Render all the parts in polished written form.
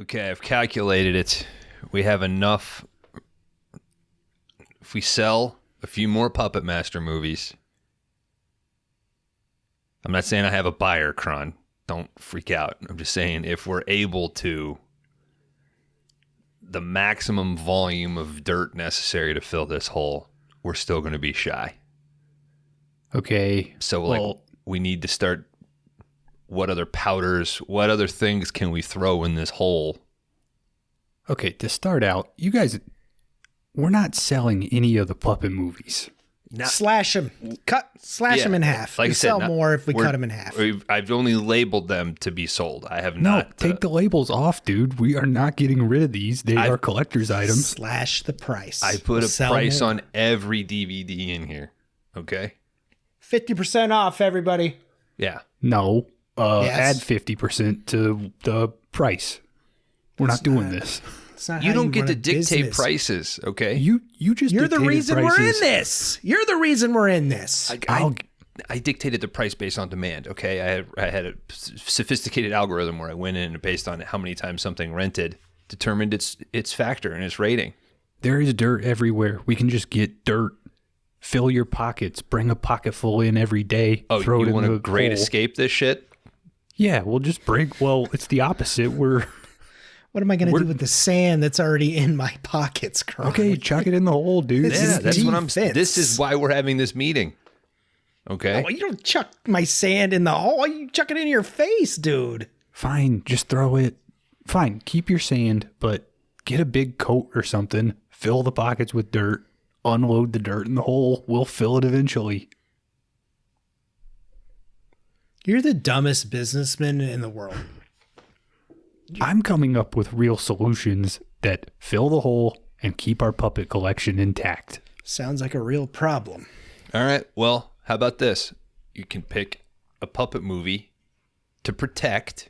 Okay, I've calculated it. We have enough. If we sell a few more Puppet Master movies, I'm not saying I have a buyer, Kron. Don't freak out. I'm just saying if we're able to, the maximum volume of dirt necessary to fill this hole, we're still going to be shy. Okay. So, we need to start. What other powders, what other things can we throw in this hole? Okay, to start out, you guys, we're not selling any of the puppet movies. Slash them. Slash them in half. Like we I said, sell more if we cut them in half. I've only labeled them to be sold. I have No, not. take the labels off, dude. We are not getting rid of these. They are collector's items. Slash the price. I put a price on every DVD in here. Okay? 50% off, everybody. Yeah. No. Yes. Add 50% to the price. We're not doing this. It's not You how don't get run to a dictate business. prices, okay? You just You're the dictated reason we're in prices. this. You're the reason we're in this. I dictated the price based on demand, okay? I had a sophisticated algorithm where I went in and based on how many times something rented, determined its factor and its rating. There is dirt everywhere. We can just get dirt. Fill your pockets. Bring a pocket full in every day. Oh, throw it you in want the a great hole. escape this shit? Yeah, we'll just bring. Well, it's the opposite. We're What am I going to do with the sand that's already in my pockets, Kron? okay. Chuck it in the hole, dude. Yeah, that's what I'm saying. defense. This is why we're having this meeting. Okay? Oh, you don't chuck my sand in the hole. You chuck it in your face, dude. Fine, just throw it. Fine, keep your sand, but get a big coat or something. Fill the pockets with dirt. Unload the dirt in the hole. We'll fill it eventually. You're the dumbest businessman in the world. I'm coming up with real solutions that fill the hole and keep our puppet collection intact. Sounds like a real problem. All right. Well, how about this? You can pick a puppet movie to protect,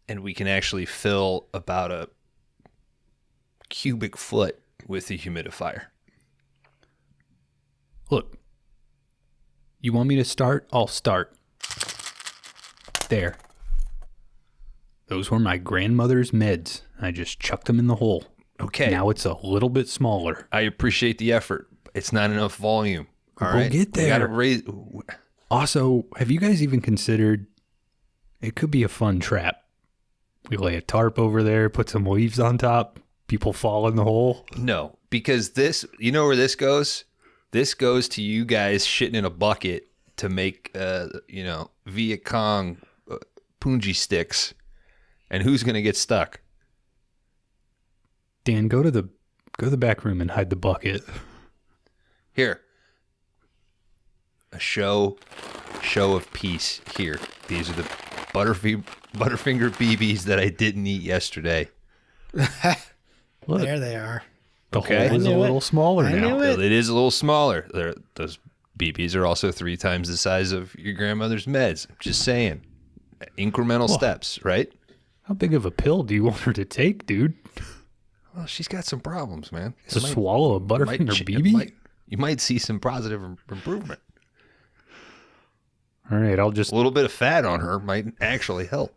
and we can actually fill about a cubic foot with the humidifier. Look, you want me to start? I'll start. There. Those were my grandmother's meds. I just chucked them in the hole. Okay. Now it's a little bit smaller. I appreciate the effort. It's not enough volume. All We'll right. get there. We gotta raise. Also, have you guys even considered it could be a fun trap? We lay a tarp over there, put some leaves on top, people fall in the hole. No, because this, you know where this goes? This goes to you guys shitting in a bucket to make, Viet Cong punji sticks. And who's going to get stuck? Dan, go to the back room and hide the bucket. Here. A show of peace here. These are the Butterfinger BBs that I didn't eat yesterday. Look, There they are. the Okay. hole is a I knew little it. smaller I now. knew it. It is a little smaller. Those BBs are also 3 times the size of your grandmother's meds. Just saying. Incremental steps, right? How big of a pill do you want her to take, dude? Well, she's got some problems, man. To swallow a Butterfinger BB? You might see some positive improvement. All right, I'll just... A little bit of fat on her might actually help.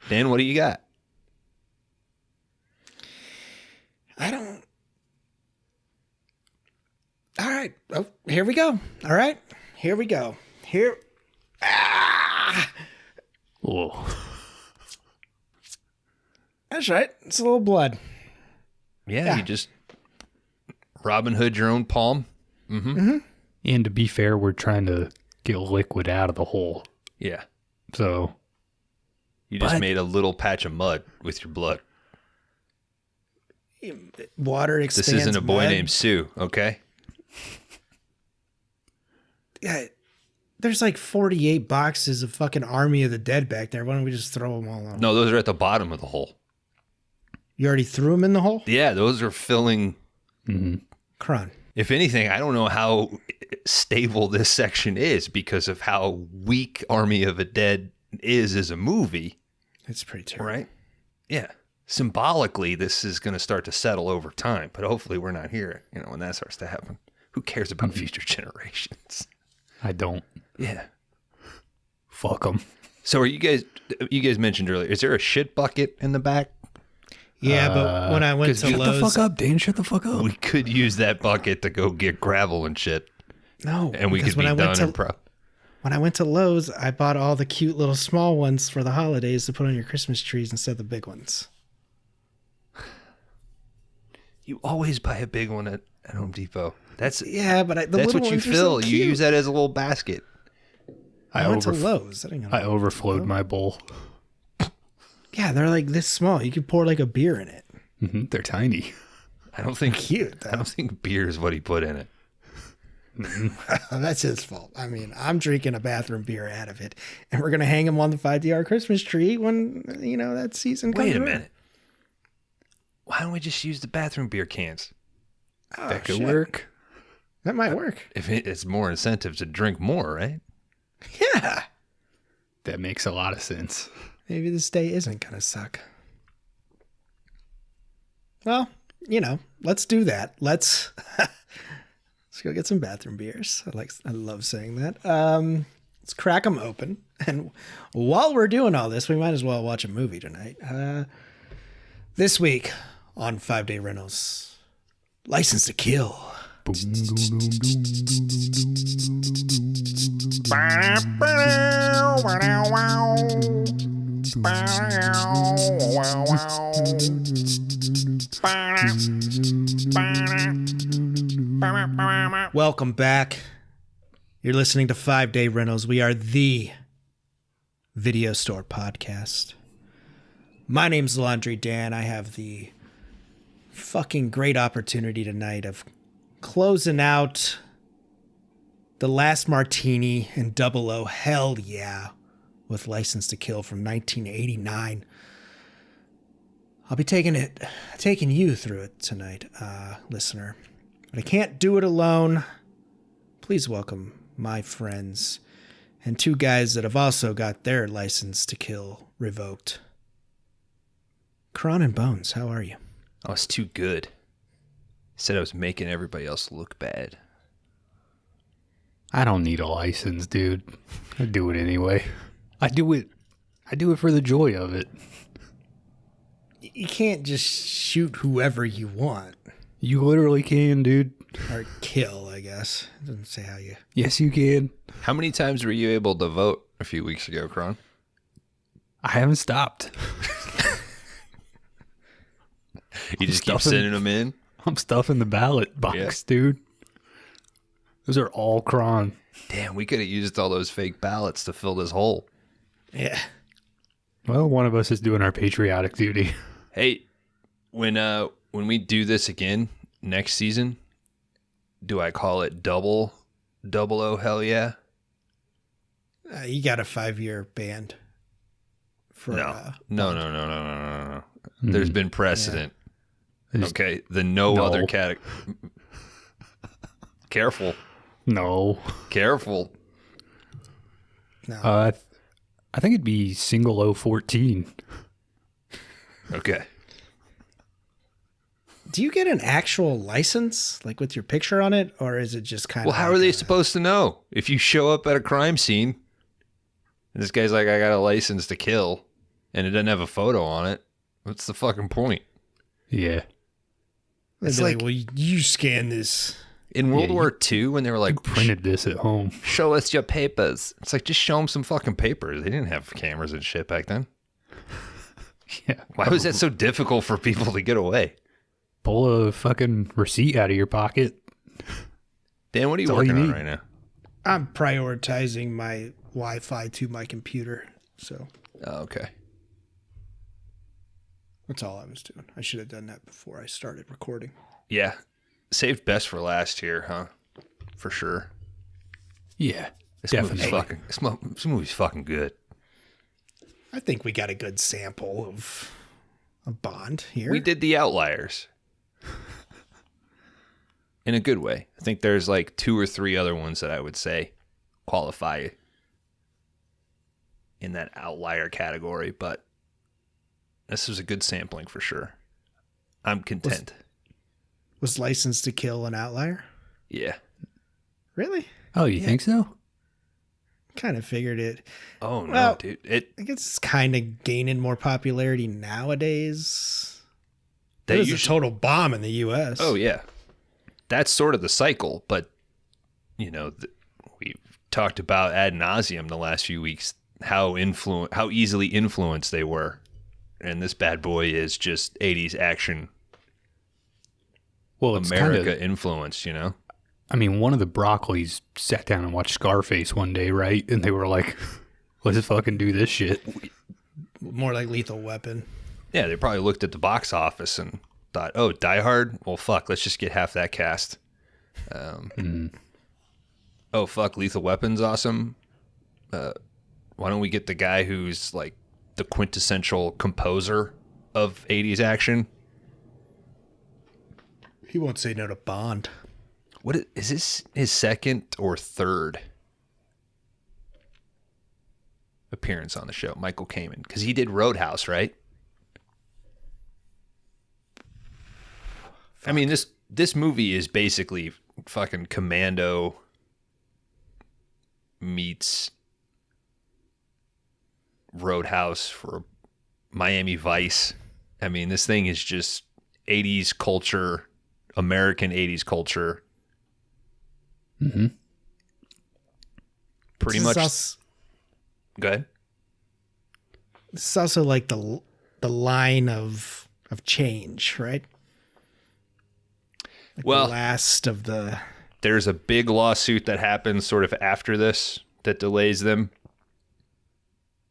Dan, what do you got? I don't. All right. Oh, here we go. All right. Here we go. Here. Oh. That's right. It's a little blood. Yeah, you just Robin Hood your own palm. Mm-hmm. And to be fair, we're trying to get liquid out of the hole. Yeah. So, You just But- made a little patch of mud with your blood. Water This expands. isn't a boy mud. named Sue, okay? Yeah. There's like 48 boxes of fucking Army of the Dead back there. Why don't we just throw them all out? No, those are at the bottom of the hole. You already threw them in the hole? Yeah, those are filling. Kron. If anything, I don't know how stable this section is because of how weak Army of the Dead is as a movie, It's pretty terrible. right? Yeah. Symbolically, this is going to start to settle over time, but hopefully we're not here, when that starts to happen. Who cares about future generations? I don't. Yeah. Fuck them. So are you guys mentioned earlier, is there a shit bucket in the back? Yeah, but when I went to Shut Lowe's, the fuck up, Dan. Shut the fuck up. We could use that bucket to go get gravel and shit. no, And we because could be done and when I went to Lowe's, I bought all the cute little small ones for the holidays to put on your Christmas trees instead of the big ones. You always buy a big one at Home Depot. That's Yeah, but the that's little what you ones are fill. so You cute. use that as a little basket. I went to Lowe's. That ain't gonna I overflowed my bowl. Yeah, they're like this small. You could pour like a beer in it. They're tiny. I don't think Cute, though. I don't think beer is what he put in it. That's his fault. I mean, I'm drinking a bathroom beer out of it, and we're gonna hang them on the $5 Christmas tree when that season comes. Wait a around. minute. Why don't we just use the bathroom beer cans? Oh, That could shit. work. That might work. If it's more incentive to drink more, right? Yeah. That makes a lot of sense. Maybe this day isn't gonna suck. Well, let's do that. Let's go get some bathroom beers. I love saying that. Let's crack them open. And while we're doing all this, we might as well watch a movie tonight. This week on 5 Day Rentals, License to Kill. Welcome back. You're listening to 5 Day Rentals. We are the video store podcast. My name's Laundry Dan. I have the fucking great opportunity tonight of closing out the last martini in Double O. Hell yeah. With License to Kill from 1989. I'll be taking you through it tonight, listener. But I can't do it alone. Please welcome my friends and two guys that have also got their License to Kill revoked. Kron and Bones, how are you? I was too good. Said I was making everybody else look bad. I don't need a license, dude. I do it anyway. I do it for the joy of it. You can't just shoot whoever you want. You literally can, dude. Or kill, I guess. It doesn't say how you... Yes, you can. How many times were you able to vote a few weeks ago, Kron? I haven't stopped. You just keep sending them in? I'm stuffing the ballot box, dude. Those are all Kron. Damn, we could have used all those fake ballots to fill this hole. Yeah. Well, one of us is doing our patriotic duty. Hey, when we do this again next season, do I call it double O hell yeah? You got a 5-year ban. For, No. There's been precedent. There's- Okay, the no other category. Careful. No. No. I think it'd be single 014. Okay. Do you get an actual license, like with your picture on it, or is it just kind Well, of... how are they supposed to know? If you show up at a crime scene, and this guy's like, I got a license to kill, and it doesn't have a photo on it, what's the fucking point? Yeah. It's like, well, you scan this. In World War II, when they were like, Printed this at home. show us your papers. It's like, just show them some fucking papers. They didn't have cameras and shit back then. Yeah. Why was that so difficult for people to get away? Pull a fucking receipt out of your pocket. Dan, what are you That's all you working on need. right now? I'm prioritizing my Wi-Fi to my computer, so Oh, okay. that's all I was doing. I should have done that before I started recording. Yeah. Saved best for last here, huh? For sure. Yeah. This Definitely. This movie's fucking good. I think we got a good sample of a Bond here. We did The Outliers. In a good way. I think there's like 2 or 3 other ones that I would say qualify in that outlier category, but this was a good sampling for sure. I'm content. Was License to Kill an outlier? Yeah. Really? Oh, you think so? Kind of figured it. Oh no, Well, dude! I guess it's kind of gaining more popularity nowadays. That was a total bomb in the U.S. Oh yeah, that's sort of the cycle. But you know, we've talked about ad nauseum the last few weeks how easily influenced they were, and this bad boy is just 80s action. Well, it's America influenced, you know. I mean, one of the Broccolis sat down and watched Scarface one day, right? And they were like, let's fucking do this shit. More like Lethal Weapon. Yeah, they probably looked at the box office and thought, oh, Die Hard? Well, fuck, let's just get half that cast. Oh, fuck, Lethal Weapon's awesome. Why don't we get the guy who's like the quintessential composer of 80s action? He won't say no to Bond. What is this his second or third appearance on the show? Michael Kamen, because he did Roadhouse, right? I mean, this movie is basically fucking Commando meets Roadhouse for Miami Vice. I mean, this thing is just 80s culture, American 80s culture. Mm-hmm. Pretty much. Go ahead. This is also like the line of change, right? Like well, the last of the. There's a big lawsuit that happens sort of after this that delays them.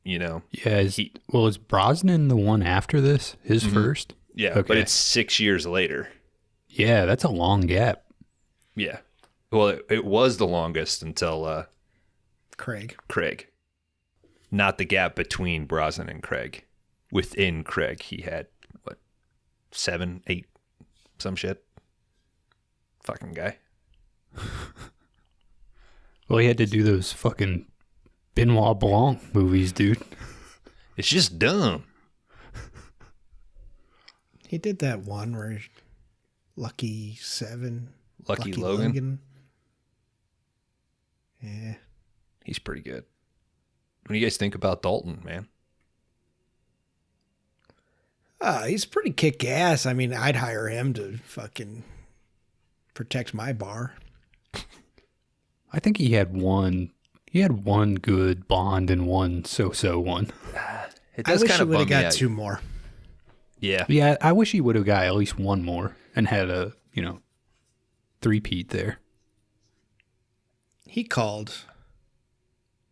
You know. Yeah. Is Brosnan the one after this? His first? Yeah, okay. But it's 6 years later. Yeah, that's a long gap. Yeah. Well, it was the longest until Craig. Not the gap between Brosnan and Craig. Within Craig, he had, 7, 8, some shit. Fucking guy. Well, he had to do those fucking Benoit Blanc movies, dude. It's just dumb. He did that one where Lucky Logan. Yeah. He's pretty good. What do you guys think about Dalton, man? He's pretty kick-ass. I mean, I'd hire him to fucking protect my bar. I think he had one good Bond and one so-so one. It I does wish kind he of would have bum me got out. 2 more. Yeah. Yeah, I wish he would have got at least one more and had a, three-peat there. He called,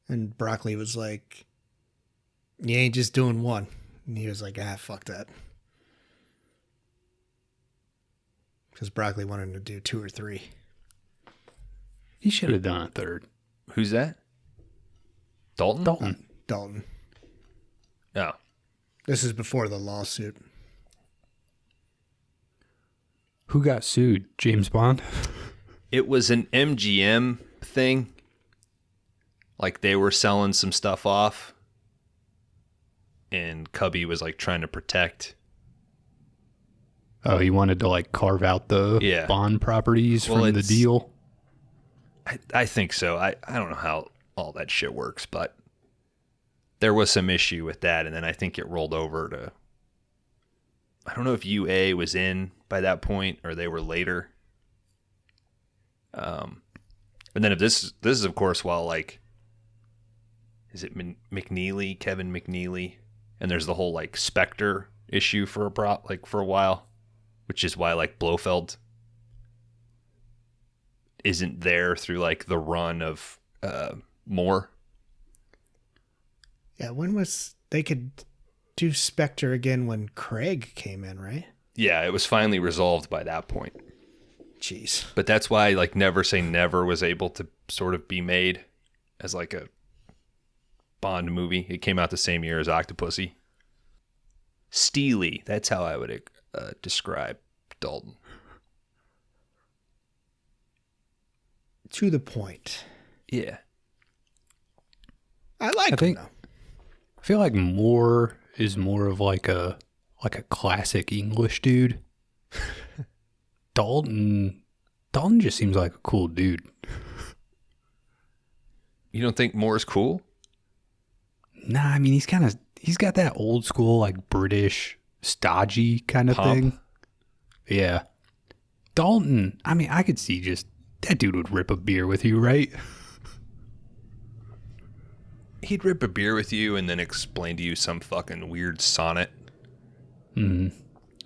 and Broccoli was like, "You ain't just doing one." And he was like, fuck that. Because Broccoli wanted him to do 2 or 3. He should have done a third. Who's that? Dalton? Dalton. Oh. This is before the lawsuit. Who got sued? James Bond? It was an MGM thing. Like they were selling some stuff off. And Cubby was like trying to protect. Oh, he wanted to like carve out the Bond properties from the deal? I think so. I don't know how all that shit works, but there was some issue with that. And then I think it rolled over to, I don't know if UA was in by that point or they were later. And then if this is of course while like, is it McNeely, Kevin McNeely? And there's the whole like Spectre issue for a while, which is why like Blofeld isn't there through like the run of Moore. Yeah, they could do Spectre again when Craig came in, right? Yeah, it was finally resolved by that point. Jeez. But that's why like Never Say Never was able to sort of be made as like a Bond movie. It came out the same year as Octopussy. Steely, that's how I would describe Dalton. To the point. Yeah. I like him, though. I feel like Moore is more of like a classic English dude. Dalton just seems like a cool dude. You don't think more is cool? Nah, I mean, he's got that old school, like British, stodgy kind of Pomp. thing. Yeah. Dalton, I mean, I could see just that dude would rip a beer with you, right? He'd rip a beer with you and then explain to you some fucking weird sonnet Mm.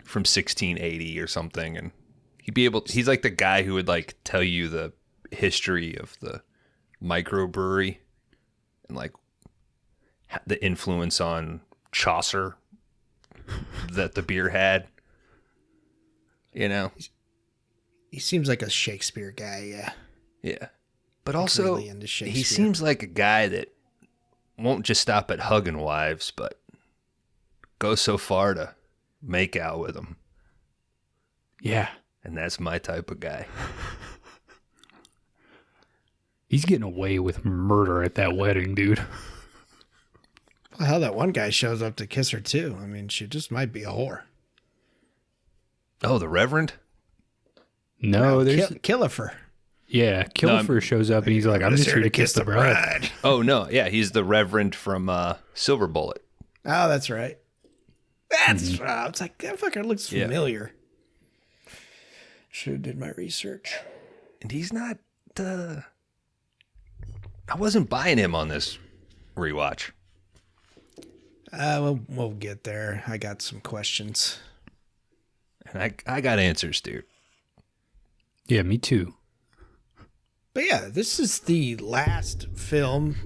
from 1680 or something, and he's like the guy who would like tell you the history of the microbrewery and like the influence on Chaucer that the beer had. You know? He seems like a Shakespeare guy, yeah. Yeah. But also, really into Shakespeare. he seems like a guy that won't just stop at hugging wives, but go so far to make out with them. Yeah. And that's my type of guy. He's getting away with murder at that wedding, dude. Well, hell, that one guy shows up to kiss her, too. I mean, she just might be a whore. Oh, the Reverend? No, there's... Killifer. Yeah, Killifer shows up and he's like, I'm just here to kiss the bride. Oh, no. Yeah, he's the Reverend from Silver Bullet. Oh, that's right. That's it's like, that fucker looks familiar. Should have did my research. And he's not... I wasn't buying him on this rewatch. We'll get there. I got some questions. And I got answers, dude. Yeah, me too. But yeah, this is the last film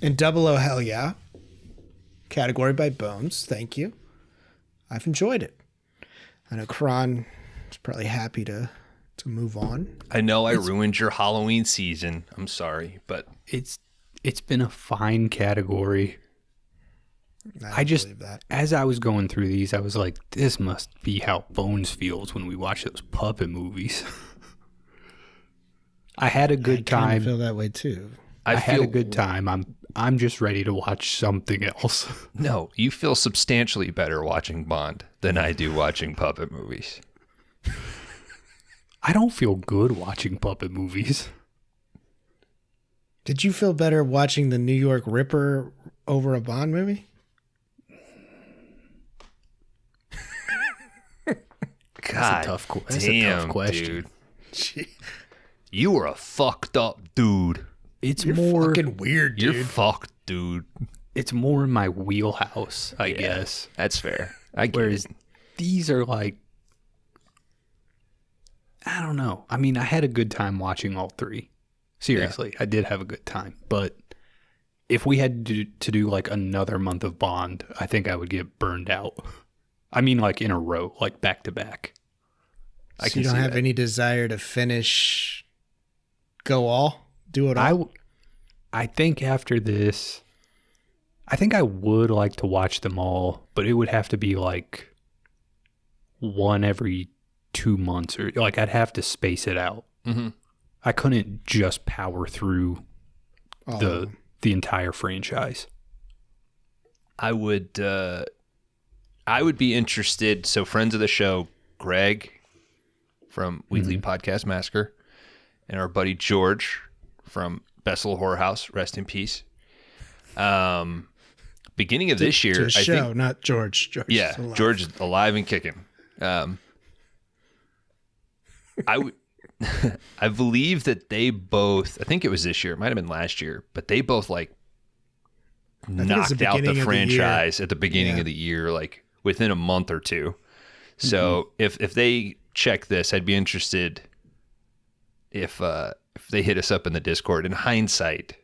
in Double O Hell Yeah. Category by Bones. Thank you. I've enjoyed it. I know Kron is probably happy to move on. I know I ruined your Halloween season. I'm sorry, but... It's been a fine category. I just believe that. As I was going through these, I was like, this must be how Bones feels when we watch those puppet movies. I had a good I time. feel that way too. I had a good time. I'm just ready to watch something else. No, you feel substantially better watching Bond than I do watching puppet movies. I don't feel good watching puppet movies. Did you feel better watching the New York Ripper over a Bond movie? God, that's a tough question. Dude. You were a fucked up dude. You're more fucking weird, dude. You're fucked, dude. It's more in my wheelhouse, I guess. That's fair. I get Whereas it. these are like, I don't know. I mean, I had a good time watching all three. Seriously, I did have a good time. But if we had to do like another month of Bond, I think I would get burned out. I mean, like in a row, like back to back. So you don't have any desire to finish, go all, do it all? I think after this, I think I would like to watch them all, but it would have to be like one every 2 months, or like I'd have to space it out. Mm-hmm. I couldn't just power through the entire franchise. I would be interested. So friends of the show, Greg from Weekly Podcast Massacre, and our buddy George from Best Little Horror House, rest in peace. Beginning of this year, I think, not George. Yeah, alive. George is alive and kicking. I believe that they both, I think it was this year, it might have been last year, but they both like knocked out the franchise at the beginning of the year, like within a month or two. So if they check this, I'd be interested if they hit us up in the Discord. In hindsight,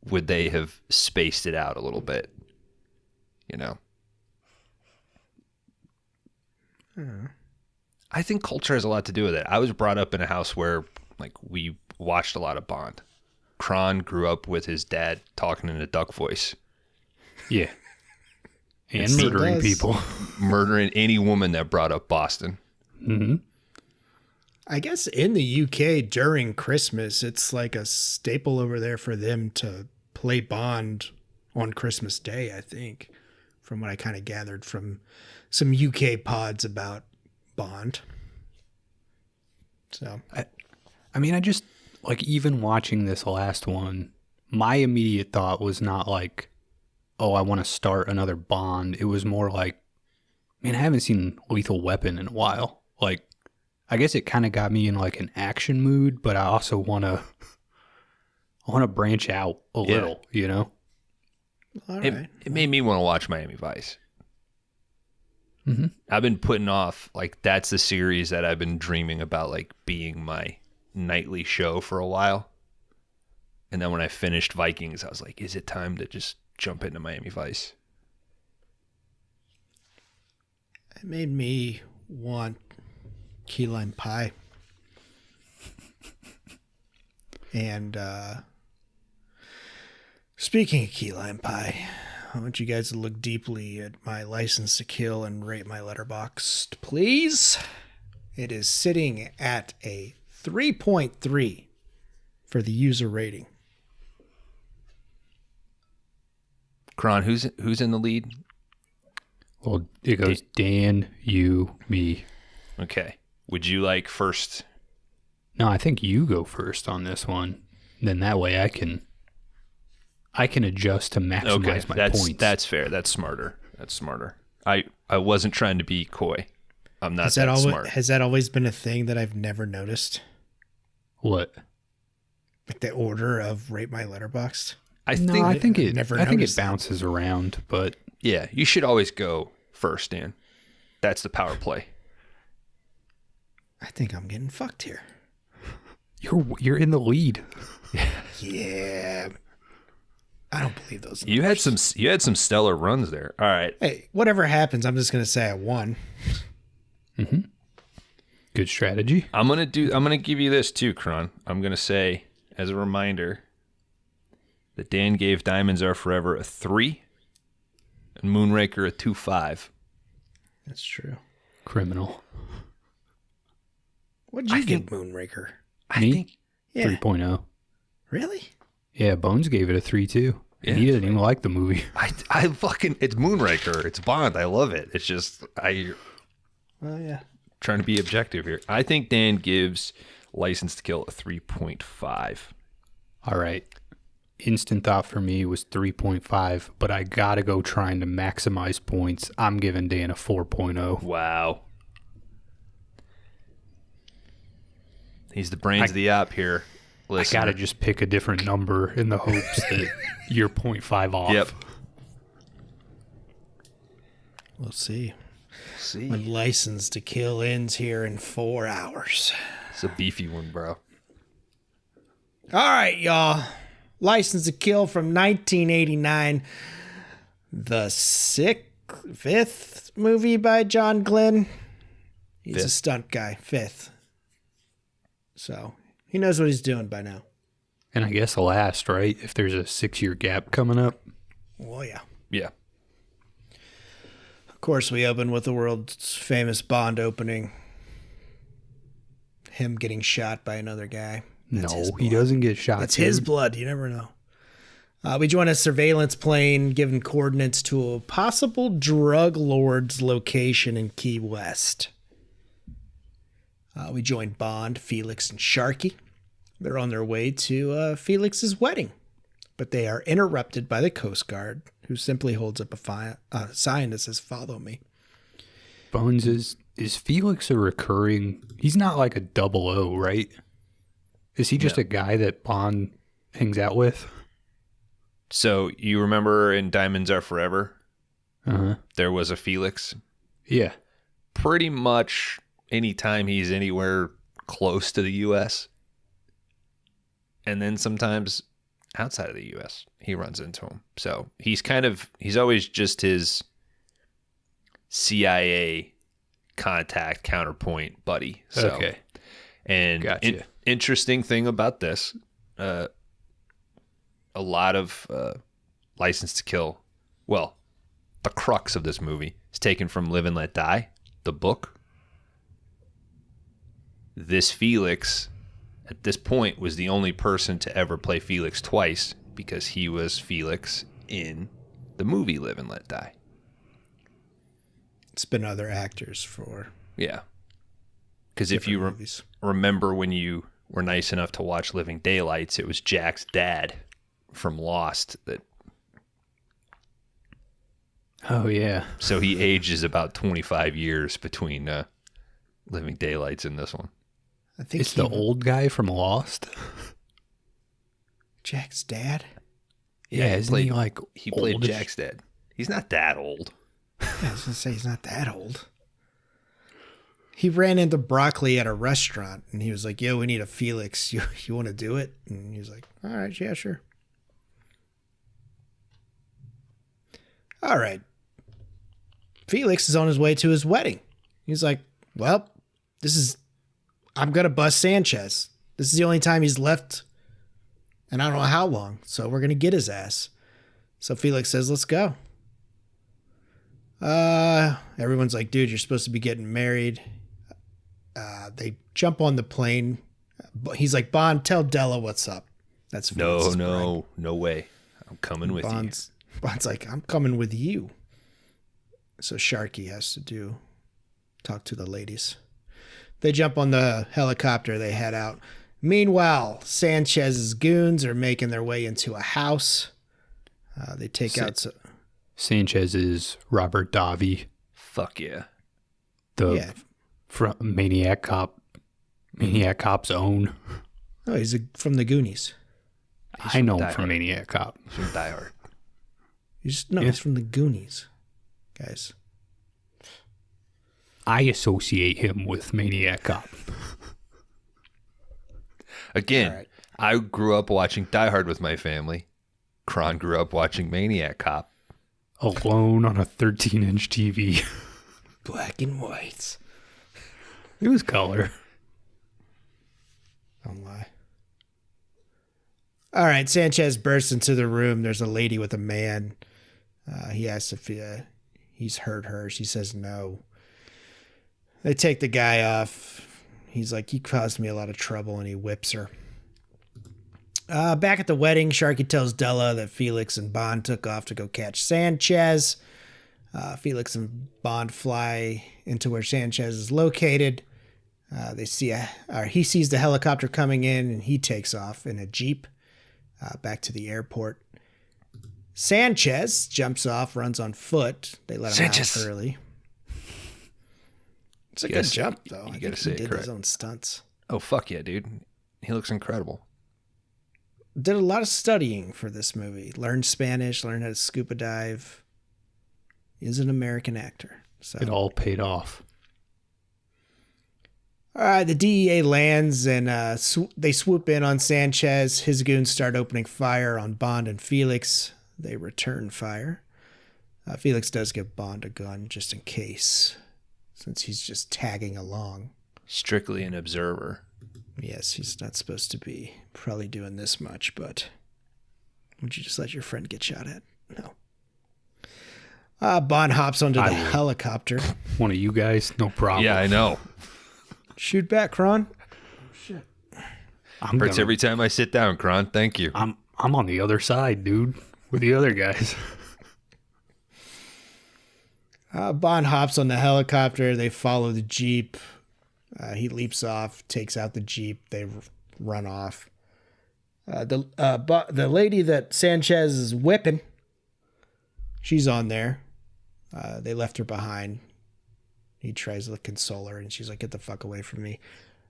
would they have spaced it out a little bit? You know? I think culture has a lot to do with it. I was brought up in a house where like we watched a lot of Bond. Kron grew up with his dad talking in a duck voice. Yeah. And murdering people. Murdering any woman that brought up Boston. Mm-hmm. I guess in the UK during Christmas, it's like a staple over there for them to play Bond on Christmas Day, I think, from what I kind of gathered from some UK pods about Bond. So, I mean, like even watching this last one, my immediate thought was not like, oh, I want to start another Bond. It was more like, man, I haven't seen Lethal Weapon in a while. Like, I guess it kind of got me in like an action mood, but I also want to branch out a little, you know? All It, right. it made me want to watch Miami Vice. Mm-hmm. I've been putting off, like, that's the series that I've been dreaming about, like, being my nightly show for a while. And then when I finished Vikings, I was like, is it time to just jump into Miami Vice? It made me want key lime pie. And speaking of key lime pie, I want you guys to look deeply at my license to kill and rate my letterboxd, please. It is sitting at a 3.3 for the user rating. Kron, who's in the lead? Well, it goes Dan, you, me. Okay. Would you like first? No, I think you go first on this one. Then that way I can adjust to maximize my points. That's fair. That's smarter. I wasn't trying to be coy. I'm not smart. Has that always been a thing that I've never noticed? What? Like the order of rate my letterboxd? I think it noticed bounces around, but Yeah, you should always go first, Dan. That's the power play. I think I'm getting fucked here. you're in the lead. Yeah. I don't believe those You had some stellar runs there. All right. Hey, whatever happens, I'm just going to say I won. Mm-hmm. Good strategy. I'm gonna give you this too, Kron. I'm gonna say, as a reminder, that Dan gave Diamonds Are Forever a 3 and Moonraker a 2.5. That's true. Criminal. What'd you give Moonraker? Me? Yeah. 3.0. Really? Yeah, Bones gave it a 3 too. Yeah. He didn't even like the movie. I fucking, it's Moonraker. It's Bond. I love it. It's just, Oh, yeah. trying to be objective here. I think Dan gives License to Kill a 3.5. All right. Instant thought for me was 3.5, but I got to go trying to maximize points. I'm giving Dan a 4.0. Wow. He's the brains of the app here. Listener. I got to just pick a different number in the hopes that you're 0.5 off. Yep. We'll see. See, When License to Kill ends here in 4 hours. it's a beefy one, bro. All right, y'all. License to Kill from 1989. The fifth movie by John Glenn. He's a Fifth. stunt guy. Fifth. So he knows what he's doing by now. And I guess last, right? If there's a 6-year gap coming up. Well, yeah. Yeah. Of course, we open with the world's famous Bond opening. Him getting shot by another guy. That's his No, he blood. doesn't get shot. It's his dude. blood. You never know. We join a surveillance plane given coordinates to a possible drug lord's location in Key West. We join Bond, Felix, and Sharky. They're on their way to Felix's wedding, but they are interrupted by the Coast Guard, who simply holds up a sign that says, "Follow me." Bones, is Felix a recurring? He's not like a 00, right? Is he just a guy that Bond hangs out with? So you remember in Diamonds Are Forever, Uh-huh. there was a Felix. Yeah. Pretty much anytime he's anywhere close to the U.S. And then sometimes outside of the U.S., he runs into him. So he's always just his CIA contact counterpoint buddy. So, Okay. And Gotcha. interesting thing about this, a lot of License to Kill, well, the crux of this movie is taken from Live and Let Die, the book. This Felix, at this point, was the only person to ever play Felix twice because he was Felix in the movie Live and Let Die. It's been other actors for Yeah. Because if you movies. remember when you were nice enough to watch Living Daylights, it was Jack's dad from Lost that. Oh, yeah. So he ages about 25 years between Living Daylights and this one. I think It's the old guy from Lost. Jack's dad. Yeah, isn't he like he played oldish? Jack's dad? He's not that old. Yeah, I was gonna say he's not that old. He ran into Broccoli at a restaurant, and he was like, "Yo, we need a Felix. You want to do it?" And he was like, "All right, yeah, sure." All right. Felix is on his way to his wedding. He's like, "Well, I'm gonna bust Sanchez. This is the only time he's left, and I don't know how long. So we're gonna get his ass." So Felix says, "Let's go." Everyone's like, "Dude, you're supposed to be getting married." They jump on the plane. He's like, "Bond, tell Della what's up." That's Felix's bride. No way. I'm coming with you. Bond's like, "I'm coming with you." So Sharky has to talk to the ladies. They jump on the helicopter. They head out. Meanwhile, Sanchez's goons are making their way into a house. They take out... Sanchez is Robert Davi, Fuck yeah. the Maniac Cop's own. Oh, he's from the Goonies. I know him from Maniac Cop. He's from Die Hard. He's from the Goonies, guys. I associate him with Maniac Cop. Again, Right. I grew up watching Die Hard with my family. Kron grew up watching Maniac Cop. Alone on a 13-inch TV. Black and white. It was color. Don't lie. All right, Sanchez bursts into the room. There's a lady with a man. He asks if he's hurt her. She says no. They take the guy off. He's like, "He caused me a lot of trouble," and he whips her. Back at the wedding, Sharky tells Della that Felix and Bond took off to go catch Sanchez. Felix and Bond fly into where Sanchez is located. He sees the helicopter coming in, and he takes off in a Jeep back to the airport. Sanchez jumps off, runs on foot. They let him out early. It's a good jump, though. I think he did his own stunts. Oh, fuck yeah, dude. He looks incredible. Did a lot of studying for this movie. Learned Spanish, learned how to scuba dive. Is an American actor. So It all paid off. all right, the DEA lands and they swoop in on Sanchez. His goons start opening fire on Bond and Felix. They return fire. Felix does give Bond a gun just in case, since he's just tagging along. Strictly an observer. Yes, he's not supposed to be probably doing this much, but would you just let your friend get shot at? No. Bond hops onto the helicopter. One of you guys, no problem. Yeah, I know. Shoot back, Kron. Hurts every time I sit down, Kron. Thank you. I'm on the other side, dude, with the other guys. Bond hops on the helicopter. They follow the Jeep. He leaps off, takes out the Jeep. They run off. The lady that Sanchez is whipping, she's on there. They left her behind. He tries to console her, and she's like, "Get the fuck away from me."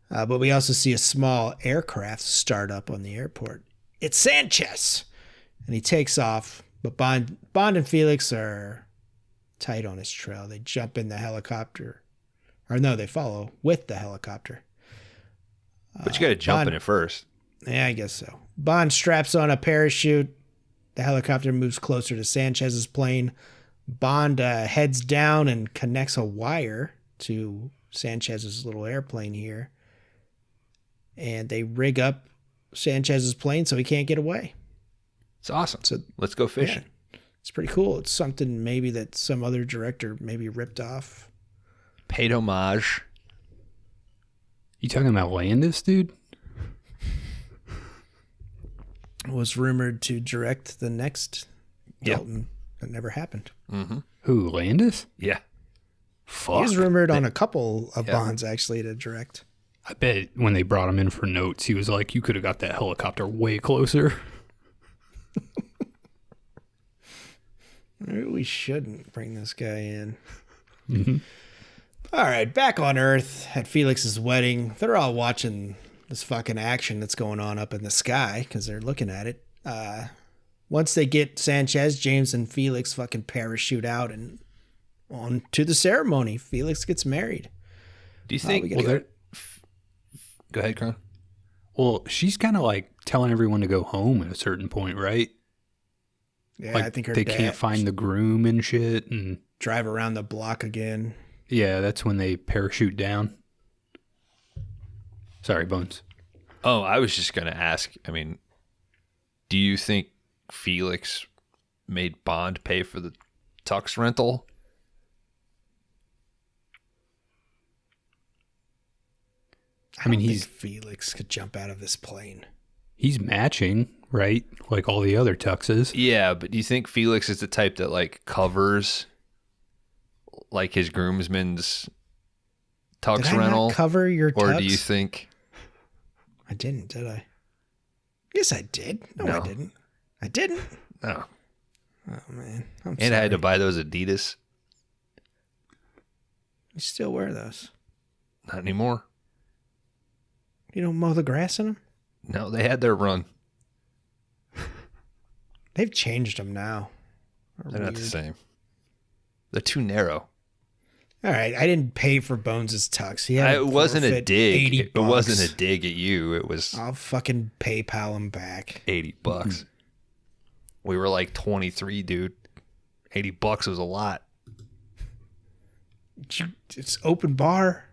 But we also see a small aircraft start up on the airport. It's Sanchez! And he takes off, but Bond and Felix are tight on his trail. They jump in the helicopter. Or no, they follow with the helicopter. But you got to jump in it first. Yeah, I guess so. Bond straps on a parachute. The helicopter moves closer to Sanchez's plane. Bond heads down and connects a wire to Sanchez's little airplane here. And they rig up Sanchez's plane so he can't get away. It's awesome. So let's go fishing. Yeah, it's pretty cool. It's something maybe that some other director maybe ripped off. Paid homage. You talking about Landis, dude? Was rumored to direct the next Dalton. That never happened. Mm-hmm. Who, Landis? Yeah. Fuck. He was rumored on a couple of Bonds actually to direct. I bet when they brought him in for notes, he was like, you could have got that helicopter way closer. Maybe we shouldn't bring this guy in. Mm-hmm. All right, back on Earth at Felix's wedding. They're all watching this fucking action that's going on up in the sky because they're looking at it. Once they get Sanchez, James and Felix fucking parachute out and on to the ceremony. Felix gets married. Do you think? Go ahead, Kron. Well, she's kind of like telling everyone to go home at a certain point, right? Yeah, like I think they can't find the groom and shit, and drive around the block again. Yeah, that's when they parachute down. Sorry, Bones. Oh, I was just gonna ask. I mean, do you think Felix made Bond pay for the tux rental? I mean, Felix could jump out of this plane. He's matching, right? Like all the other tuxes. Yeah, but do you think Felix is the type that like covers like his groomsman's tux Did I rental? not cover your tux? Or do you think I didn't, did I? Yes, I did. No, I didn't. I didn't. No. Oh, man. I'm And sorry. I had to buy those Adidas. You still wear those? Not anymore. You don't mow the grass in them? No, they had their run. They've changed them now. They're not the same. They're too narrow. All right, I didn't pay for Bones' tux. He had It wasn't a forfeit dig. It $80. wasn't a dig at you. It was I'll fucking PayPal him back. $80. We were like 23, dude. $80 was a lot. It's open bar.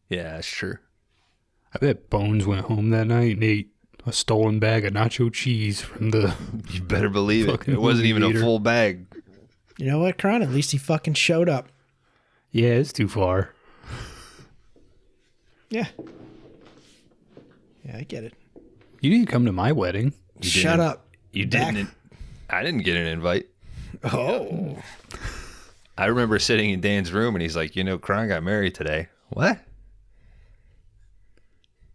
Yeah, that's true. I bet Bones went home that night and ate a stolen bag of nacho cheese from the... You better believe it. Fucking It wasn't movie even theater. a full bag. You know what, Kron? At least he fucking showed up. Yeah, it's too far. Yeah. Yeah, I get it. You didn't come to my wedding. Shut up. You Back- didn't. I didn't get an invite. Oh. I remember sitting in Dan's room and he's like, Kron got married today. What?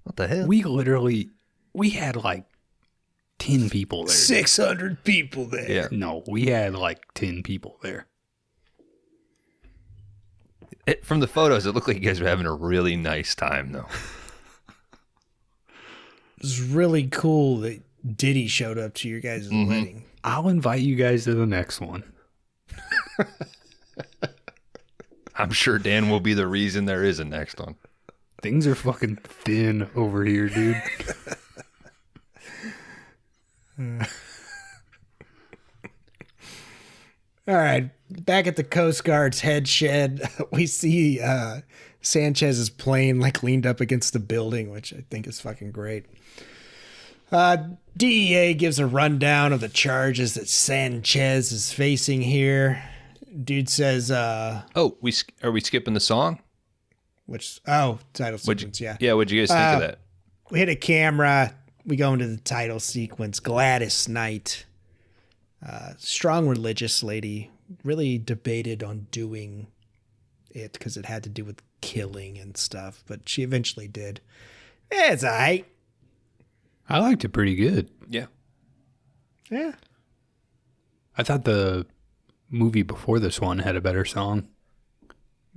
What the hell? We had like 10 people there. 600 people there. Yeah. No, we had like 10 people there. From the photos, it looked like you guys were having a really nice time, though. It was really cool that Diddy showed up to your guys' wedding. I'll invite you guys to the next one. I'm sure Dan will be the reason there is a next one. Things are fucking thin over here, dude. All right, back at the Coast Guard's head shed, we see Sanchez's plane like leaned up against the building, which I think is fucking great. DEA gives a rundown of the charges that Sanchez is facing here. Dude says, Oh, are we skipping the song? Title sequence, yeah. Yeah, what'd you guys think of that? We hit a camera. We go into the title sequence. Gladys Knight, strong religious lady, really debated on doing it because it had to do with killing and stuff, but she eventually did. It's all right. I liked it pretty good. Yeah. Yeah. I thought the movie before this one had a better song.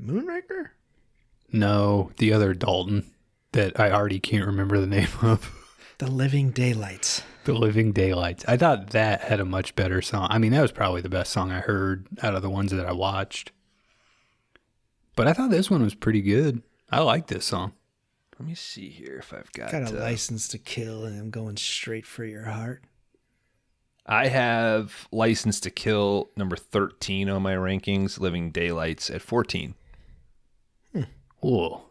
Moonraker? No, the other Dalton that I already can't remember the name of. The Living Daylights. The Living Daylights. I thought that had a much better song. I mean, that was probably the best song I heard out of the ones that I watched. But I thought this one was pretty good. I like this song. Let me see here if I've got... Got a license to kill, and I'm going straight for your heart. I have License to Kill number 13 on my rankings, Living Daylights at 14. Whoa.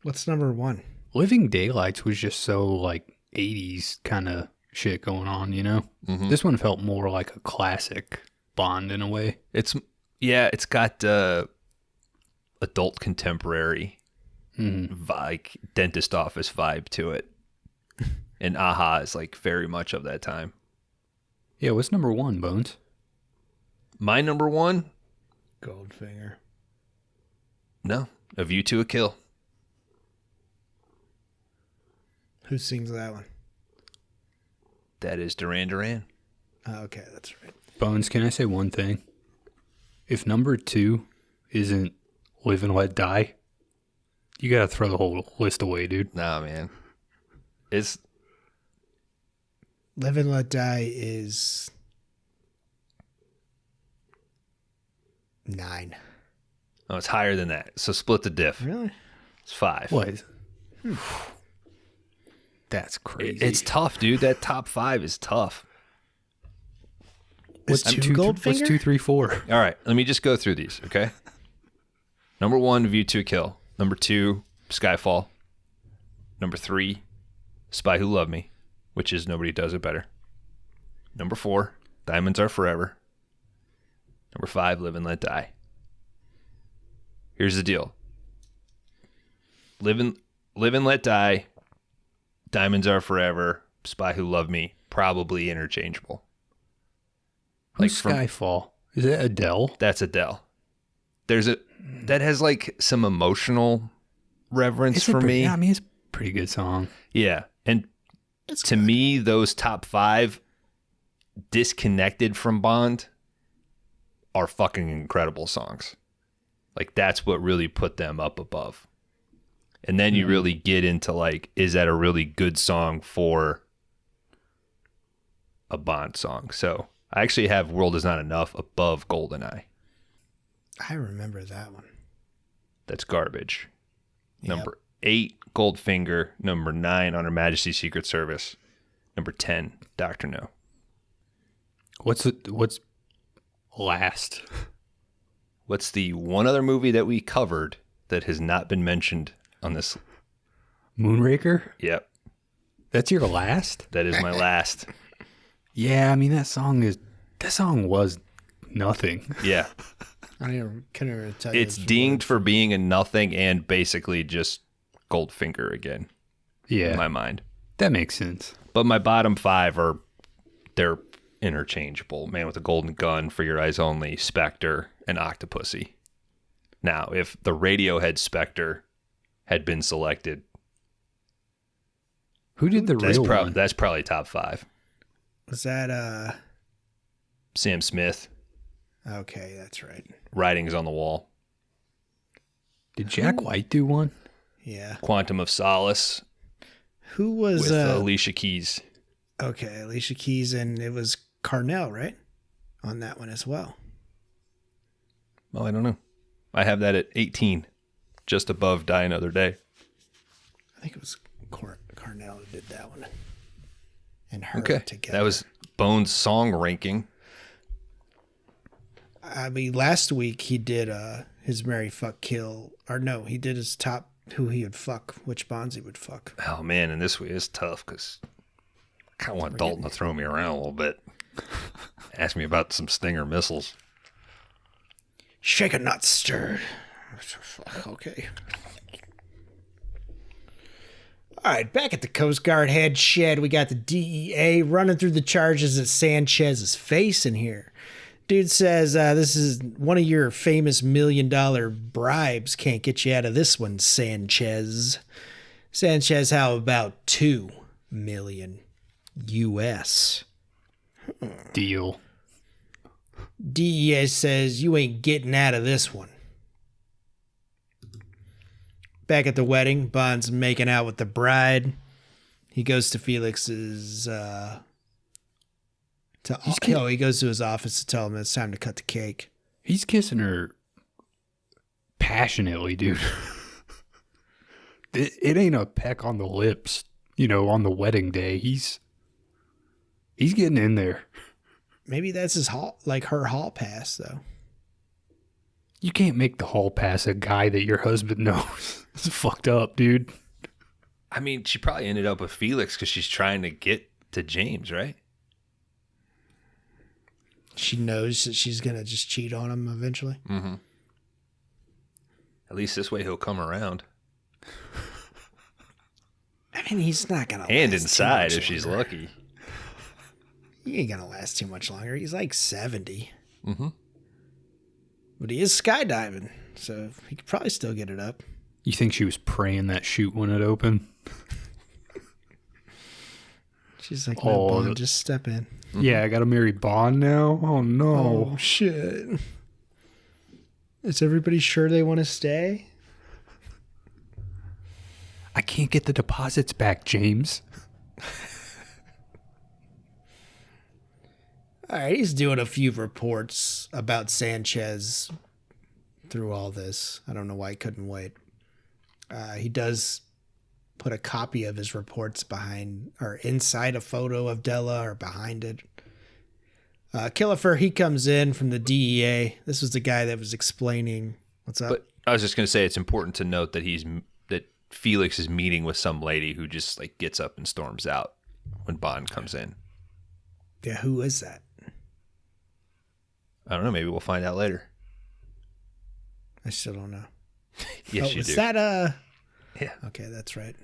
What's number one? Living Daylights was just so like 80s kind of shit going on, you know? Mhm. This one felt more like a classic Bond in a way. It's got adult contemporary like dentist office vibe to it. And Aha is like very much of that time. Yeah, what's number one, Bones? My number one? Goldfinger. No, A View to a Kill. Who sings that one? That is Duran Duran. Oh, okay, that's right. Bones, can I say one thing? If number 2 isn't Live and Let Die, you gotta throw the whole list away, dude. Nah, man. It's Live and Let Die is 9. oh, it's higher than that. So split the diff. Really? It's 5. What? That's crazy. It's tough, dude. That top 5 is tough. Is What's 2 Goldfinger? What's 2, 3, 4? All right, let me just go through these, okay? Number 1, View to a Kill. Number 2, Skyfall. Number 3, Spy Who Loved Me, which is Nobody Does It Better. Number 4, Diamonds Are Forever. Number 5, Live and Let Die. Here's the deal. Live and Let Die, Diamonds Are Forever, Spy Who Loved Me, probably interchangeable. Who's Skyfall? Is it Adele? That's Adele. That has like some emotional reverence for me. Yeah, I mean, it's a pretty good song. Yeah. And to me, those top 5 disconnected from Bond are fucking incredible songs. Like that's what really put them up above. And then you really get into like, is that a really good song for a Bond song? So I actually have World Is Not Enough above GoldenEye. I remember that one. That's garbage. Yep. Number 8, Goldfinger. Number 9, On Her Majesty's Secret Service. Number 10, Dr. No. What's last? What's the one other movie that we covered that has not been mentioned on this? Moonraker? Yep, That's your last? that is my last. Yeah, I mean that song was nothing. Yeah, Couldn't even tell you. it's dinged for being a nothing and basically just Goldfinger again Yeah, in my mind. that makes sense. But my bottom 5 they're interchangeable. Man with a Golden Gun, For Your Eyes Only, Spectre, and Octopussy. Now, if the Radiohead Spectre had been selected, Who did the real one? that's probably top 5. Was that Sam Smith, okay, that's right. Writings on the Wall, Did Jack White do one? Yeah. Quantum of Solace Who was with Alicia Keys. okay, Alicia Keys, and it was Carnell, right? On that one as well. Oh, I don't know. I have that at 18, just above Die Another Day. I think it was Carnell who did that one. And her Okay, together. that was Bones' song ranking. I mean, last week he did his Marry Fuck Kill, or no, he did his top who he would fuck, which Bonds he would fuck. Oh man, and this week is tough because I kind of want Dalton to throw me around a little bit. Ask me about some Stinger missiles. Shake a nut stirred. Okay. All right, back at the Coast Guard head shed, we got the DEA running through the charges at Sanchez's face in here. Dude says this is one of your famous $1 million bribes. Can't get you out of this one, Sanchez. Sanchez, how about 2 million US? Deal. DEA says you ain't getting out of this one. Back at the wedding, Bond's making out with the bride. He goes to Felix's he goes to his office to tell him it's time to cut the cake. He's kissing her passionately, dude. It ain't a peck on the lips, on the wedding day. He's getting in there. Maybe that's his her hall pass though. You can't make the hall pass a guy that your husband knows. It's fucked up, dude. I mean, she probably ended up with Felix because she's trying to get to James, right? She knows that she's gonna just cheat on him eventually. Mm-hmm. At least this way he'll come around. I mean, he's not gonna. And last inside too if much she's longer. lucky. He ain't gonna last too much longer. He's like 70. Mm-hmm. But he is skydiving, so he could probably still get it up. You think she was praying that chute when it opened? She's like, no, Bond, just step in. Yeah, I got to marry Bond now? Oh, no. Oh, shit. Is everybody sure they want to stay? I can't get the deposits back, James. All right, he's doing a few reports about Sanchez through all this. I don't know why he couldn't wait. He does put a copy of his reports behind or inside a photo of Della or behind it. Killefer, he comes in from the DEA. This was the guy that was explaining what's up. But I was just going to say it's important to note that that Felix is meeting with some lady who just like gets up and storms out when Bond comes in. Yeah, who is that? I don't know. Maybe we'll find out later. I still don't know. Yes, you do. Is that Yeah. Okay, that's right.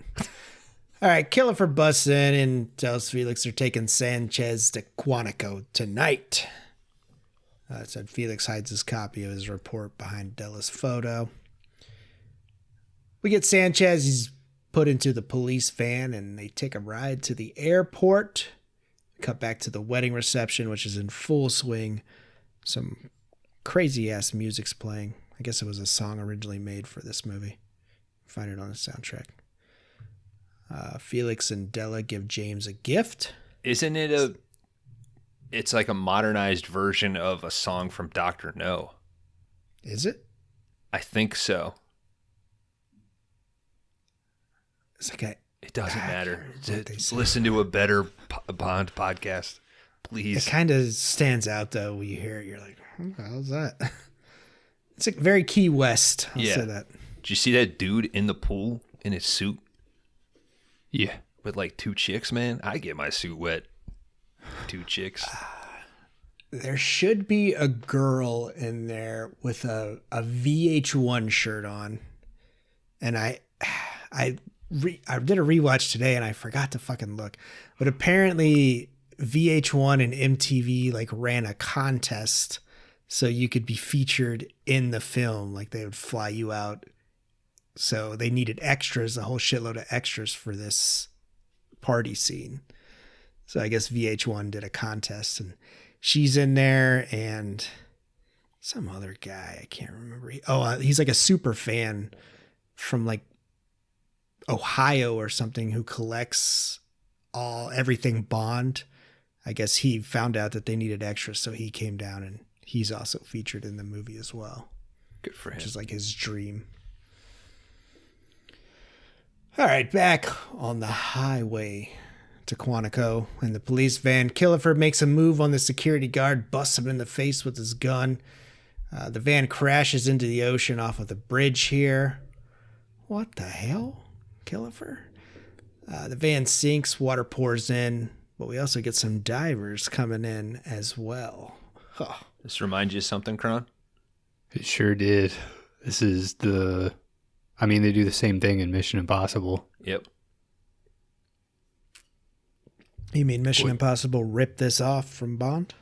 All right, Killefer busts in and tells Felix they're taking Sanchez to Quantico tonight. Said Felix hides his copy of his report behind Della's photo. We get Sanchez. He's put into the police van and they take a ride to the airport. Cut back to the wedding reception, which is in full swing. Some crazy ass music's playing. I guess it was a song originally made for this movie. Find it on the soundtrack. Felix and Della give James a gift. Isn't it it's like a modernized version of a song from Dr. No. Is it? I think so. It's like It doesn't matter. Say. Listen to a better Bond podcast, please. It kind of stands out though when you hear it. You're like, "What the hell's that?" It's like very Key West. I'll say that. Did you see that dude in the pool in his suit? Yeah. With like two chicks, man? I get my suit wet. Two chicks. There should be a girl in there with a VH1 shirt on. And I did a rewatch today and I forgot to fucking look. But apparently VH1 and MTV like ran a contest so you could be featured in the film. Like they would fly you out. So they needed extras, a whole shitload of extras for this party scene. So I guess VH1 did a contest and she's in there and some other guy, I can't remember. He's like a super fan from like Ohio or something who collects everything Bond. I guess he found out that they needed extras, so he came down and he's also featured in the movie as well. Good for him. Which is like his dream. All right, back on the highway to Quantico in the police van. Killefer makes a move on the security guard, busts him in the face with his gun. The van crashes into the ocean off of the bridge here. What the hell, Killefer? The van sinks, water pours in, but we also get some divers coming in as well. Huh. This reminds you of something, Kron? It sure did. This is they do the same thing in Mission Impossible. Yep. You mean Mission Impossible ripped this off from Bond?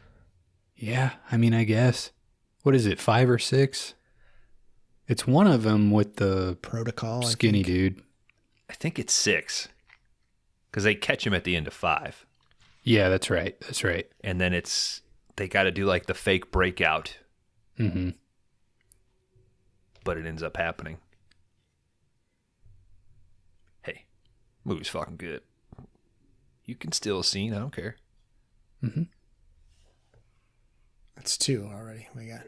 Yeah, I guess. What is it, 5 or 6? It's one of them with the Protocol, skinny dude. I think it's 6. Because they catch him at the end of 5. Yeah, that's right. That's right. And then they got to do like the fake breakout. Mm-hmm. But it ends up happening. Hey, movie's fucking good. You can steal a scene. I don't care. Mm-hmm. That's 2 already. We got.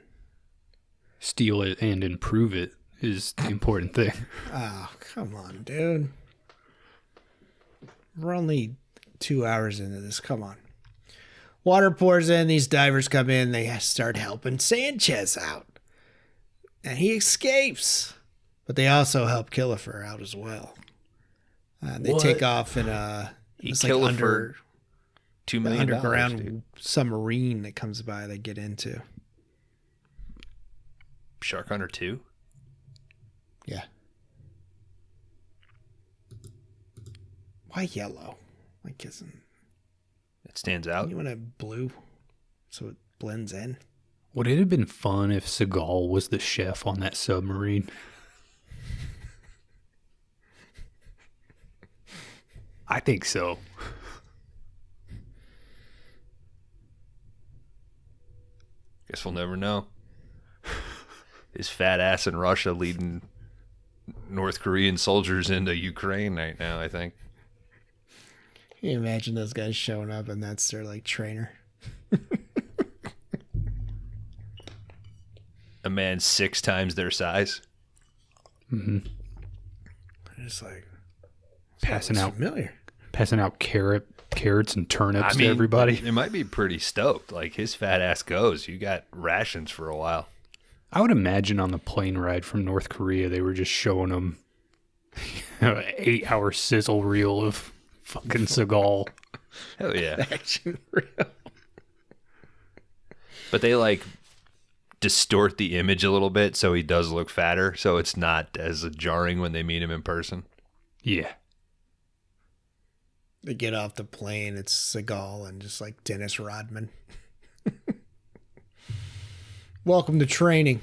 Steal it and improve it is the important thing. Oh, come on, dude. We're only 2 hours into this. Come on. Water pours in. These divers come in. They start helping Sanchez out. And he escapes. But they also help Killefer out as well. They take off in a... It's like for $2 million. Underground submarine that comes by they get into. Shark Hunter 2? Yeah. Why yellow? Like, isn't It stands out. you want a blue so it blends in? Would it have been fun if Seagal was the chef on that submarine? I think so. Guess we'll never know. His fat ass in Russia leading North Korean soldiers into Ukraine right now, I think. Can you imagine those guys showing up and that's their like trainer? A man 6 times their size. Mm-hmm. Just like Passing out carrots and turnips I mean, to everybody. It might be pretty stoked. Like, his fat ass goes. You got rations for a while. I would imagine on the plane ride from North Korea, they were just showing them an 8-hour sizzle reel of fucking Seagal. Hell yeah. action real. But they, like, distort the image a little bit so he does look fatter, so it's not as jarring when they meet him in person. Yeah. They get off the plane, it's Seagal and just like Dennis Rodman. Welcome to training.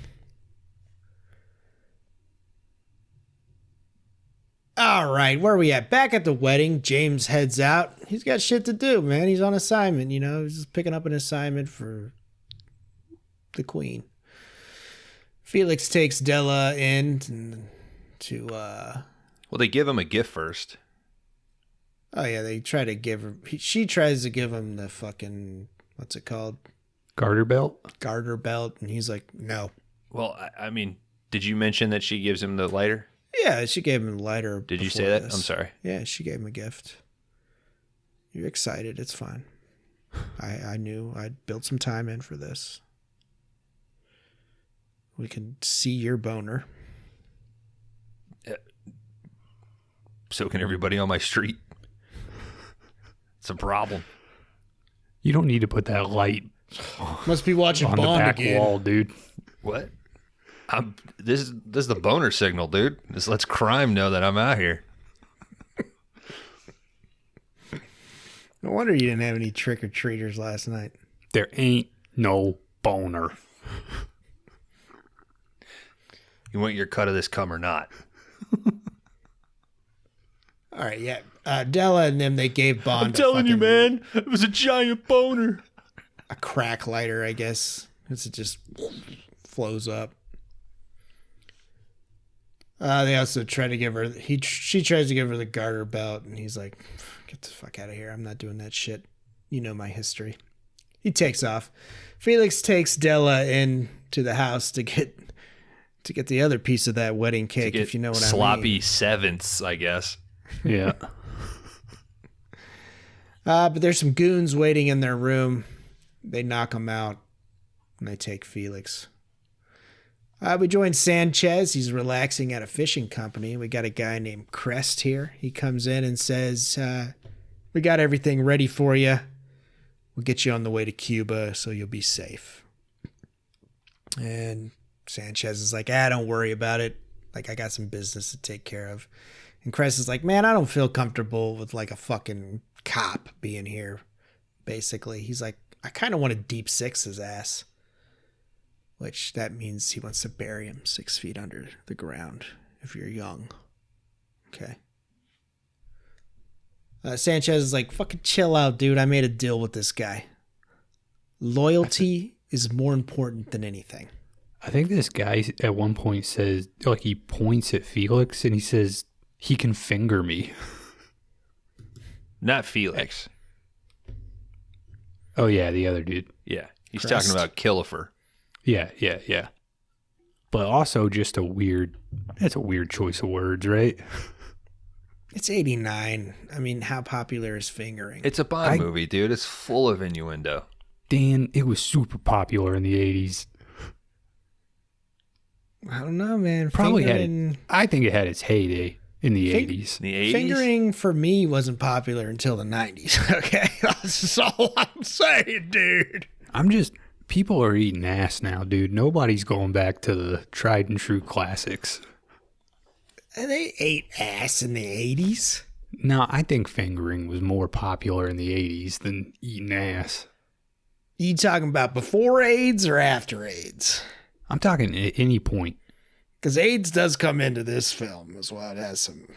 All right, where are we at? Back at the wedding, James heads out. He's got shit to do, man. He's on assignment, you know. He's just picking up an assignment for the queen. Felix takes Della in to Well, they give him a gift first. oh yeah, they try to give her she tries to give him the fucking what's it called? Garter belt? Garter belt, and he's like, no. Well, I mean, did you mention that she gives him the lighter? Yeah, she gave him a lighter. Did you before say that? this. I'm sorry. Yeah, she gave him a gift. You're excited. It's fine. I knew I'd built some time in for this. We can see your boner. So can everybody on my street. It's a problem. You don't need to put that light Must be watching on the Bond back again. wall, dude. What? This is the boner signal, dude. This lets crime know that I'm out here. No wonder you didn't have any trick-or-treaters last night. There ain't no boner. You want your cut of this cum or not? All right, yeah. Della and them, they gave Bond I'm telling you, man. It was a giant boner. a crack lighter, I guess. Because it just flows up. They also try to give her. She tries to give her the garter belt, and he's like, "Get the fuck out of here! I'm not doing that shit. You know my history." He takes off. Felix takes Della in to the house to get the other piece of that wedding cake, if you know what I mean. Sloppy sevenths, I guess. Yeah. But there's some goons waiting in their room. They knock him out, and they take Felix. We join Sanchez. He's relaxing at a fishing company. We got a guy named Crest here. He comes in and says, we got everything ready for you. We'll get you on the way to Cuba so you'll be safe. And Sanchez is like, don't worry about it. Like, I got some business to take care of. And Crest is like, man, I don't feel comfortable with like a fucking cop being here, basically. He's like, I kind of want to deep six his ass. Which that means he wants to bury him 6 feet under the ground if you're young. Okay. Sanchez is like, fucking chill out, dude. I made a deal with this guy. Loyalty is more important than anything. I think this guy at one point says, like, he points at Felix and he says, he can finger me. Not Felix. Oh, yeah, the other dude. Yeah. He's Crest. talking about Killifer. Yeah. But also just that's a weird choice of words, right? It's 89. I mean, how popular is fingering? It's a Bond movie, dude. It's full of innuendo. Dan, it was super popular in the 80s. I don't know, man. I think it had its heyday in the 80s. In the 80s? Fingering for me wasn't popular until the 90s. Okay, that's all I'm saying, dude. People are eating ass now, dude. Nobody's going back to the tried and true classics. They ate ass in the 80s. No, I think fingering was more popular in the 80s than eating ass. You talking about before AIDS or after AIDS? I'm talking at any point. Because AIDS does come into this film as well. It has some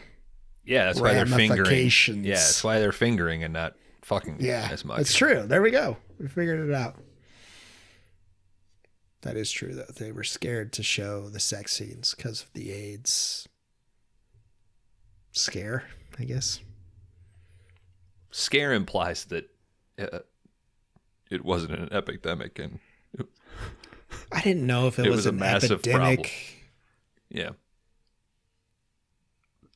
Yeah, that's why they're fingering. ramifications. Yeah, that's why they're fingering and not fucking as much. That's true. There we go. We figured it out. That is true, though. They were scared to show the sex scenes because of the AIDS scare, I guess. Scare implies that it wasn't an epidemic, and I didn't know if it was a an massive epidemic problem. Yeah.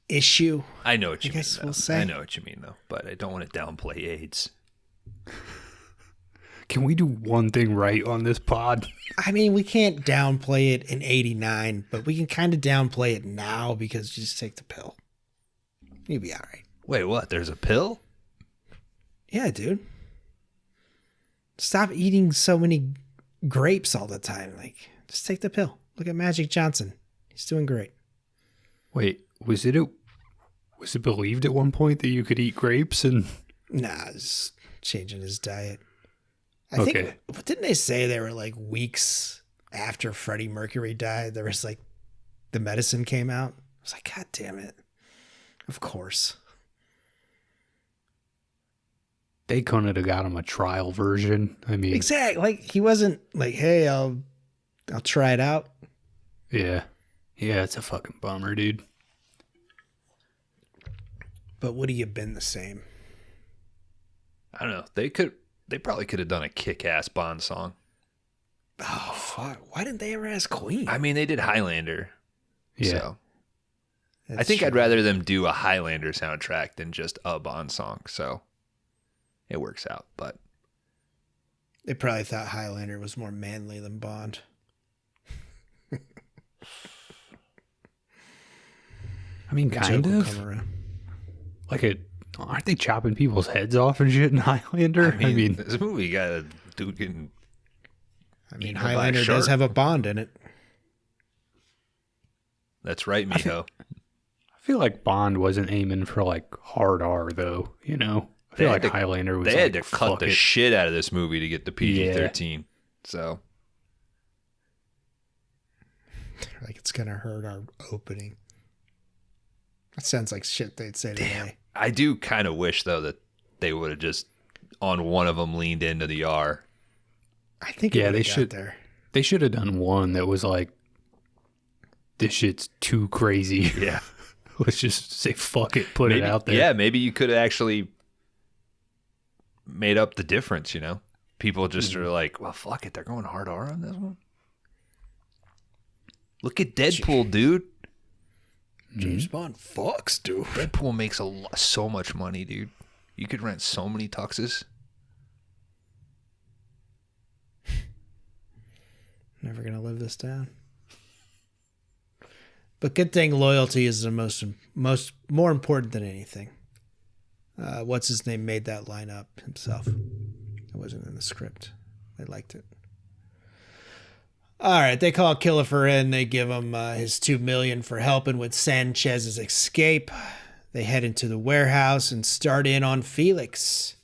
issue. I know what you I mean, guess though. we'll say. I know what you mean, though. But I don't want to downplay AIDS. Can we do one thing right on this pod? I mean, we can't downplay it in 89, but we can kind of downplay it now because you just take the pill. You'll be all right. Wait, what? There's a pill? Yeah, dude. Stop eating so many grapes all the time. Like, just take the pill. Look at Magic Johnson. He's doing great. Wait, was it believed at one point that you could eat grapes and... Nah, just changing his diet. I Okay. think, didn't they say they were like weeks after Freddie Mercury died? There was like, the medicine came out. I was like, God damn it. Of course. They couldn't have got him a trial version. I mean, Exactly. Like, he wasn't like, hey, I'll try it out. yeah. Yeah, it's a fucking bummer, dude. But would he have been the same? I don't know. They probably could have done a kick-ass Bond song. Oh, fuck. Why didn't they ever ask Queen? I mean, they did Highlander. Yeah. So I That's think true. I'd rather them do a Highlander soundtrack than just a Bond song. So it works out. But They probably thought Highlander was more manly than Bond. I mean, The kind joke will of. come around. Like, aren't they chopping people's heads off and shit in Highlander? I mean, this movie got a dude getting... I mean, Eaten by a Highlander does shark. have a Bond in it. That's right, Miho. I feel like Bond wasn't aiming for, like, hard R, though, you know? I feel They like had to- Highlander was They had to like, cut fuck the it. shit out of this movie to get the PG-13. So Like, it's going to hurt our opening. That sounds like shit they'd say today. I do kind of wish, though, that they would have just, on one of them, leaned into the R. I think Yeah, it they would've got should- there. They should have done one that was like, this shit's too crazy. Yeah. Let's just say fuck it, put maybe, it out there. Yeah, maybe you could have actually made up the difference, you know? People just are like, well, fuck it. They're going hard R on this one. Look at Deadpool, dude. James Bond fucks, dude. Deadpool makes so much money, dude. You could rent so many tuxes. Never going to live this down. But good thing loyalty is the more important than anything. What's his name made that line up himself. It wasn't in the script. I liked it. All right, they call Killefer in. They give him his $2 million for helping with Sanchez's escape. They head into the warehouse and start in on Felix.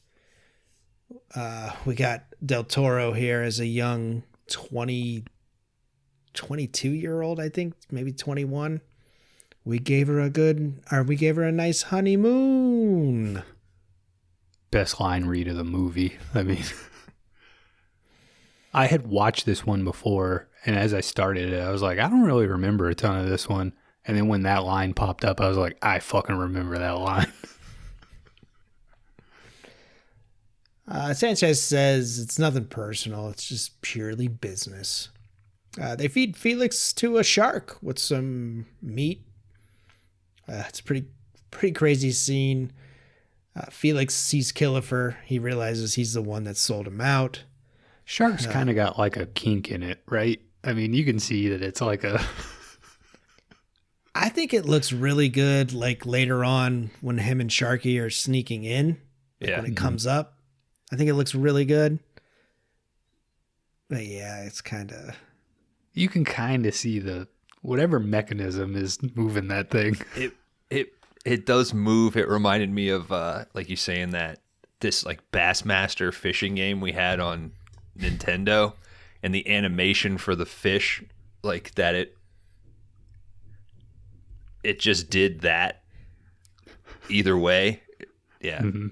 We got Del Toro here as a young 22-year-old, I think, maybe 21. We gave her a nice honeymoon. Best line read of the movie. I mean, I had watched this one before, and as I started it, I was like, I don't really remember a ton of this one. And then when that line popped up, I was like, I fucking remember that line. Sanchez says it's nothing personal. It's just purely business. They feed Felix to a shark with some meat. It's a pretty crazy scene. Felix sees Killefer. He realizes he's the one that sold him out. Shark's kind of got like a kink in it, right? I mean, you can see that it's like a... I think it looks really good, like later on when him and Sharky are sneaking in. Yeah. When it comes up. I think it looks really good. But yeah, it's kind of... You can kind of see whatever mechanism is moving that thing. It does move. It reminded me of like you saying that this like Bassmaster fishing game we had on Nintendo, and the animation for the fish, like that it just did that either way. Yeah. Mm-hmm.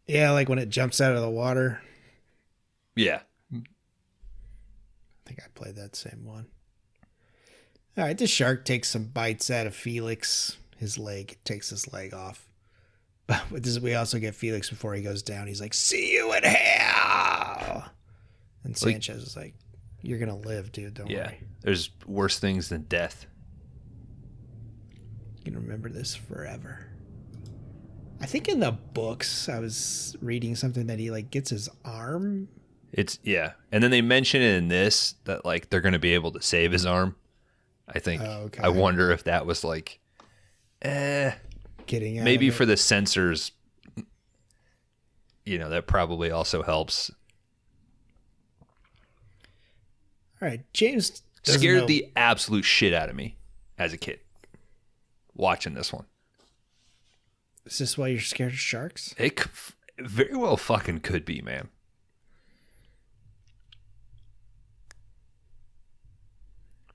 Yeah, like when it jumps out of the water. Yeah. think I played that same one. All right, the shark takes some bites out of Felix. His leg takes his leg off. But we also get Felix before he goes down. He's like, "See you in hell." And Sanchez is like, "You're gonna live, dude. Don't worry. There's worse things than death. You can remember this forever." I think in the books I was reading something that he like gets his arm. And then they mention it in this that like they're gonna be able to save his arm. I think. Okay. I wonder if that was like, Getting out maybe of it. for the censors. That probably also helps. All right, James doesn't Scared know. the absolute shit out of me as a kid watching this one. Is this why you're scared of sharks? It very well fucking could be, man.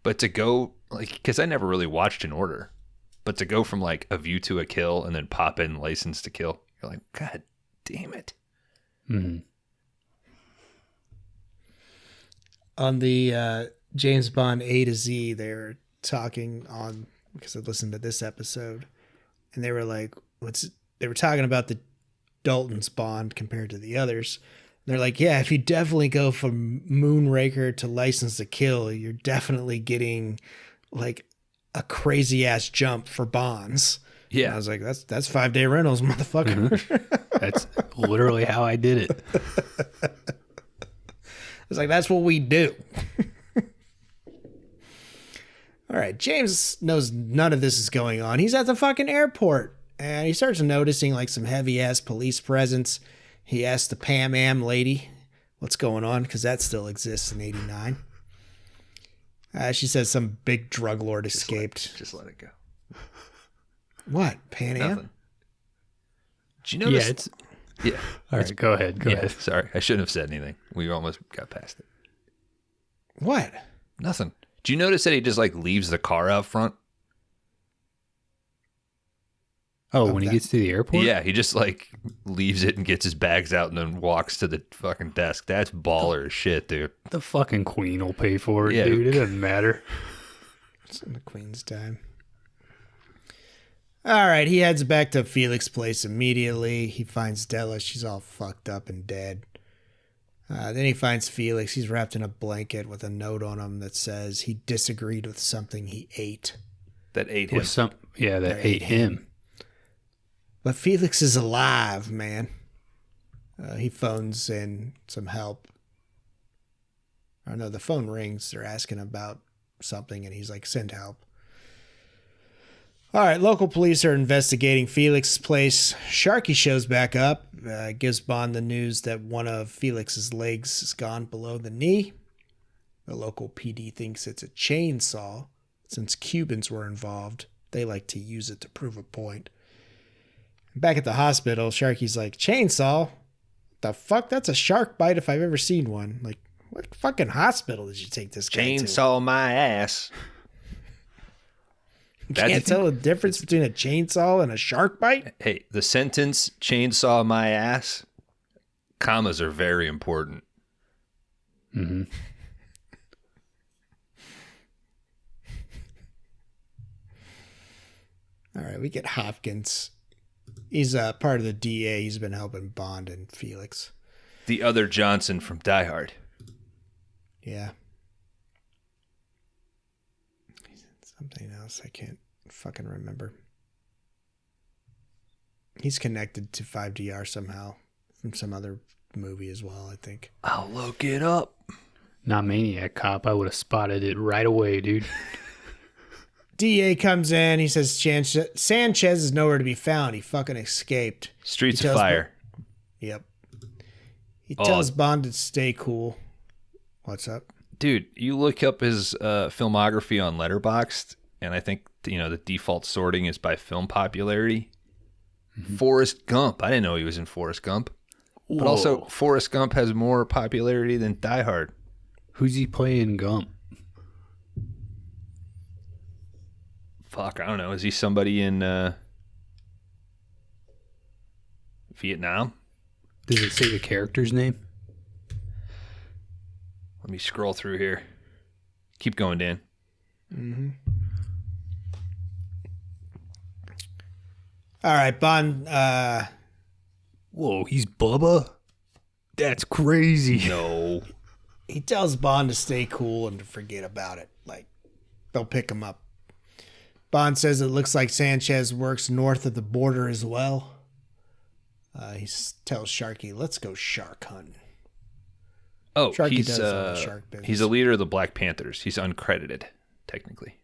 But to go, like, because I never really watched in order, but to go from like A View to a Kill and then pop in License to Kill, you're like, God damn it. Mm-hmm. On the James Bond A to Z, they're talking on, because I listened to this episode, and they were like, they were talking about the Dalton's Bond compared to the others. They're like, yeah, if you definitely go from Moonraker to License to Kill, you're definitely getting like a crazy ass jump for Bonds. Yeah. And I was like, that's 5 Day Rentals, motherfucker. Mm-hmm. That's literally how I did it. I was like, that's what we do. All right, James knows none of this is going on. He's at the fucking airport, and he starts noticing like some heavy ass police presence. He asks the Pam Am lady what's going on, because that still exists in '89. She says some big drug lord escaped. Just let it go. What? Pan Am? Nothing. Did you notice? Yeah. All right, go ahead. Go ahead. Sorry, I shouldn't have said anything. We almost got past it. What? Nothing. Do you notice that he just like leaves the car out front? Oh, when he gets to the airport? Yeah, he just like leaves it and gets his bags out and then walks to the fucking desk. That's baller as shit, dude. The fucking queen will pay for it, Yeah. dude. It doesn't matter. It's in the Queen's time. All right, he heads back to Felix's place immediately. He finds Della. She's all fucked up and dead. Then he finds Felix. He's wrapped in a blanket with a note on him that says he disagreed with something he ate. That ate him. That ate him. But Felix is alive, man. He phones in some help. Oh no, the phone rings. They're asking about something, and he's like, send help. All right, local police are investigating Felix's place. Sharky shows back up, gives Bond the news that one of Felix's legs is gone below the knee. The local PD thinks it's a chainsaw. Since Cubans were involved, they like to use it to prove a point. Back at the hospital, Sharky's like, chainsaw? The fuck? That's a shark bite if I've ever seen one. Like, what fucking hospital did you take this guy to? Chainsaw my ass. Can't tell the difference between a chainsaw and a shark bite? Hey, the sentence chainsaw my ass, commas are very important. Mm-hmm. All right, we get Hopkins. He's part of the DA. He's been helping Bond and Felix. The other Johnson from Die Hard. Yeah. Something else I can't fucking remember. He's connected to 5DR somehow from some other movie as well, I think. I'll look it up. Not Maniac Cop. I would have spotted it right away, dude. DA comes in. He says Sanchez is nowhere to be found. He fucking escaped. Streets He of tells Fire. Yep. He tells Bond to stay cool. What's up? Dude, you look up his filmography on Letterboxd, and I think the default sorting is by film popularity. Mm-hmm. Forrest Gump. I didn't know he was in Forrest Gump. Whoa. But also, Forrest Gump has more popularity than Die Hard. Who's he playing Gump? Fuck, I don't know. Is he somebody in Vietnam? Does it say the character's name? Let me scroll through here. Keep going, Dan. All right, Bond. Whoa, he's Bubba? That's crazy. No. He tells Bond to stay cool and to forget about it. Like, they'll pick him up. Bond says it looks like Sanchez works north of the border as well. He tells Sharky, let's go shark hunting. Oh, Sharky he's does all the shark business. he's a leader of the Black Panthers. He's uncredited, technically.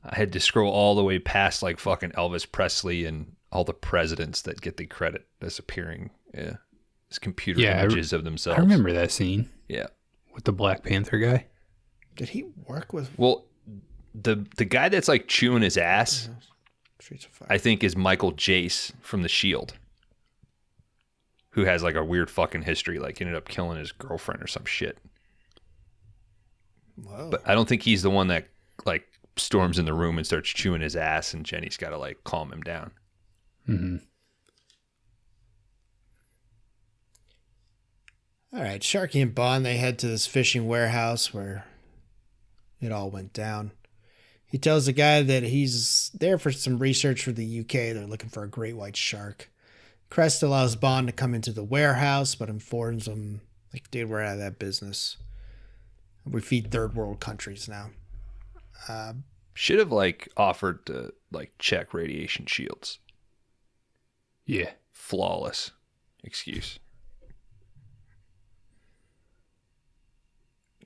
I had to scroll all the way past like fucking Elvis Presley and all the presidents that get the credit as appearing as computer images of themselves. I remember that scene. Yeah. With the Black Panther guy. Did he work with Well, the guy that's like chewing his ass, Streets of Fire? I think, is Michael Jace from The Shield, who has like a weird fucking history, like ended up killing his girlfriend or some shit. Whoa. But I don't think he's the one that like storms in the room and starts chewing his ass, and Jenny's got to like calm him down. Mm-hmm. All right, Sharky and Bond, they head to this fishing warehouse where it all went down. He tells the guy that he's there for some research for the UK. They're looking for a great white shark. Crest allows Bond to come into the warehouse, but informs him, like, dude, we're out of that business. We feed third world countries now. Should have like offered to like check radiation shields. Yeah. Flawless excuse.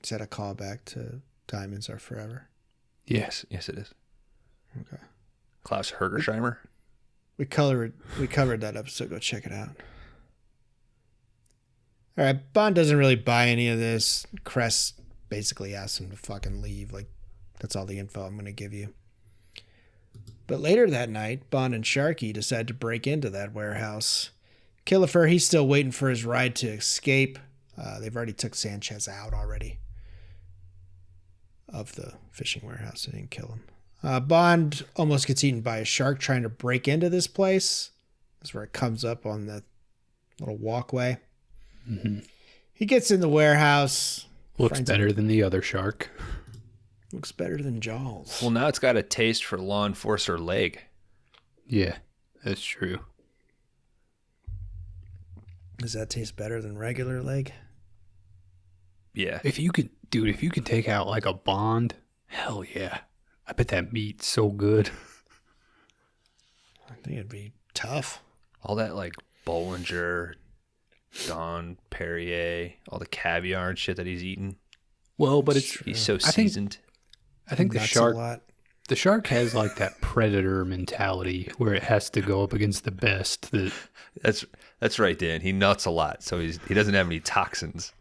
Is that a callback to Diamonds Are Forever? Yes, it is. Okay. Klaus Hergersheimer. We covered that episode. Go check it out. All right, Bond doesn't really buy any of this. Crest basically asks him to fucking leave. Like, that's all the info I'm going to give you. But later that night, Bond and Sharky decide to break into that warehouse. Killifer, he's still waiting for his ride to escape. They've already took Sanchez out already of the fishing warehouse. They didn't kill him. Bond almost gets eaten by a shark trying to break into this place. That's where it comes up on the little walkway. Mm-hmm. He gets in the warehouse. Looks better than the other shark. Looks better than Jaws. Well, now it's got a taste for law enforcer leg. Yeah, that's true. Does that taste better than regular leg? Yeah. If you could take out like a Bond, hell yeah. I bet that meat's so good. I think it'd be tough. All that like Bollinger, Don Perrier, all the caviar and shit that he's eating. Well, but He's so seasoned. I think the Nuts shark a lot. the shark has like that predator mentality where it has to go up against the best. That's right, Dan. He nuts a lot, so he doesn't have any toxins.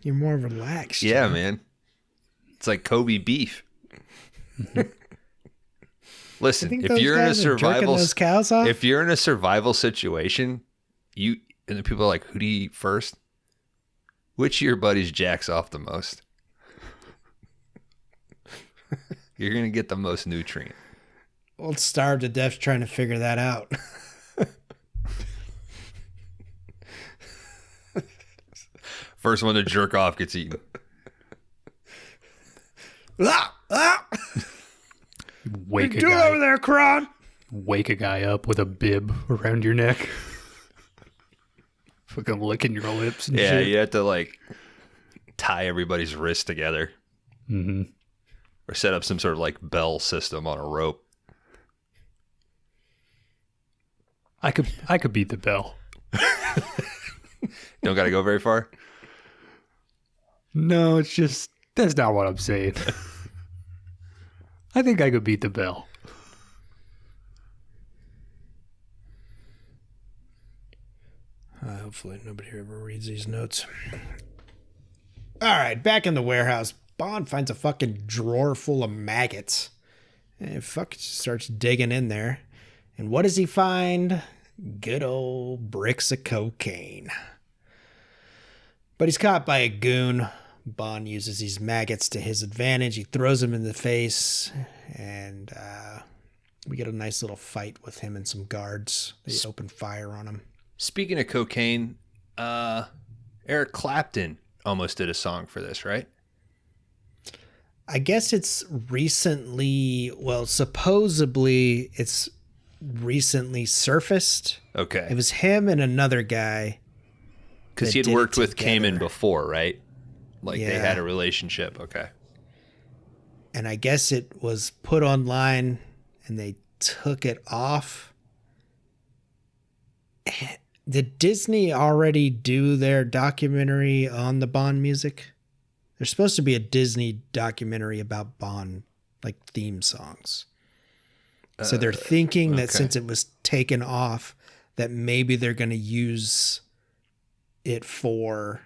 You're more relaxed. Yeah, Jim. man. It's like Kobe beef. Listen, think if those you're in a guys are jerking survival those cows off? if you're in a survival situation, and the people are like, who do you eat first? Which of your buddies jacks off the most? You're gonna get the most nutrient. Well, it's starved to death trying to figure that out. First one to jerk off gets eaten. Ah! Ah! Wake a Do it guy, over there, Kron. wake a guy up with a bib around your neck. Fucking licking your lips and Yeah, shit. you have to like tie everybody's wrists together. Mm-hmm. Or set up some sort of like bell system on a rope. I could beat the bell. Don't got to go very far. No, it's just that's not what I'm saying. I think I could beat the bell. Hopefully nobody ever reads these notes. All right, back in the warehouse, Bond finds a fucking drawer full of maggots. And starts digging in there. And what does he find? Good old bricks of cocaine. But he's caught by a goon. Bond uses these maggots to his advantage. He throws them in the face. And we get a nice little fight with him and some guards. They open fire on him. Speaking of cocaine, Eric Clapton almost did a song for this, right? I guess it's recently, well, supposedly it's recently surfaced. Okay. It was him and another guy. Because that he had did it worked with together. Kamen before, right? Like they Yeah. had a relationship. Okay. And I guess it was put online and they took it off. Did Disney already do their documentary on the Bond music? There's supposed to be a Disney documentary about Bond, like theme songs. So they're thinking that okay. since it was taken off, that maybe they're going to use it for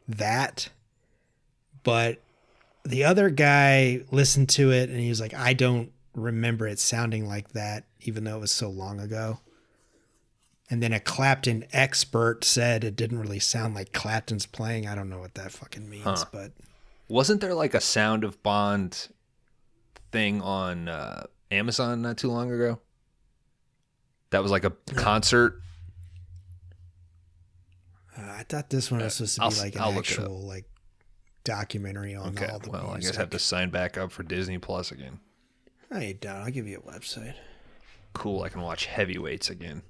that. But the other guy listened to it and he was like, I don't remember it sounding like that, even though it was so long ago. And then a Clapton expert said it didn't really sound like Clapton's playing. I don't know what that fucking means, but Wasn't there like a Sound of Bond thing on Amazon not too long ago? That was like a concert. I thought this one was supposed to be like an I'll look it actual like documentary on Okay. all the Well, I music. guess I have to sign back up for Disney Plus again. No, you don't. I'll give you a website. Cool. I can watch Heavyweights again.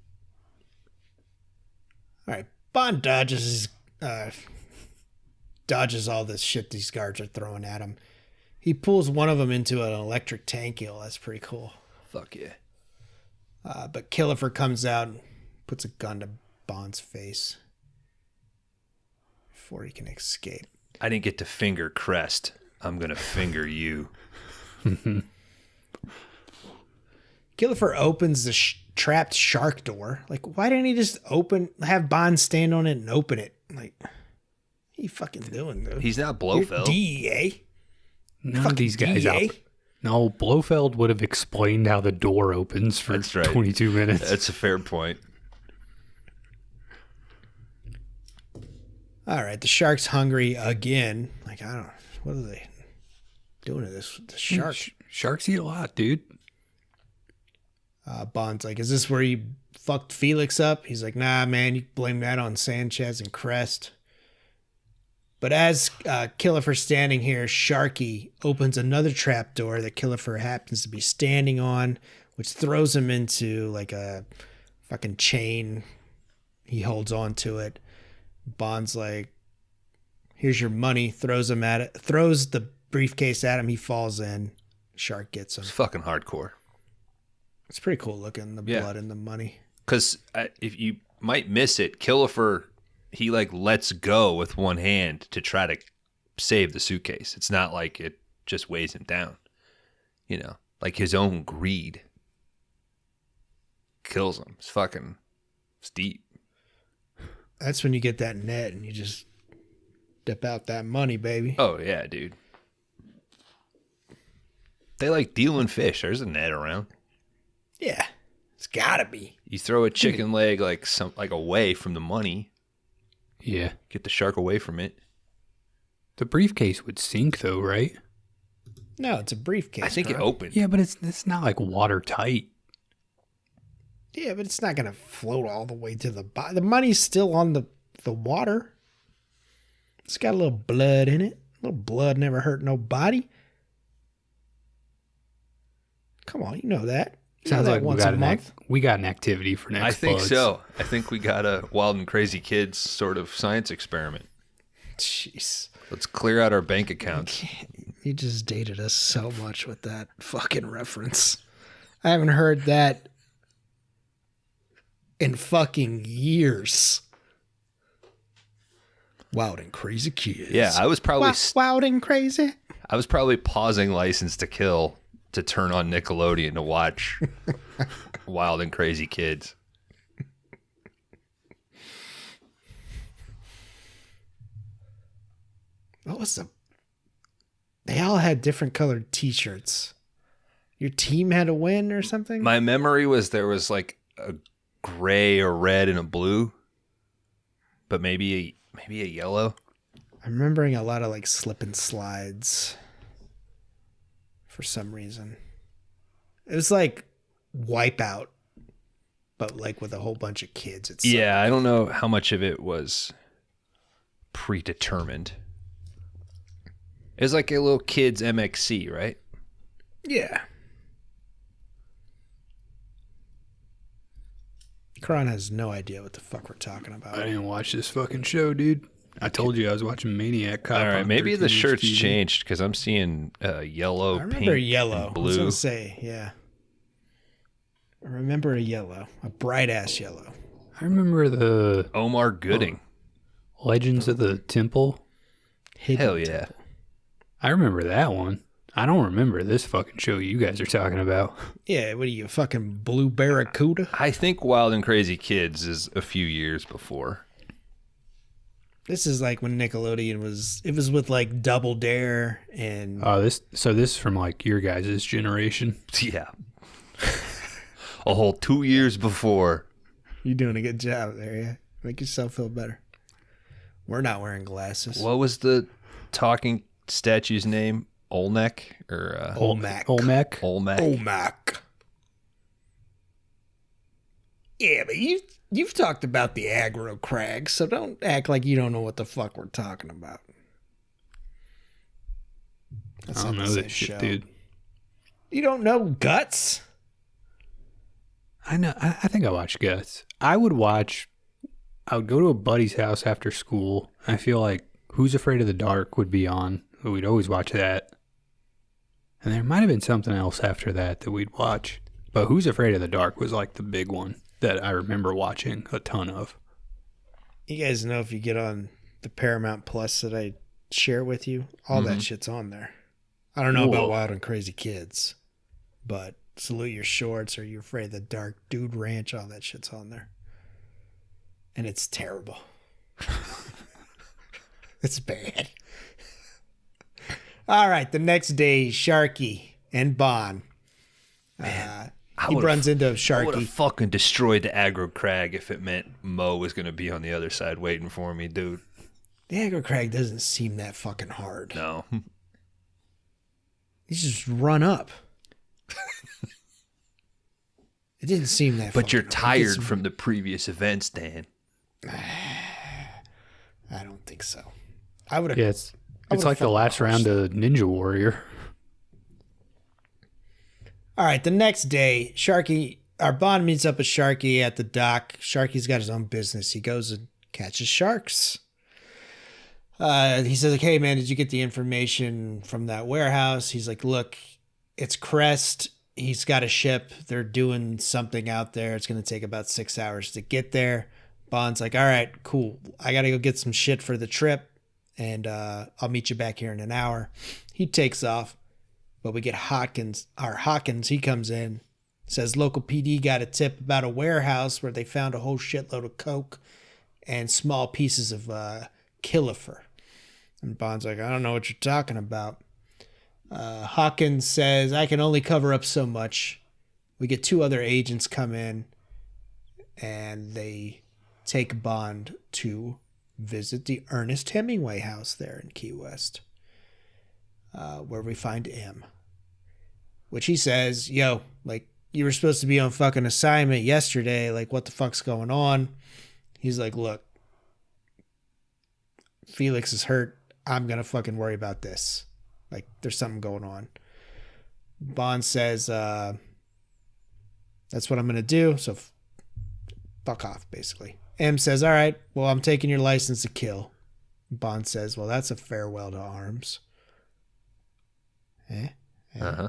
All right, Bond dodges all this shit these guards are throwing at him. He pulls one of them into an electric tank hill. That's pretty cool. Fuck yeah. But Killifer comes out and puts a gun to Bond's face before he can escape. I didn't get to finger Crest. I'm going to finger you. Killifer opens the trapped shark door. Like, why didn't he just have Bond stand on it and open it? Like, what are you fucking doing, dude? He's not You're Blofeld. DEA. None of these guys DEA? out. No, Blofeld would have explained how the door opens for That's right. 22 minutes. That's a fair point. All right, the shark's hungry again. Like, I don't. What are they doing to this? The shark. Sharks eat a lot, dude. Bond's like, is this where you fucked Felix up? He's like, nah, man, you blame that on Sanchez and Crest. But as Killifer's standing here, Sharky opens another trapdoor that Killifer happens to be standing on, which throws him into like a fucking chain. He holds on to it. Bond's like, here's your money, throws him at it, throws the briefcase at him. He falls in. Shark gets him. It's fucking hardcore. It's pretty cool looking, the Yeah. blood and the money. Because if you might miss it, Killifer, he like lets go with one hand to try to save the suitcase. It's not like it just weighs him down. You know, like his own greed kills him. It's deep. That's when you get that net and you just dip out that money, baby. Oh, yeah, dude. They like dealing fish. There's a net around. Yeah, it's gotta be. You throw a chicken leg like away from the money. Yeah. Get the shark away from it. The briefcase would sink, though, right? No, it's a briefcase. I think it bro. opened. Yeah, but it's not like watertight. Yeah, but it's not gonna float all the way to the bottom. The money's still on the water. It's got a little blood in it. A little blood never hurt nobody. Come on, you know that. You know Sounds that like once a month. we got an activity for next I think Buds. so. I think we got a Wild and Crazy Kids sort of science experiment. Jeez. Let's clear out our bank accounts. You just dated us so much with that fucking reference. I haven't heard that in fucking years. Wild and Crazy Kids. Yeah, I was probably Wild and Crazy. pausing License to Kill to turn on Nickelodeon to watch Wild and Crazy Kids. What was they all had different colored t-shirts. Your team had to win or something? My memory was there was like a gray or red and a blue, but maybe a yellow. I'm remembering a lot of like slip and slides for some reason. It was like Wipeout, but like with a whole bunch of kids. Yeah, I don't know how much of it was predetermined. It's like a little kid's MXC, right? Yeah. Kron has no idea what the fuck we're talking about. I didn't watch this fucking show, dude. I told you I was watching Maniac Cop. All right, on maybe the 13 shirt's TV. changed because I'm seeing yellow, I remember pink, yellow. and I was blue. gonna say, yeah. I remember a yellow, a bright ass yellow. I remember the Omar Gooding. Legends of the Temple. Hell yeah. I remember that one. I don't remember this fucking show you guys are talking about. Yeah, what are you, fucking blue barracuda? I think Wild and Crazy Kids is a few years before. This is like when Nickelodeon was. It was with like Double Dare and. This is from like your guys' generation. Yeah. A whole 2 years before. You're doing a good job there, yeah. Make yourself feel better. We're not wearing glasses. What was the talking statue's name? Olmec or Olmec. Olmec. Olmec. Olmec. Yeah, but you've talked about the aggro crag, so don't act like you don't know what the fuck we're talking about. That's I don't not know the this same shit, show. dude. You don't know Guts? I know. I think I watched Guts. I would go to a buddy's house after school. I feel like Who's Afraid of the Dark would be on. We'd always watch that. And there might have been something else after that we'd watch. But Who's Afraid of the Dark was like the big one that I remember watching a ton of. You guys know if you get on the Paramount Plus that I share with you, all that shit's on there. I don't know about Wild and Crazy Kids, but Salute Your Shorts or You're Afraid of the Dark, Dude Ranch, all that shit's on there. And it's terrible. It's bad. All right, the next day, Sharky and Bon. He runs into I would Sharky. have fucking destroyed the aggro crag if it meant Mo was going to be on the other side waiting for me, dude. The aggro crag doesn't seem that fucking hard. No. You just run up. It didn't seem that But you're fucking hard. tired from the previous events, Dan. I don't think so. I would have. Yeah, it's like the last round of Ninja Warrior. All right, the next day, our Bond meets up with Sharky at the dock. Sharky's got his own business. He goes and catches sharks. He says, like, hey, man, did you get the information from that warehouse? He's like, look, it's Crest. He's got a ship. They're doing something out there. It's going to take about 6 hours to get there. Bond's like, all right, cool. I got to go get some shit for the trip, and I'll meet you back here in an hour. He takes off. But we get Hawkins, he comes in, says local PD got a tip about a warehouse where they found a whole shitload of coke and small pieces of killifer. And Bond's like, I don't know what you're talking about. Hawkins says, I can only cover up so much. We get 2 other agents come in, and they take Bond to visit the Ernest Hemingway house there in Key West, where we find M. Which he says, yo, like, you were supposed to be on fucking assignment yesterday. Like, what the fuck's going on? He's like, look, Felix is hurt. I'm going to fucking worry about this. Like, there's something going on. Bond says, that's what I'm going to do. So fuck off, basically. M says, all right, well, I'm taking your license to kill. Bond says, well, that's a farewell to arms. Uh-huh.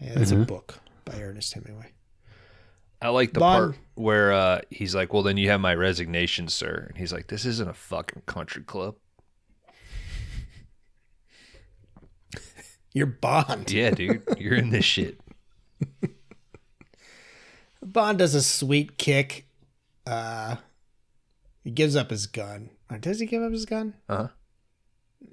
Yeah, that's a book by Ernest Hemingway. I like the Bond- part where he's like, well, then you have my resignation, sir. And he's like, this isn't a fucking country club. You're Bond. Yeah, dude. You're in this shit. Bond does a sweet kick. He gives up his gun. Or does he give up his gun? Uh-huh.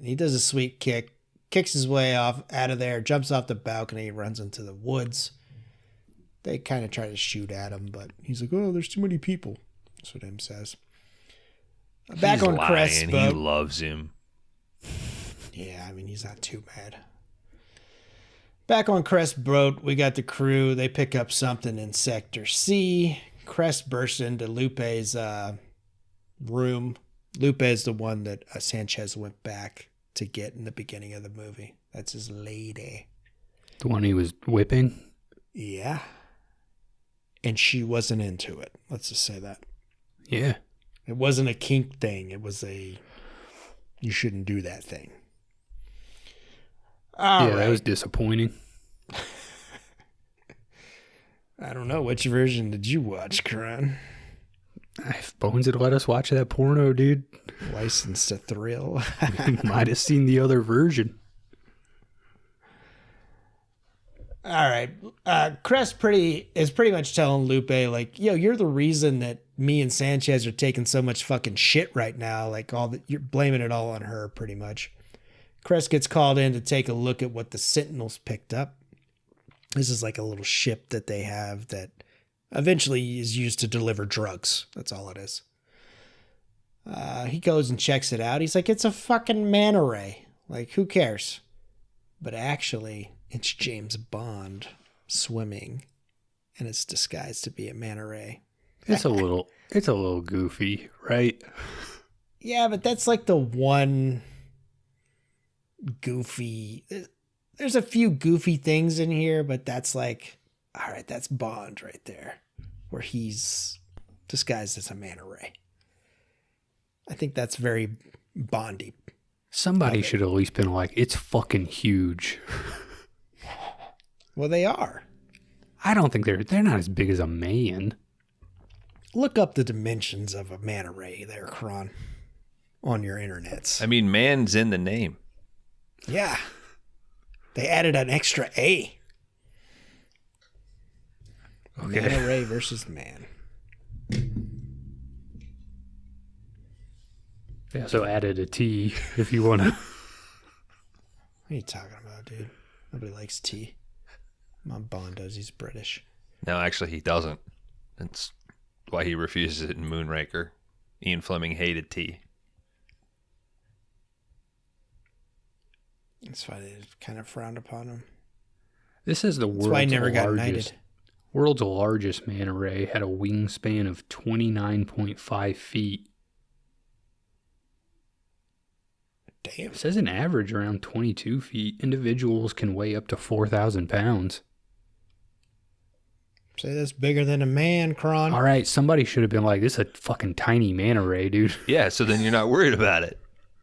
He does a sweet kick, kicks his way off out of there, jumps off the balcony, runs into the woods. They kind of try to shoot at him, but he's like, oh, there's too many people. That's what M says. Back He's on lying. Crest's He boat. loves him. Yeah, I mean, he's not too bad. Back on Crest boat, we got the crew. They pick up something in Sector C. Crest bursts into Lupe's room. Lupe is the one that Sanchez went back to get in the beginning of the movie. That's his lady. The one he was whipping? Yeah. And she wasn't into it. Let's just say that. Yeah. It wasn't a kink thing. It was a, you shouldn't do that thing. All right. That was disappointing. I don't know. Which version did you watch, Kron? If Bones had let us watch that porno, dude, License to Thrill. we might have seen the other version. All right. Crest is pretty much telling Lupe, like, yo, you're the reason that me and Sanchez are taking so much fucking shit right now. Like, you're blaming it all on her, pretty much. Crest gets called in to take a look at what the Sentinels picked up. This is like a little ship that they have that eventually is used to deliver drugs. That's all it is. He goes and checks it out. He's like, it's a fucking manta ray. Like, who cares? But actually, it's James Bond swimming, and it's disguised to be a manta ray. It's a little goofy, right? Yeah, but that's like the one goofy. There's a few goofy things in here, but that's like, all right, that's Bond right there, where he's disguised as a manta ray. I think that's very Bondy. Somebody should at least been like, it's fucking huge. Well, they are. I don't think they're not as big as a man. Look up the dimensions of a manta ray there, Kron, on your internets. I mean, man's in the name. Yeah. They added an extra A. Okay. Manta ray versus man. They also added a T if you want to. What are you talking about, dude? Nobody likes tea. My Bond does. He's British. No, actually, he doesn't. That's why he refuses it in Moonraker. Ian Fleming hated tea. That's why they kind of frowned upon him. This is the That's why he never got largest. knighted. World's largest manta ray had a wingspan of 29.5 feet. Damn. It says an average around 22 feet. Individuals can weigh up to 4,000 pounds. Say that's bigger than a man, Kron. All right, somebody should have been like, this is a fucking tiny manta ray, dude. Yeah, so then you're not worried about it.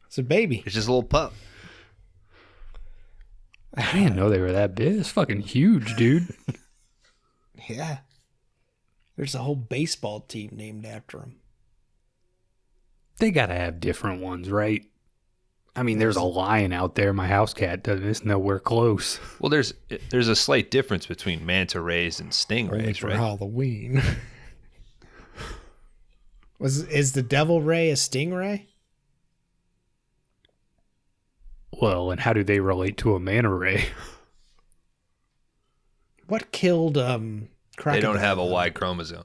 It's a baby. It's just a little pup. I didn't know they were that big. It's fucking huge, dude. Yeah. There's a whole baseball team named after him. They gotta have different ones, right? I mean, there's a lion out there. My house cat doesn't. It's nowhere close. Well, there's a slight difference between manta rays and Only stingrays, for right? Halloween. Is the devil ray a stingray? Well, and how do they relate to a manta ray? What killed Crocodile? They don't have a Y chromosome.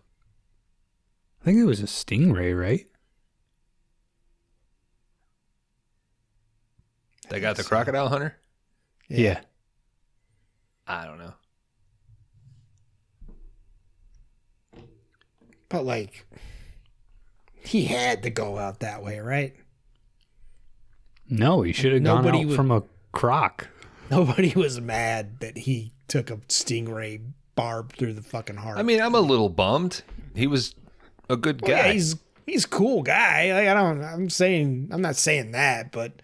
I think it was a stingray, right? They got the crocodile hunter? Yeah. I don't know. But like, he had to go out that way, right? No, he should have gone Nobody out would- from a croc. Nobody was mad that he took a stingray barb through the fucking heart. I mean, I'm a little bummed. He was a good guy. Yeah, he's a cool guy. Like, I'm not saying that, but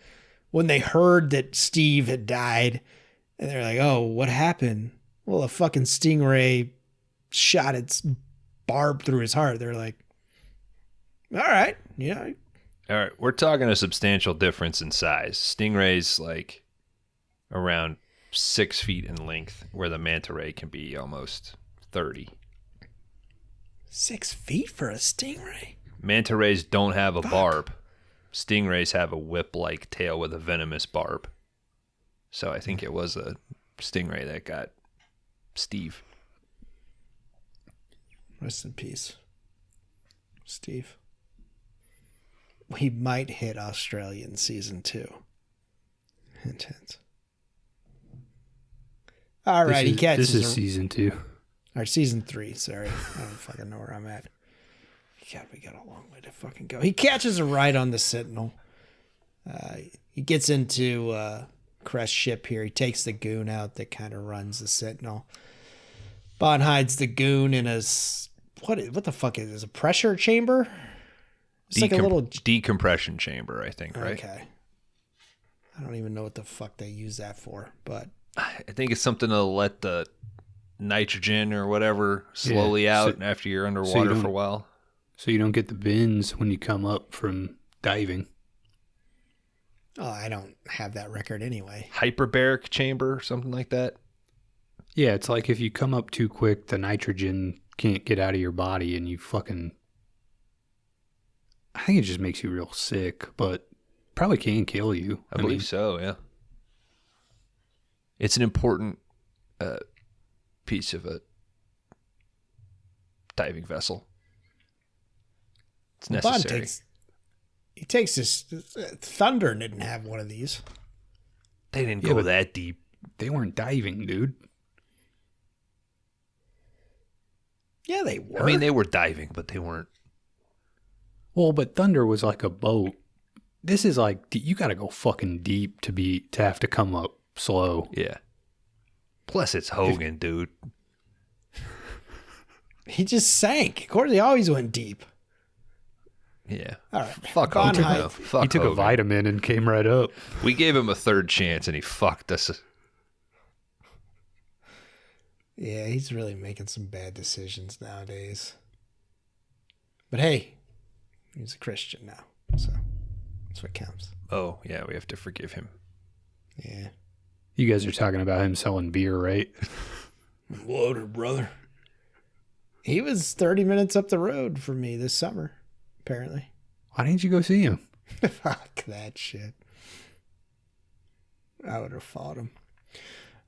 when they heard that Steve had died, and they're like, "Oh, what happened?" Well, a fucking stingray shot its barb through his heart. They're like, "All right, yeah." All right, we're talking a substantial difference in size. Stingray's like around 6 feet in length, where the manta ray can be almost 30. 6 feet for a stingray? Manta rays don't have a barb. Stingrays have a whip-like tail with a venomous barb. So I think it was a stingray that got Steve. Rest in peace, Steve. We might hit Australia in season 2. Intense. All right, he catches This is a- season 2. or season 3. Sorry, I don't fucking know where I'm at. God, we got a long way to fucking go. He catches a ride on the Sentinel. He gets into Crest's ship here. He takes the goon out that kind of runs the Sentinel. Bond hides the goon in what the fuck is this? A pressure chamber? It's like a little decompression chamber, I think, right? Okay. I don't even know what the fuck they use that for, but I think it's something to let the nitrogen or whatever slowly out after you're underwater for a while. So you don't get the bends when you come up from diving. oh, I don't have that record anyway. Hyperbaric chamber, something like that. Yeah, it's like if you come up too quick, the nitrogen can't get out of your body and you fucking... I think it just makes you real sick, but probably can kill you. I believe so, yeah. It's an important piece of a diving vessel. It's necessary. Bond takes this. Thunder didn't have one of these. They didn't go that deep. They weren't diving, dude. Yeah, they were. I mean, they were diving, but they weren't. Well, but Thunder was like a boat. This is like, you got to go fucking deep to have to come up slow. Yeah. Plus, it's Hogan, dude. He just sank. Of course, he always went deep. Yeah. All right. Fuck Bond Hogan. height. Though. Fuck He took Hogan. a vitamin and came right up. We gave him a third chance, and he fucked us. Yeah, he's really making some bad decisions nowadays. But hey, he's a Christian now, so that's what counts. Oh, yeah, we have to forgive him. Yeah. You guys are talking about him selling beer, right? Loaded, brother. He was 30 minutes up the road from me this summer, apparently. Why didn't you go see him? Fuck that shit. I would have fought him.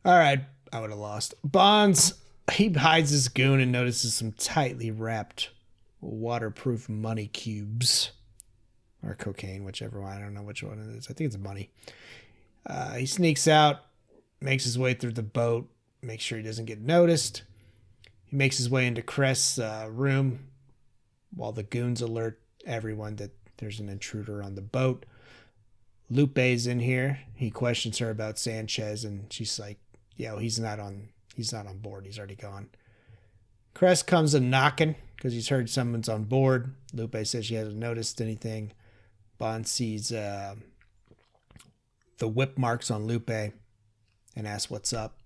All right, I would have lost. Bonds, he hides his goon and notices some tightly wrapped waterproof money cubes. Or cocaine, whichever one. I don't know which one it is. I think it's money. He sneaks out, makes his way through the boat, makes sure he doesn't get noticed. He makes his way into Crest's room while the goons alert everyone that there's an intruder on the boat. Lupe's in here. He questions her about Sanchez, and she's like, "Yo, he's not on board. He's already gone." Crest comes a knocking because he's heard someone's on board. Lupe says she hasn't noticed anything. Bond sees the whip marks on Lupe and asks what's up.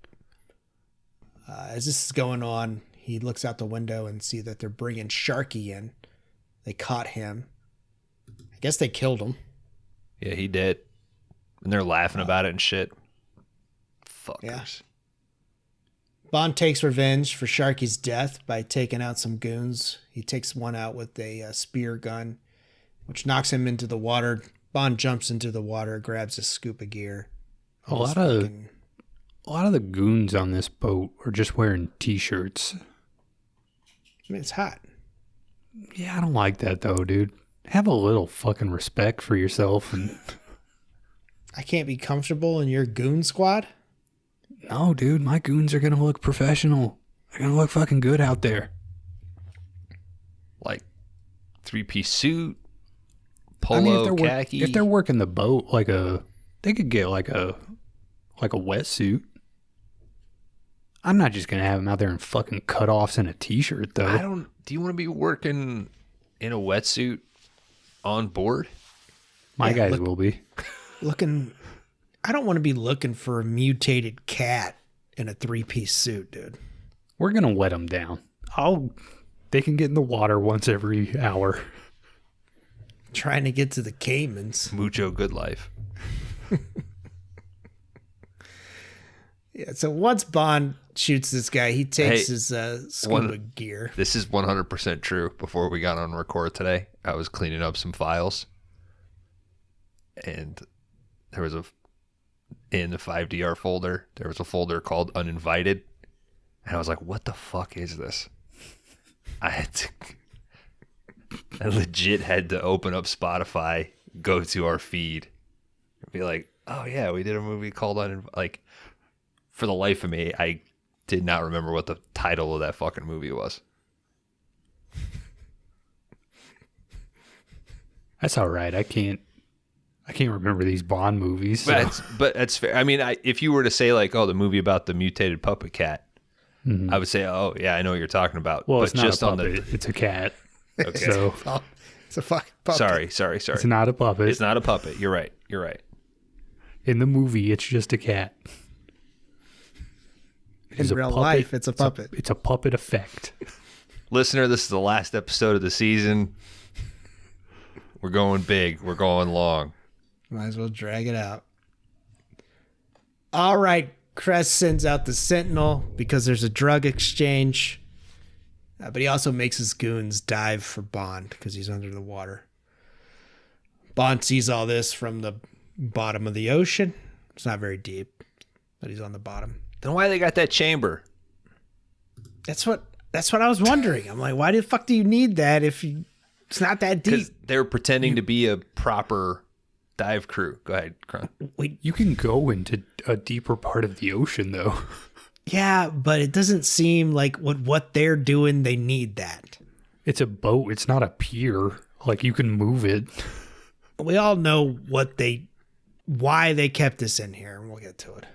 As this is going on, he looks out the window and see that they're bringing Sharky in. They caught him. I guess they killed him. Yeah, he did. And they're laughing about it and shit. Fuckers. Yeah. Bond takes revenge for Sharky's death by taking out some goons. He takes one out with a spear gun, which knocks him into the water. Bond jumps into the water, grabs a scoop of gear. A lot of the goons on this boat are just wearing t-shirts. I mean, it's hot. Yeah, I don't like that though, dude. Have a little fucking respect for yourself. And I can't be comfortable in your goon squad? no, dude, my goons are gonna look professional. They're gonna look fucking good out there. Like 3-piece suit, polo, khaki. If they're working the boat they could get like a wetsuit. I'm not just gonna have them out there in fucking cutoffs and a t-shirt though. Do you want to be working in a wetsuit on board? My guys will be. I don't want to be looking for a mutated cat in a 3-piece suit, dude. We're gonna wet them down. They can get in the water once every hour. Trying to get to the Caymans. Mucho good life. Yeah, so once Bond shoots this guy, he takes his scuba gear. This is 100% true. Before we got on record today, I was cleaning up some files. And there was in the 5DR folder, there was a folder called Uninvited. And I was like, what the fuck is this? I legit had to open up Spotify, go to our feed, and be like, oh yeah, we did a movie called Uninvited. Like, for the life of me, I did not remember what the title of that fucking movie was. That's all right. I can't I can't remember these Bond movies. So. But that's fair. I mean, if you were to say like, oh, the movie about the mutated puppet cat, I would say, oh yeah, I know what you're talking about. Well, but it's not just a on puppet. It's a cat. Okay. So Oh, it's a fucking puppet. sorry. it's not a puppet. It's not a puppet. You're right. In the movie, it's just a cat. In real life, it's a puppet. It's a puppet effect. Listener, this is the last episode of the season. We're going big. We're going long. Might as well drag it out. All right, Crest sends out the Sentinel because there's a drug exchange. But he also makes his goons dive for Bond because he's under the water. Bond sees all this from the bottom of the ocean. It's not very deep, but he's on the bottom. Then why they got that chamber? That's what I was wondering. I'm like, why the fuck do you need that if it's not that deep? Because they're pretending to be a proper dive crew. Go ahead, Kron. You can go into a deeper part of the ocean, though. Yeah, but it doesn't seem like what they're doing, they need that. It's a boat. It's not a pier. Like, you can move it. We all know why they kept this in here, and we'll get to it.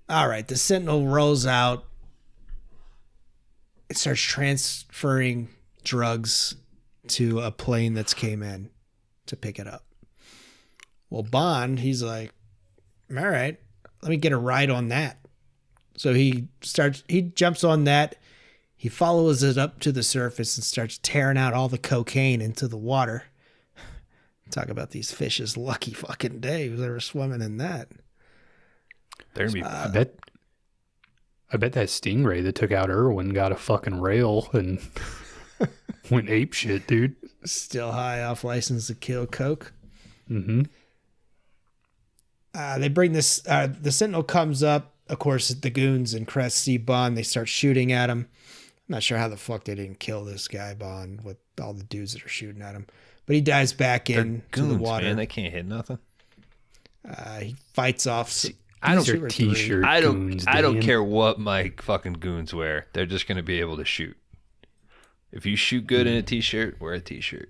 All right, the Sentinel rolls out. It starts transferring drugs to a plane that's came in to pick it up. Well, Bond, he's like, all right, let me get a ride on that. So he jumps on that. He follows it up to the surface and starts tearing out all the cocaine into the water. Talk about these fish's lucky fucking day. They were swimming in that. They're gonna be. I bet that stingray that took out Irwin got a fucking rail and went ape shit, dude. Still high off license to kill coke. Mm-hmm. They bring this. The Sentinel comes up. Of course, the goons and Crest see Bond. They start shooting at him. I'm not sure how the fuck they didn't kill this guy, Bond, with all the dudes that are shooting at him. But he dives back into the water. Man, they can't hit nothing. He fights off. I don't t-shirt. I goons, don't Dan. care what my fucking goons wear. They're just going to be able to shoot. If you shoot good in a t-shirt, wear a t-shirt.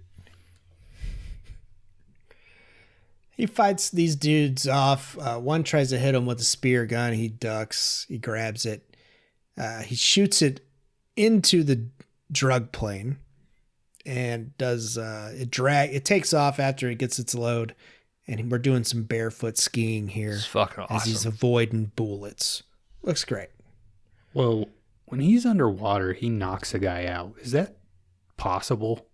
He fights these dudes off. One tries to hit him with a spear gun. He ducks. He grabs it. He shoots it into the drug plane and does it takes off after it gets its load. And we're doing some barefoot skiing here. It's fucking awesome. As he's avoiding bullets. Looks great. Well, when he's underwater, he knocks a guy out. Is that possible?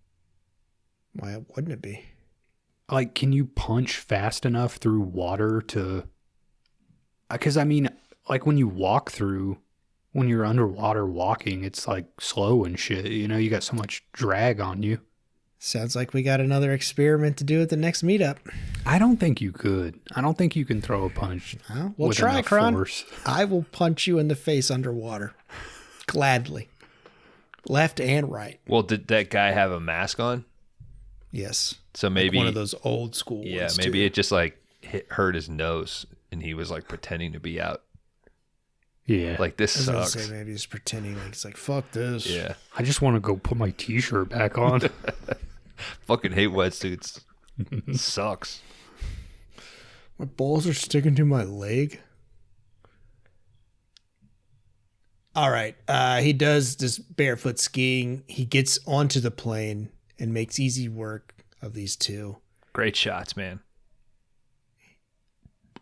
Why wouldn't it be? Like, can you punch fast enough through water to... Because, I mean, like when you're underwater walking, it's like slow and shit. You know, you got so much drag on you. Sounds like we got another experiment to do at the next meetup. I don't think you could. I don't think you can throw a punch. Well, we'll with try, enough Kron. force. I will punch you in the face underwater. Gladly. Left and right. Well, did that guy have a mask on? Yes. So maybe like one of those old school yeah, ones. maybe too. it just like hurt his nose and he was like pretending to be out. Yeah. Like, this I was gonna sucks. say maybe he's pretending like he's like, fuck this. Yeah. I just want to go put my t-shirt back on. Fucking hate wetsuits. Sucks. My balls are sticking to my leg. All right. He does this barefoot skiing. He gets onto the plane and makes easy work of these two. Great shots, man.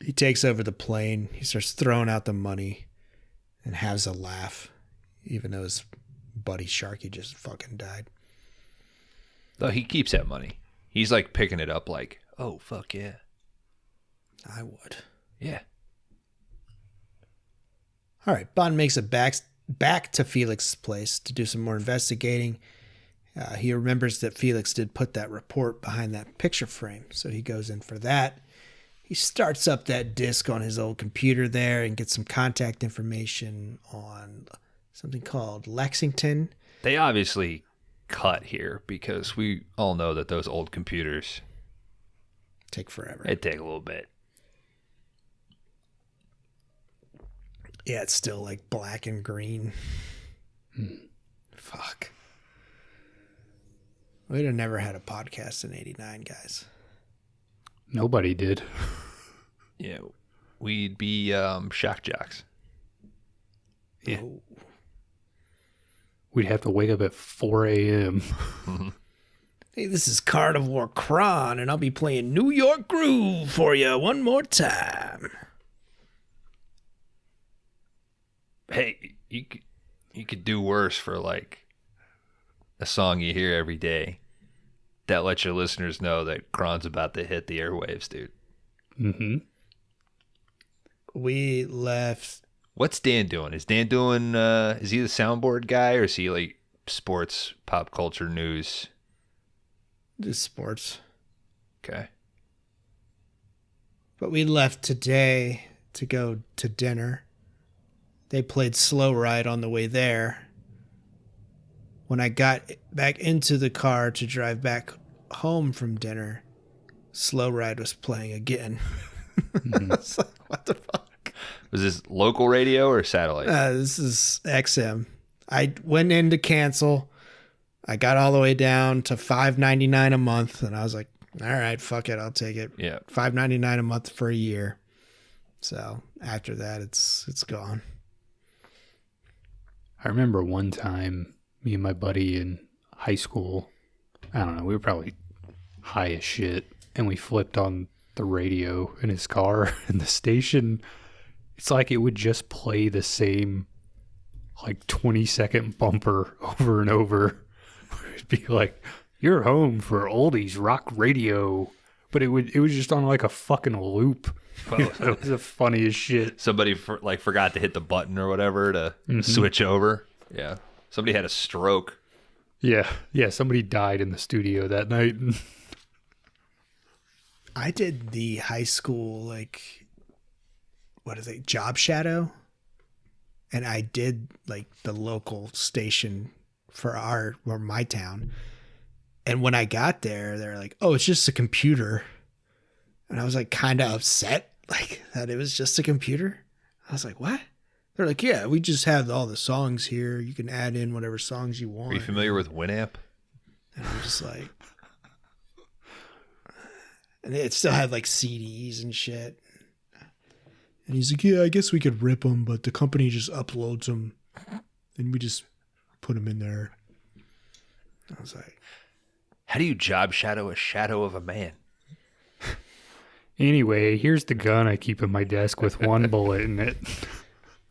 He takes over the plane. He starts throwing out the money and has a laugh, even though his buddy Sharky just fucking died. Though he keeps that money. He's like picking it up like, oh, fuck yeah. I would. Yeah. All right. Bond makes it back to Felix's place to do some more investigating. He remembers that Felix did put that report behind that picture frame, so he goes in for that. He starts up that disk on his old computer there and gets some contact information on something called Lexington. They obviously cut here because we all know that those old computers Take forever. it take a little bit. Yeah, it's still like black and green. Fuck. We'd have never had a podcast in 89, guys. Nobody did. Yeah, we'd be shock jocks. Yeah. We'd have to wake up at 4 a.m. Hey, this is Carnivore Kron, and I'll be playing New York Groove for you one more time. Hey, you could do worse for like a song you hear every day that lets your listeners know that Kron's about to hit the airwaves, dude. Mm-hmm. We left. What's Dan doing? Is Dan doing, is he the soundboard guy or is he like sports, pop culture news? Just sports. Okay. But we left today to go to dinner. They played Slow Ride on the way there. When I got back into the car to drive back home from dinner, Slow Ride was playing again. I was like, what the fuck? Was this local radio or satellite? This is XM. I went in to cancel. I got all the way down to $5.99 a month, and I was like, all right, fuck it, I'll take it. Yeah. $5.99 a month for a year. So after that, it's gone. I remember one time, me and my buddy in high school, I don't know, we were probably high as shit, and we flipped on the radio in his car, and the station, it's like it would just play the same, like, 20-second bumper over and over. It'd be like, you're home for oldies rock radio. But it was just on, like, a fucking loop. It was the funniest shit. Somebody forgot to hit the button or whatever to switch over. Yeah. Somebody had a stroke. Yeah, somebody died in the studio that night. I did the high school, job shadow. And I did, the local station for my town. And when I got there, they're like, oh, it's just a computer. And I was, kind of upset, that it was just a computer. I was like, what? They're like, yeah, we just have all the songs here. You can add in whatever songs you want. Are you familiar with Winamp? And I'm just like... And it still had, CDs and shit. And he's like, yeah, I guess we could rip them, but the company just uploads them. And we just put them in there. I was like... How do you job shadow a shadow of a man? Anyway, here's the gun I keep in my desk with one bullet in it.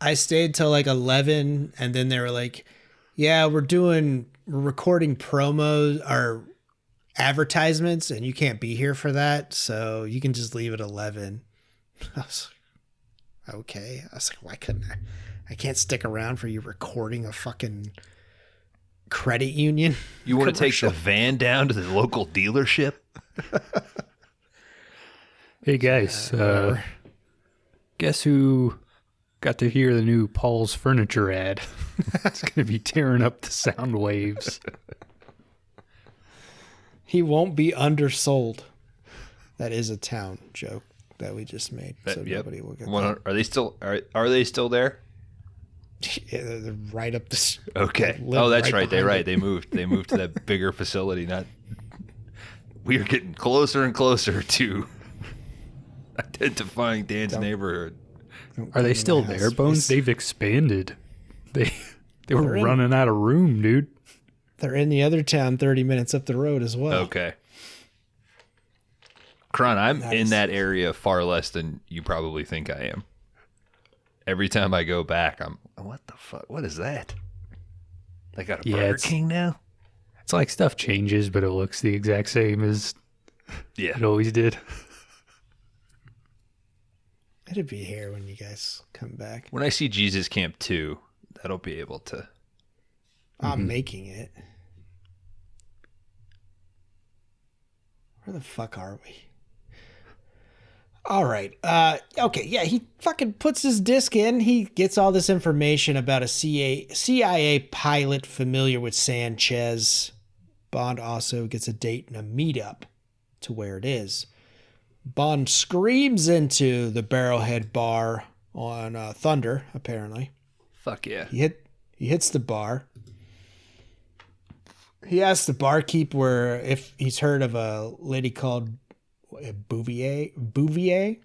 I stayed till 11, and then they were like, yeah, we're recording promos or advertisements, and you can't be here for that, so you can just leave at 11. I was like, okay. I was like, why couldn't I can't stick around for you recording a fucking credit union. You want to take the van down to the local dealership? Hey guys, guess who got to hear the new Paul's Furniture ad? It's going to be tearing up the sound waves. He won't be undersold. That is a town joke that we just made. So nobody will get that. Are they still there? Yeah, they're right up the. Okay. Oh, that's right. They moved. They moved to that bigger facility. We are getting closer and closer to identifying Dan's neighborhood. Are they still there, Bones? They've expanded. They were running out of room, dude. They're in the other town 30 minutes up the road as well. Okay. Kron, I'm in that area far less than you probably think I am. Every time I go back, what the fuck? What is that? They got a Burger King now? It's like stuff changes, but it looks the exact same as it always did. It'll be here when you guys come back. When I see Jesus Camp 2, that'll be able to. I'm making it. Where the fuck are we? All right. Okay. Yeah. He fucking puts his disc in. He gets all this information about a CIA pilot familiar with Sanchez. Bond also gets a date and a meetup to where it is. Bond screams into the Barrelhead bar on Thunder, apparently. Fuck yeah. He hits the bar. He asks the barkeep if he's heard of a lady called Bouvier? Bouvier.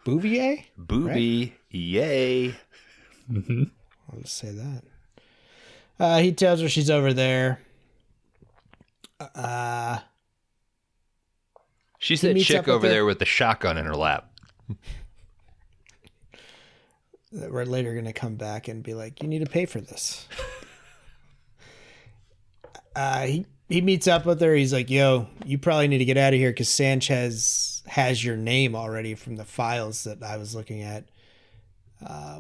Bouvier? Booby, yay. Mm-hmm. I'll just say that. He tells her she's over there. She's He that meets up chick with over her. there with the shotgun in her lap. We're later going to come back and be like, you need to pay for this. He meets up with her. He's like, yo, you probably need to get out of here because Sanchez has your name already from the files that I was looking at.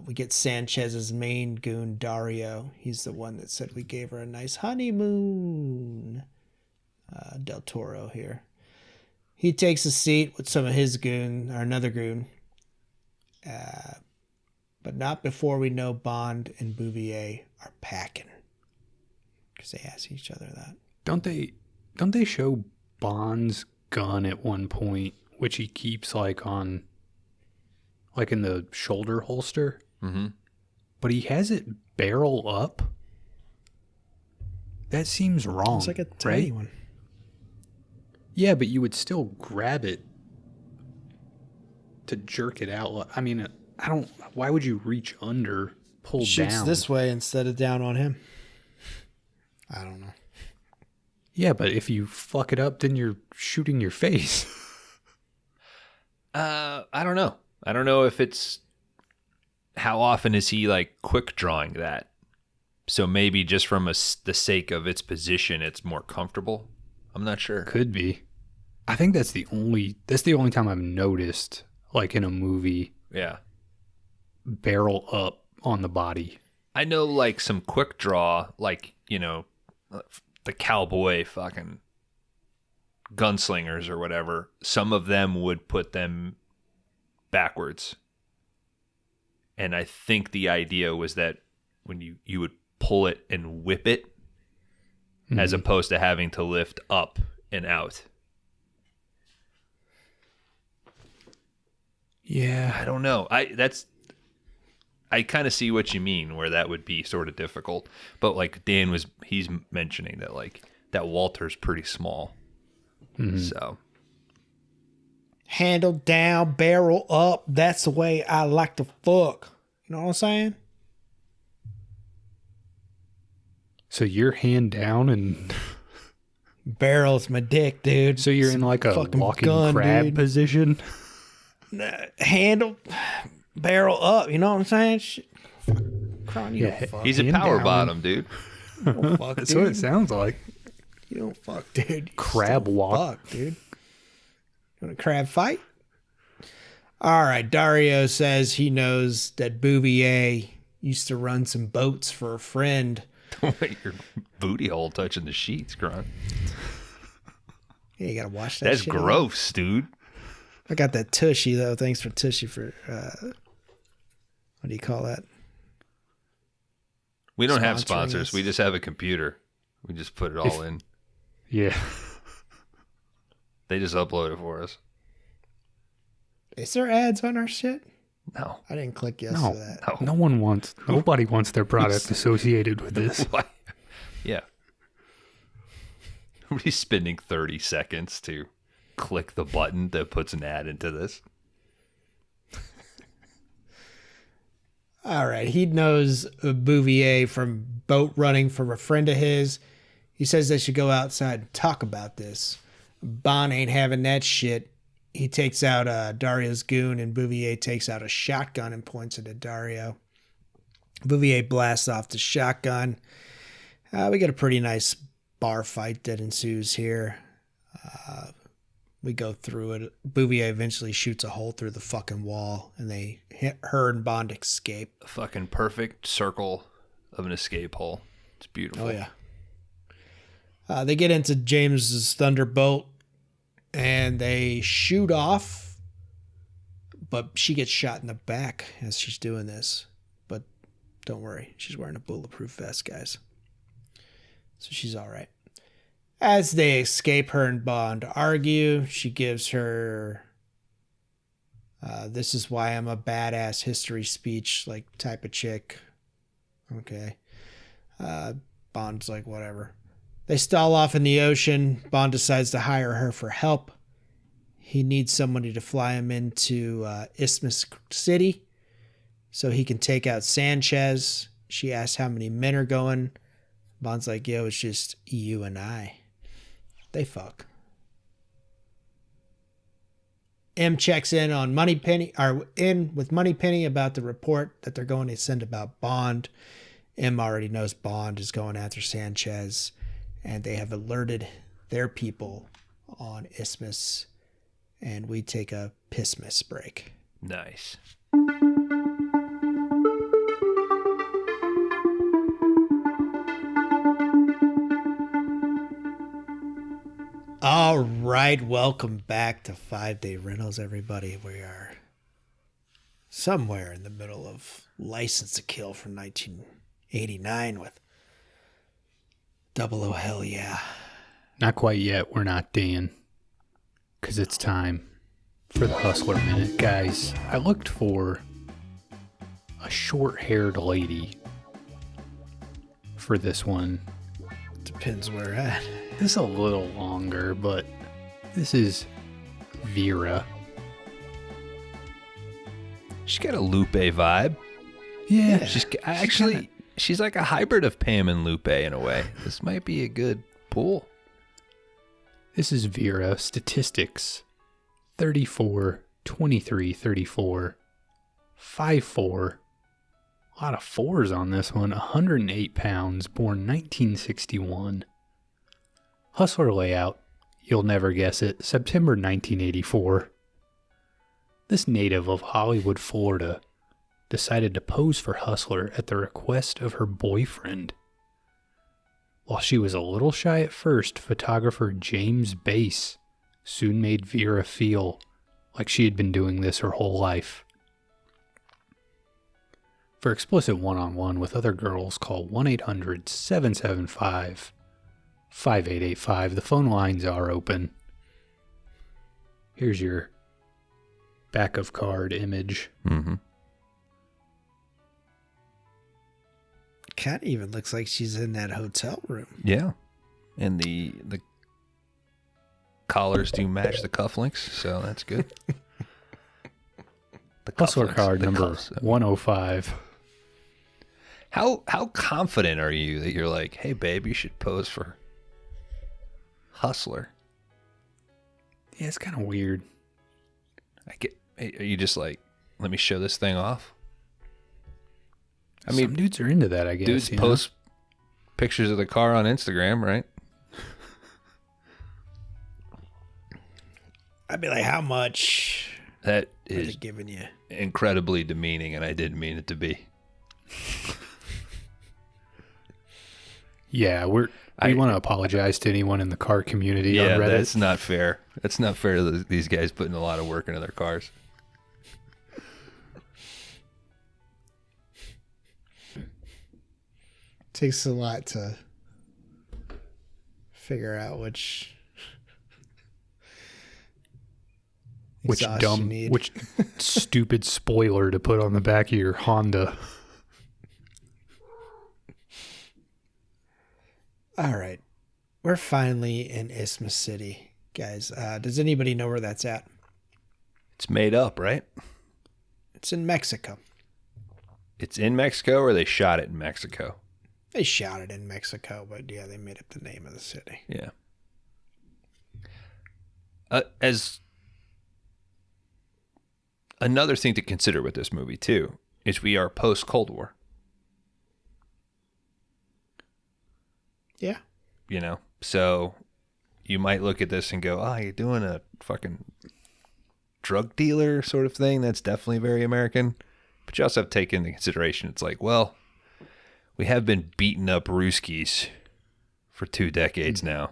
We get Sanchez's main goon, Dario. He's the one that said we gave her a nice honeymoon. Del Toro here. He takes a seat with some of his goon, or another goon. But not before we know Bond and Bouvier are packing. Because they ask each other that. Don't they show Bond's gun at one point, which he keeps like in the shoulder holster? Mm-hmm. But he has it barrel up. That seems wrong. It's like a tiny right? one. Yeah, but you would still grab it to jerk it out. I mean, I don't. Why would you reach under, pull Shoots down? this way instead of down on him. I don't know. Yeah, but if you fuck it up, then you're shooting your face. I don't know. I don't know if it's how often is he like quick drawing that. So maybe just from the sake of its position, it's more comfortable. I'm not sure. Could be. I think that's the only time I've noticed, like in a movie, Yeah. barrel up on the body. I know like some quick draw, like, the cowboy fucking gunslingers or whatever. Some of them would put them backwards. And I think the idea was that when you would pull it and whip it, as opposed to having to lift up and out. Yeah. I don't know. I kind of see what you mean, where that would be sort of difficult. But like he's mentioning that like that Walter's pretty small. Mm-hmm. So Handle down, barrel up. That's the way I like to fuck. You know what I'm saying? So you're hand down and Barrel's my dick, dude. so you're in like a Fucking walking gun, crab dude. position. Handle, barrel up. You know what I'm saying? Shit. Fuck. Kron, you Yeah, don't fuck. he's a Hand power down. bottom, dude. You don't fuck, That's dude. what it sounds like. You don't fuck, dude. You Crab still walk. Fuck, dude. You want a crab fight? All right. Dario says he knows that Bouvier used to run some boats for a friend. Don't let your booty hole touching the sheets, Kron. Yeah, you gotta watch that. That's shit. gross, dude. I got that Tushy though. Thanks for Tushy for what do you call that? We don't have Sponsoring sponsors. us. We just have a computer. We just put it all in. Yeah. They just upload it for us. Is there ads on our shit? No. I didn't click yes No, to that. nobody wants their product associated with this. Why? Yeah. Nobody's spending 30 seconds to click the button that puts an ad into this. All right. He knows Bouvier from boat running from a friend of his. He says they should go outside and talk about this. Bond ain't having that shit. He takes out Dario's goon, and Bouvier takes out a shotgun and points it at Dario. Bouvier blasts off the shotgun. We get a pretty nice bar fight that ensues here. We go through it. Bouvier eventually shoots a hole through the fucking wall, and her and Bond escape. A fucking perfect circle of an escape hole. It's beautiful. Oh, yeah. They get into James's Thunderbolt, and they shoot off, but she gets shot in the back as she's doing this. But don't worry, she's wearing a bulletproof vest, guys. So she's all right. As they escape, her and Bond argue. She gives her this is why I'm a badass history speech, like type of chick. Okay. Bond's like, whatever. They stall off in the ocean. Bond decides to hire her for help. He needs somebody to fly him into Isthmus City so he can take out Sanchez. She asks how many men are going. Bond's like, yo, it's just you and I. They fuck. M checks in on Moneypenny about the report that they're going to send about Bond. M already knows Bond is going after Sanchez, and they have alerted their people on Isthmus, and we take a Pissmas break. Nice. All right, welcome back to 5 Day Rentals, everybody. We are somewhere in the middle of License to Kill from 1989 with Double O Hell Yeah. Not quite yet. We're not, Dan. Because it's time for the Hustler Minute. Guys, I looked for a short-haired lady for this one. Depends where at. This is a little longer, but this is Vera. She's got a Lupe vibe. Yeah. She's like a hybrid of Pam and Lupe in a way. This might be a good pull. This is Vera. Statistics. 34, 23, 34, 5'4". A lot of fours on this one. 108 pounds, born 1961. Hustler layout. You'll never guess it. September 1984. This native of Hollywood, Florida, decided to pose for Hustler at the request of her boyfriend. While she was a little shy at first, photographer James Bass soon made Vera feel like she had been doing this her whole life. For explicit one-on-one with other girls, call 1-800-775-5885. The phone lines are open. Here's your back of card image. Mm-hmm. Cat even looks like she's in that hotel room. Yeah. And the collars do match the cufflinks, so that's good. The Hustler cufflinks, card the number cuffs. 105. How confident are you that you're like, hey babe, you should pose for Hustler? Yeah, it's kind of weird. Are you just like, let me show this thing off? I Some mean, dudes are into that, I guess. dudes you know? post pictures of the car on Instagram, right? I'd be like, how much That are they is giving you? incredibly demeaning, and I didn't mean it to be. Yeah, we want to apologize to anyone in the car community on Yeah, Reddit. that's not fair. That's not fair to these guys putting a lot of work into their cars. Takes a lot to figure out which exhaust you need. Which stupid spoiler to put on the back of your Honda. All right. We're finally in Isthmus City, guys. Does anybody know where that's at? It's made up, right? It's in Mexico. It's in Mexico, or they shot it in Mexico? They shot it in Mexico, but yeah, they made up the name of the city. Yeah. As another thing to consider with this movie, too, is we are post-Cold War. Yeah. You know? So you might look at this and go, oh, you're doing a fucking drug dealer sort of thing. That's definitely very American. But you also have to take into consideration, it's like, well, we have been beating up Ruskies for 2 decades now.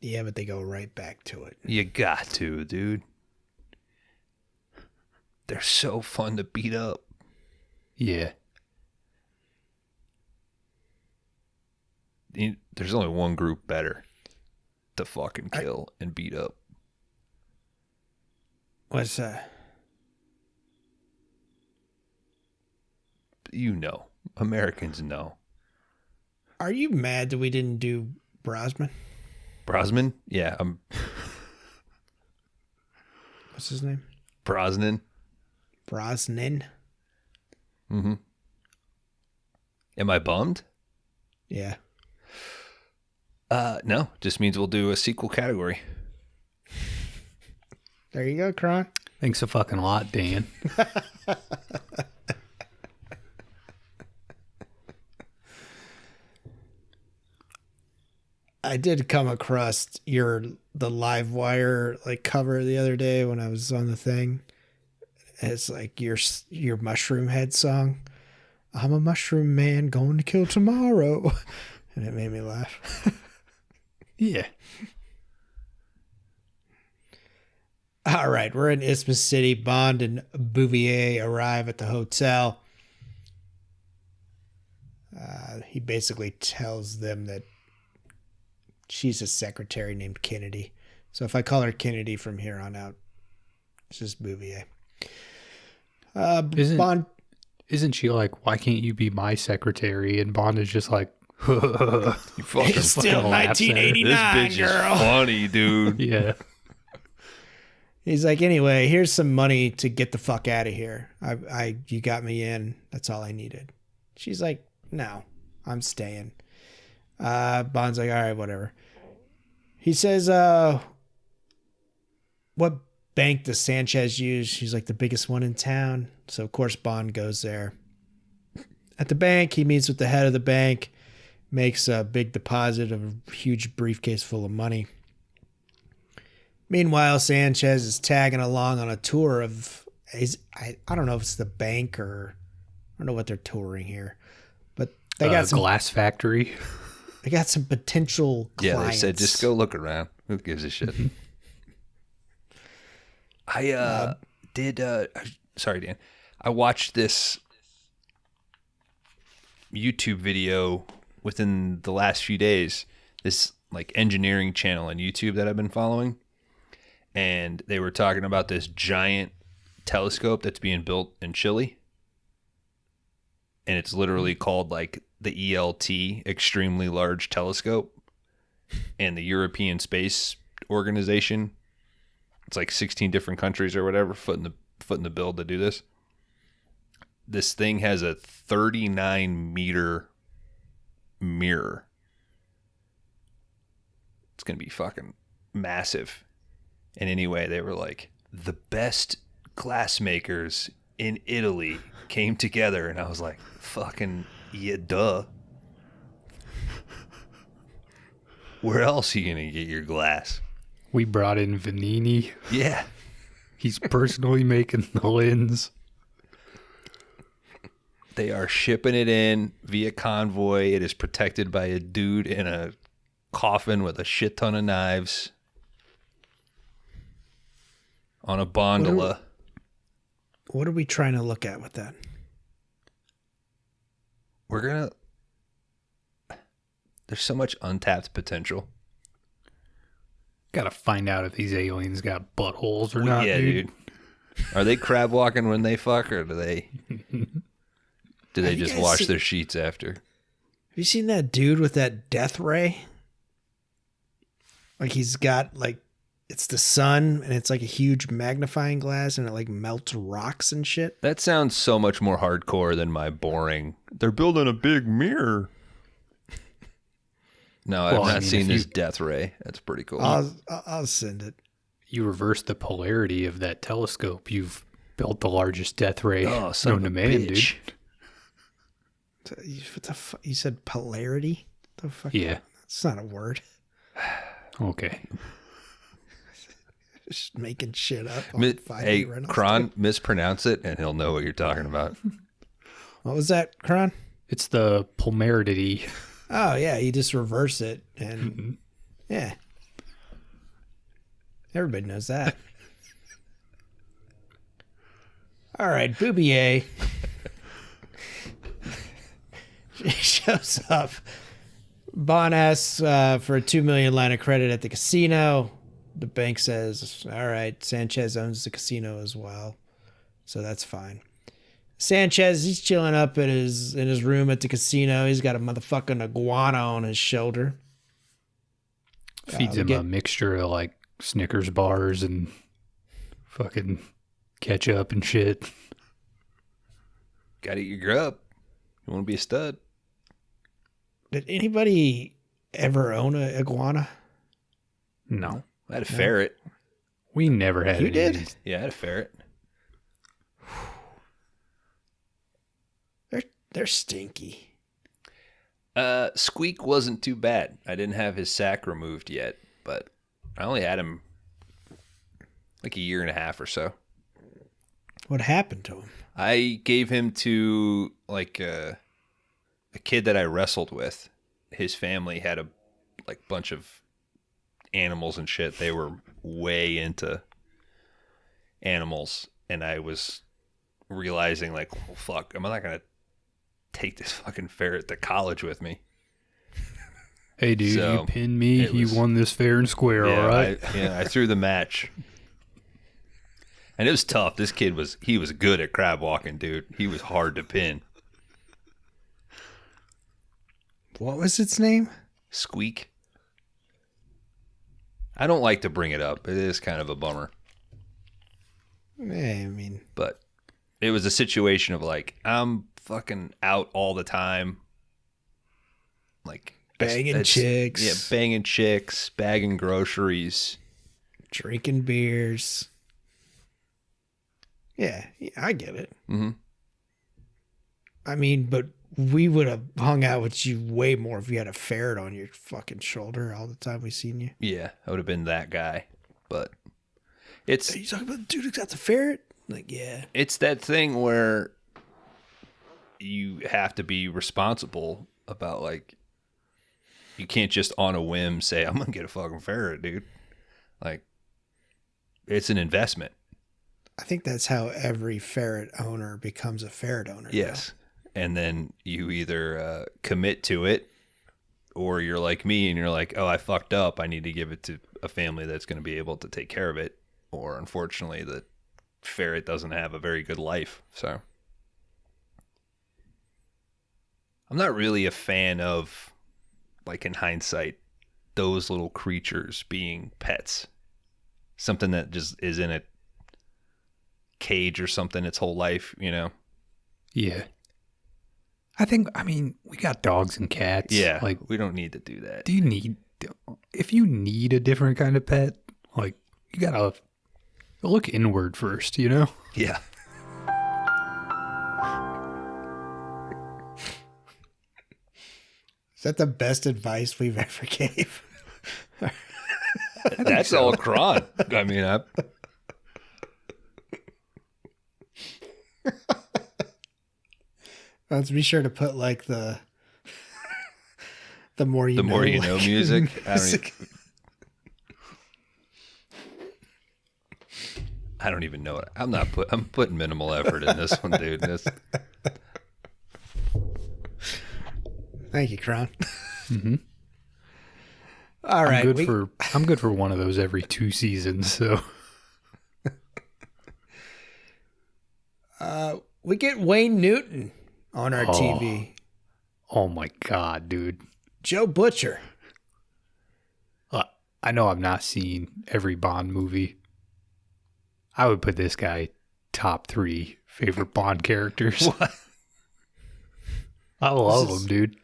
Yeah, but they go right back to it. You got to, dude. They're so fun to beat up. Yeah. There's only one group better to fucking kill and beat up. What's that? You know. Americans know. Are you mad that we didn't do Brosman? Brosnan? Yeah, What's his name? Brosnan. Brosnan? Mm-hmm. Am I bummed? Yeah. No, just means we'll do a sequel category. There you go, Kron. Thanks a fucking lot, Dan. I did come across the Livewire like cover the other day when I was on the thing. It's like your Mushroom Head song. I'm a mushroom man going to kill tomorrow. And it made me laugh. Yeah. All right, we're in Isthmus City. Bond and Bouvier arrive at the hotel. He basically tells them that she's a secretary named Kennedy. So if I call her Kennedy from here on out, it's just Bouvier. Bond... Isn't she like, why can't you be my secretary? And Bond is just like, You fucking It's still laughs at her. 1989, This bitch girl. is funny, dude. yeah. He's like, anyway, here's some money to get the fuck out of here. You got me in. That's all I needed. She's like, no, I'm staying. Bond's like, all right, whatever. He says, what bank does Sanchez use? She's like, the biggest one in town. So, of course, Bond goes there. At the bank, he meets with the head of the bank, makes a big deposit of a huge briefcase full of money. Meanwhile, Sanchez is tagging along on a tour of, I don't know if it's the bank or I don't know what they're touring here, but they got some glass factory. They got some potential clients. Yeah, they said just go look around. Who gives a shit? I sorry, Dan. I watched this YouTube video within the last few days. This like engineering channel on YouTube that I've been following. And they were talking about this giant telescope that's being built in Chile. And it's literally called like the ELT, Extremely Large Telescope. And the European Space Organization, it's like 16 different countries or whatever, footing the bill to do this. This thing has a 39-meter mirror. It's going to be fucking massive. And anyway, they were like, the best glass makers in Italy came together. And I was like, fucking, yeah, duh. Where else are you going to get your glass? We brought in Vanini. Yeah. He's personally making the lens. They are shipping it in via convoy. It is protected by a dude in a coffin with a shit ton of knives on a gondola. What are we trying to look at with that? There's so much untapped potential. Gotta find out if these aliens got buttholes or not, Yeah, dude. Are they crab walking when they fuck, or do they Have you just guys wash seen- their sheets after? Have you seen that dude with that death ray? Like he's got like, it's the sun and it's like a huge magnifying glass and it like melts rocks and shit. That sounds so much more hardcore than my boring. They're building a big mirror. No, I've Well, I not mean, seen if this you- death ray. That's pretty cool. I'll send it. You reverse the polarity of that telescope. You've built the largest death ray Oh, son known of to a man, bitch. dude. What the fuck? You said polarity? The fuck? Yeah. It's not a word. Okay. Just making shit up. Hey, Kron, mispronounce it, and he'll know what you're talking about. What was that, Kron? It's the polarity. Oh, yeah. You just reverse it. And yeah. Everybody knows that. All right. Bouvier. She shows up. Bond asks for a $2 million line of credit at the casino. The bank says, all right, Sanchez owns the casino as well. So that's fine. Sanchez, he's chilling up in his room at the casino. He's got a motherfucking iguana on his shoulder. Feeds him a mixture of like Snickers bars and fucking ketchup and shit. Gotta eat your grub. You want to be a stud. Did anybody ever own an iguana? No. I had a ferret. We never had You any did? of these. Yeah, I had a ferret. They're stinky. Squeak wasn't too bad. I didn't have his sack removed yet, but I only had him like a year and a half or so. What happened to him? I gave him to like a kid that I wrestled with. His family had a like bunch of animals and shit. They were way into animals, and I was realizing like, well, fuck, am I not gonna take this fucking ferret to college with me? Hey, dude, So, you pinned me. You won this fair and square, all right? I threw the match. And it was tough. This kid was good at crab walking, dude. He was hard to pin. What was its name? Squeak. I don't like to bring it up. It is kind of a bummer. I mean, But it was a situation of like, I'm fucking out all the time. Like banging chicks. Yeah, banging chicks, bagging groceries. Drinking beers. Yeah, I get it. Mm-hmm. I mean, but we would have hung out with you way more if you had a ferret on your fucking shoulder all the time we seen you. Yeah, I would have been that guy. But it's Are you talking about the dude who got the ferret? Like, yeah. it's that thing where you have to be responsible about like, you can't just on a whim say, I'm gonna get a fucking ferret, dude. Like, it's an investment. I think that's how every ferret owner becomes a ferret owner. Yes. And then you either commit to it, or you're like me and you're like, oh, I fucked up. I need to give it to a family that's going to be able to take care of it. Or unfortunately, the ferret doesn't have a very good life. So I'm not really a fan of, like in hindsight, those little creatures being pets. Something that just is in a cage or something its whole life, you know? Yeah. I mean, we got dogs and cats. Yeah, Like, we don't need to do that. if you need a different kind of pet, like, you gotta look inward first, you know? Yeah. Is that the best advice we've ever gave? That's all Kron. I mean, Let's be sure to put like the more you know music. I don't even know it. I'm putting minimal effort in this one, dude. Thank you, Kron. Mm-hmm. All right. I'm good for one of those every 2 seasons, so. We get Wayne Newton on our TV. Oh my God, dude. Joe Butcher. I know I've not seen every Bond movie. I would put this guy top 3 favorite Bond characters. What? I love him, dude.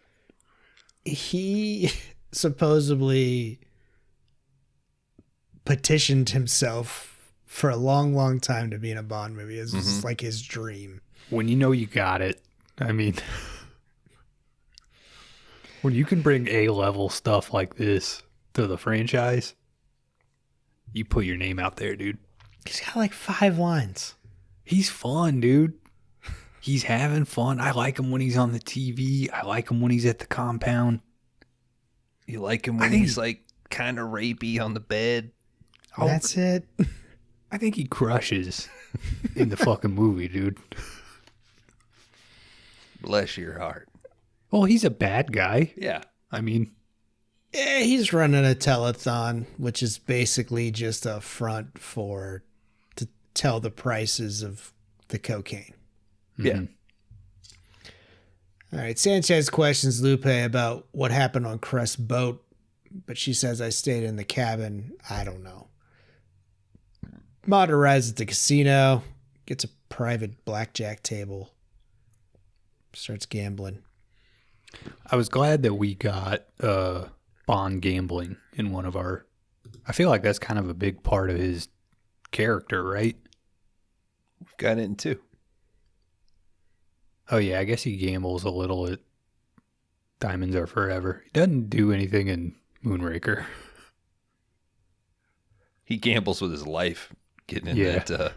He supposedly petitioned himself for a long, long time to be in a Bond movie. It's just like his dream. When you know you got it, I mean, when you can bring A-level stuff like this to the franchise, you put your name out there, dude. He's got like 5 lines. He's fun, dude. He's having fun. I like him when he's on the TV. I like him when he's at the compound. You like him when he's like kind of rapey on the bed? Oh, that's it. I think he crushes in the fucking movie, dude. Bless your heart. Well, he's a bad guy. Yeah. I mean, Yeah, he's running a telethon, which is basically just a front to tell the prices of the cocaine. Yeah. All right. Sanchez questions Lupe about what happened on Crest's boat, but she says, I stayed in the cabin. I don't know. Mod arrives at the casino, gets a private blackjack table, starts gambling. I was glad that we got Bond gambling in one of our... I feel like that's kind of a big part of his character, right? We've got it in 2. Oh, yeah, I guess he gambles a little at Diamonds Are Forever. He doesn't do anything in Moonraker. He gambles with his life getting in that.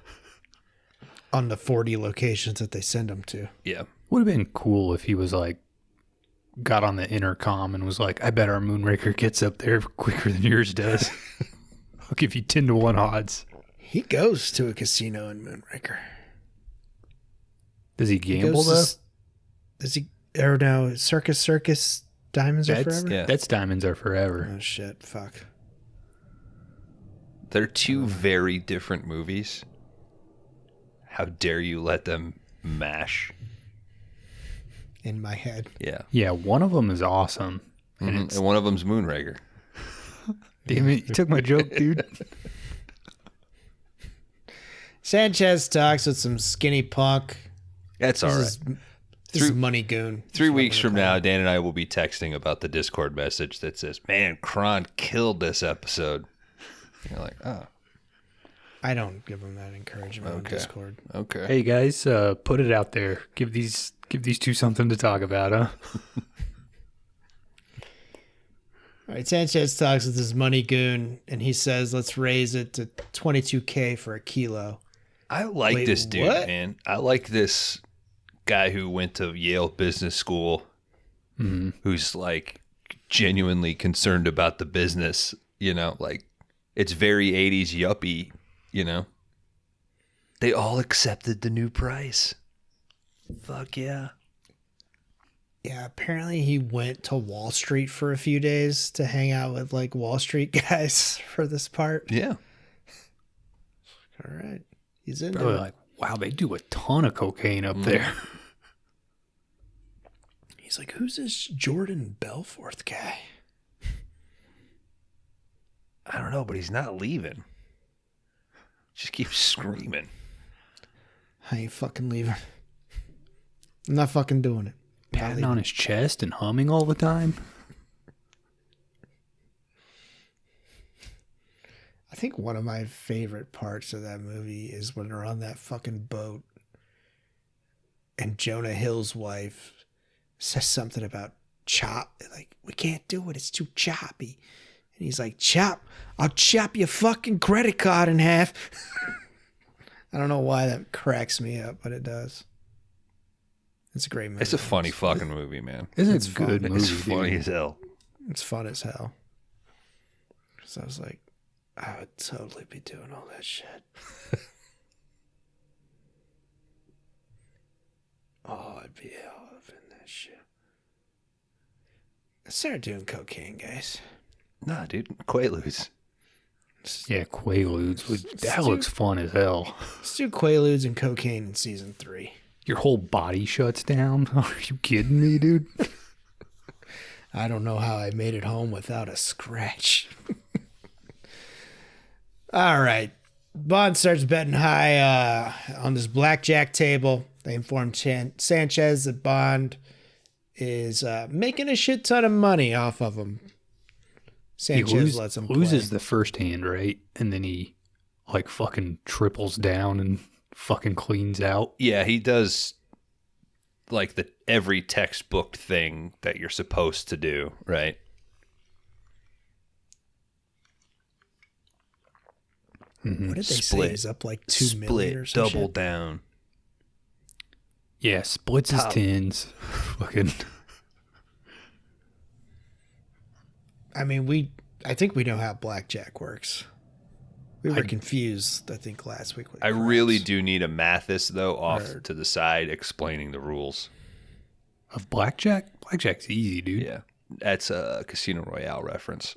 On the 40 locations that they send him to. Yeah. Would have been cool if he was like, got on the intercom and was like, I bet our Moonraker gets up there quicker than yours does. I'll give you 10 to 1 odds. He goes to a casino in Moonraker. Does he gamble though? Does he? Or no, Circus, Diamonds Are Forever? Yeah. That's Diamonds Are Forever. Oh, shit. Fuck. They're 2 very different movies. How dare you let them mash? In my head. Yeah. Yeah, one of them is awesome. And one of them's Moonraker. Damn it, you took my joke, dude. Sanchez talks with some skinny punk. That's all right. This is Money Goon. 3 weeks from now, Dan and I will be texting about the Discord message that says, man, Kron killed this episode. You're like, oh. I don't give him that encouragement on Discord. Okay. Hey guys, put it out there. Give these 2 something to talk about, huh? All right, Sanchez talks with his Money Goon, and he says, let's raise it to $22K for a kilo. I like Wait, this dude, what? man. I like this guy who went to Yale Business School, who's like genuinely concerned about the business, you know, like it's very 80s yuppie, you know. They all accepted the new price. Fuck yeah. Yeah, apparently he went to Wall Street for a few days to hang out with like Wall Street guys for this part. Yeah. All right. He's in Probably there. like, wow, they do a ton of cocaine up there. He's like, who's this Jordan Belforth guy? I don't know, but he's not leaving. Just keeps screaming. I ain't fucking leaving. I'm not fucking doing it. Patting on his chest and humming all the time. I think one of my favorite parts of that movie is when they're on that fucking boat and Jonah Hill's wife says something about chop. Like, we can't do it. It's too choppy. And he's like, I'll chop your fucking credit card in half. I don't know why that cracks me up, but it does. It's a great movie. It's a funny fucking movie, man. It's a good movie, It's dude. funny as hell. It's fun as hell. So I was like, I would totally be doing all that shit. Oh, I'd be all up in that shit. I started doing cocaine, guys. Nah, dude. Quaaludes. Yeah, Quaaludes. That looks fun as hell. Let's do Quaaludes and cocaine in season 3. Your whole body shuts down. Are you kidding me, dude? I don't know how I made it home without a scratch. All right. Bond starts betting high on this blackjack table. They inform Sanchez that Bond is making a shit ton of money off of him. Sanchez lets him loses play. the first hand, right? And then he like fucking triples down and fucking cleans out. Yeah, he does like the every textbook thing that you're supposed to do, right? What did they say? Split. He's up like 2 million or Split, something. double down. Yeah, splits his tens. Fucking. I mean, I think we know how blackjack works. We were confused, I think, last week. With I craps. really do need a Mathis, though, off to the side explaining the rules. Of blackjack? Blackjack's easy, dude. Yeah. That's a Casino Royale reference.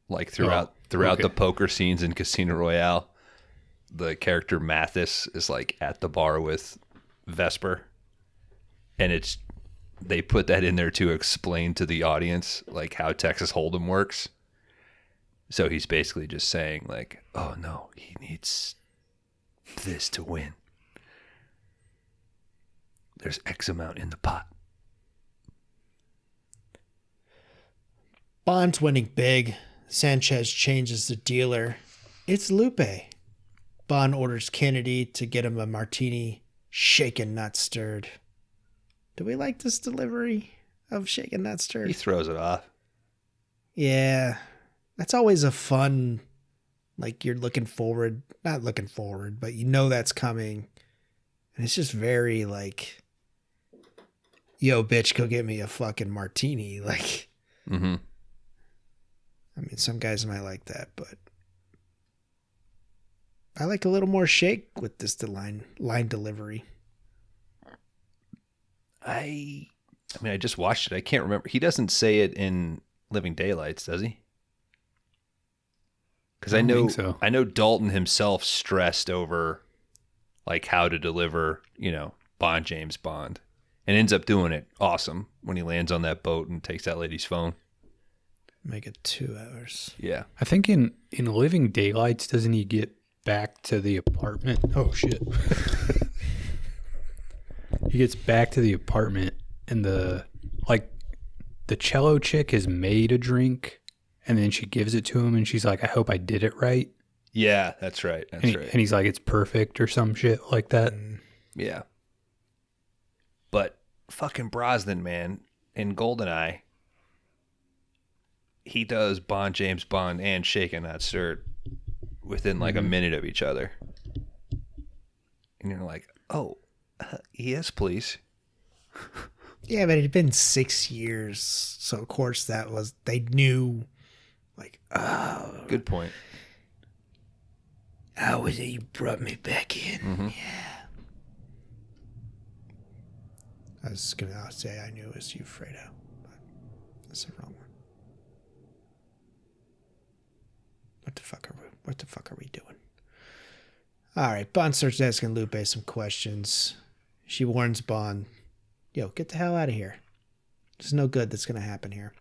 Like throughout the poker scenes in Casino Royale, the character Mathis is like at the bar with Vesper. And they put that in there to explain to the audience like how Texas Hold'em works. So he's basically just saying like, oh no, he needs this to win. There's X amount in the pot. Bond's winning big. Sanchez changes the dealer. It's Lupe. Bond orders Kennedy to get him a martini, shaken, not stirred. Do we like this delivery of shaken, not stirred? He throws it off. Yeah. That's always a fun, like you're not looking forward, but you know that's coming. And it's just very like, yo, bitch, go get me a fucking martini. Like, Mm-hmm. I mean, some guys might like that, but I like a little more shake with this line delivery. I mean, I just watched it. I can't remember. He doesn't say it in Living Daylights, does he? Because I don't know, think so. I know Dalton himself stressed over like how to deliver, Bond, James Bond, and ends up doing it awesome when he lands on that boat and takes that lady's phone. Make it 2 hours. Yeah. I think in Living Daylights, doesn't he get back to the apartment? Oh, shit. He gets back to the apartment and the cello chick has made a drink and then she gives it to him and she's like, I hope I did it right. Yeah, that's right. That's right. And he's like, it's perfect or some shit like that. Yeah. But fucking Brosnan, man, in GoldenEye, he does Bond, James Bond, and Shaken Not Stirred within like a minute of each other. And you're like, oh, yes, please. Yeah, but it had been 6 years. So, of course, they knew, like, oh. Good point. How was it you brought me back in? Mm-hmm. Yeah. I was going to say I knew it was you, Fredo. But that's the wrong one. What the fuck are we doing? All right, Bond starts asking Lupe some questions. She warns Bond, yo, get the hell out of here. There's no good that's going to happen here.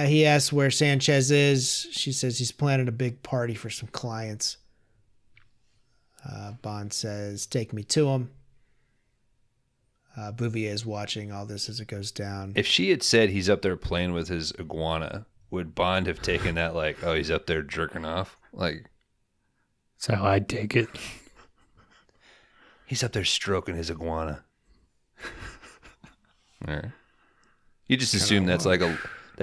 He asks where Sanchez is. She says he's planning a big party for some clients. Bond says, take me to him. Bouvier is watching all this as it goes down. If she had said he's up there playing with his iguana, would Bond have taken that like, oh, he's up there jerking off? Like, That's how I'd take it. he's up there stroking his iguana. All right. You just assume that's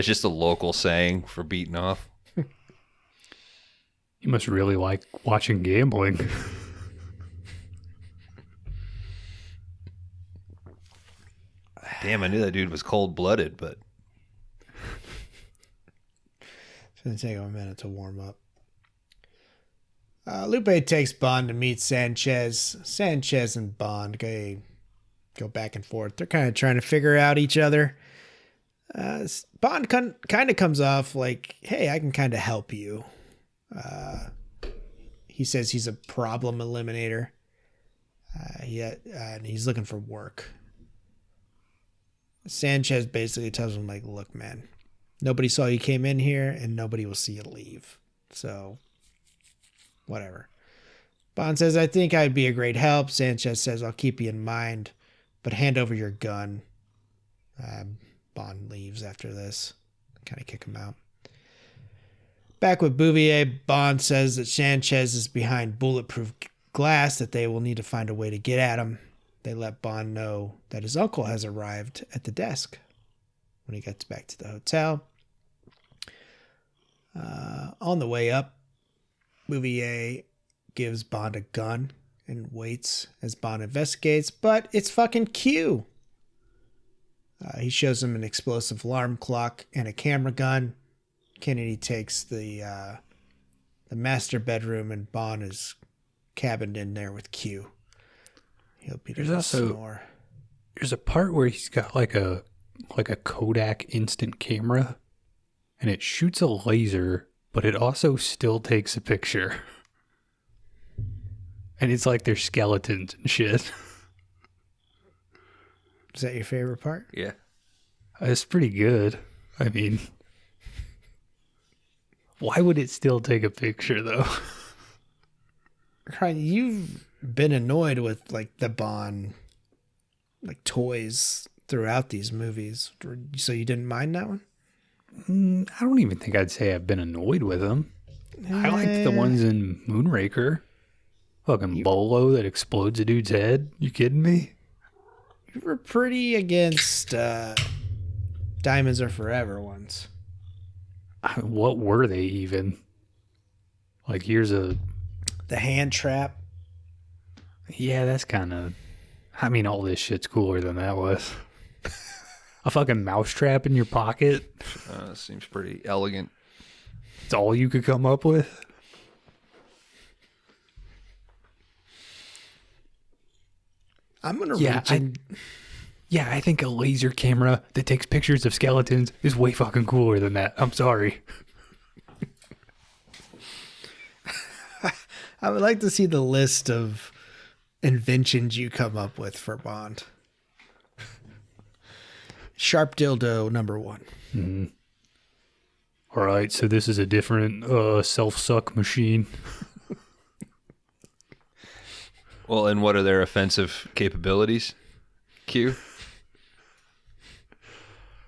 just a local saying for beating off. You must really like watching gambling. Damn, I knew that dude was cold-blooded, but It's going to take him a minute to warm up. Lupe takes Bond to meet Sanchez. Sanchez and Bond go back and forth. They're kind of trying to figure out each other. Bond kind of comes off like, hey, I can kind of help you. He says he's a problem eliminator. And he's looking for work. Sanchez basically tells him, like, look, man, nobody saw you came in here and nobody will see you leave. So, whatever. Bond says, I think I'd be a great help. Sanchez says, I'll keep you in mind, but hand over your gun. Bond leaves after this. Kind of kick him out. Back with Bouvier, Bond says that Sanchez is behind bulletproof glass, that they will need to find a way to get at him. They let Bond know that his uncle has arrived at the desk when he gets back to the hotel. On the way up, Bouvier gives Bond a gun and waits as Bond investigates, but it's fucking Q. He shows him an explosive alarm clock and a camera gun. Kennedy takes the master bedroom, and Bond is cabined in there with Q. He'll be There's also there's a part where he's got like a Kodak instant camera, and it shoots a laser, but it also still takes a picture. And it's like there's skeletons and shit. Is that your favorite part? Yeah. It's pretty good. I mean, why would it still take a picture though? Right, you've been annoyed with like the Bond like toys throughout these movies, so you didn't mind that one? I don't even think I'd say I've been annoyed with them. I liked the ones in Moonraker. Fucking bolo that explodes a dude's head. You kidding me? You were pretty against Diamonds Are Forever ones. What were they even? Like, here's a... The hand trap. Yeah, that's kind of... I mean, all this shit's cooler than that was. A fucking mousetrap in your pocket? Seems pretty elegant. It's all you could come up with? I'm going to Yeah, I think a laser camera that takes pictures of skeletons is way fucking cooler than that. I'm sorry. I would like to see the list of inventions you come up with for Bond. Sharp dildo number 1. Mm-hmm. All right, so this is a different self-suck machine. Well, and what are their offensive capabilities? Q?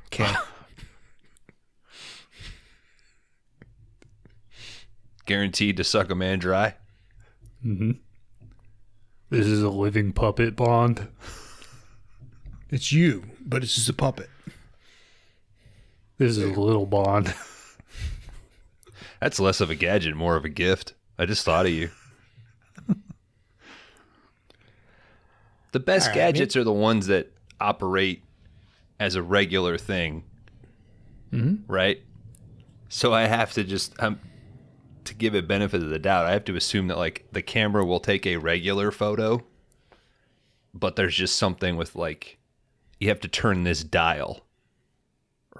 Okay. Guaranteed to suck a man dry? Mm-hmm. This is a living puppet, Bond. It's you, but it's just a puppet. This is a little Bond. That's less of a gadget, more of a gift. I just thought of you. The best gadgets are the ones that operate as a regular thing, right? So I have to just, to give it benefit of the doubt, I have to assume that like the camera will take a regular photo, but there's just something with like, you have to turn this dial,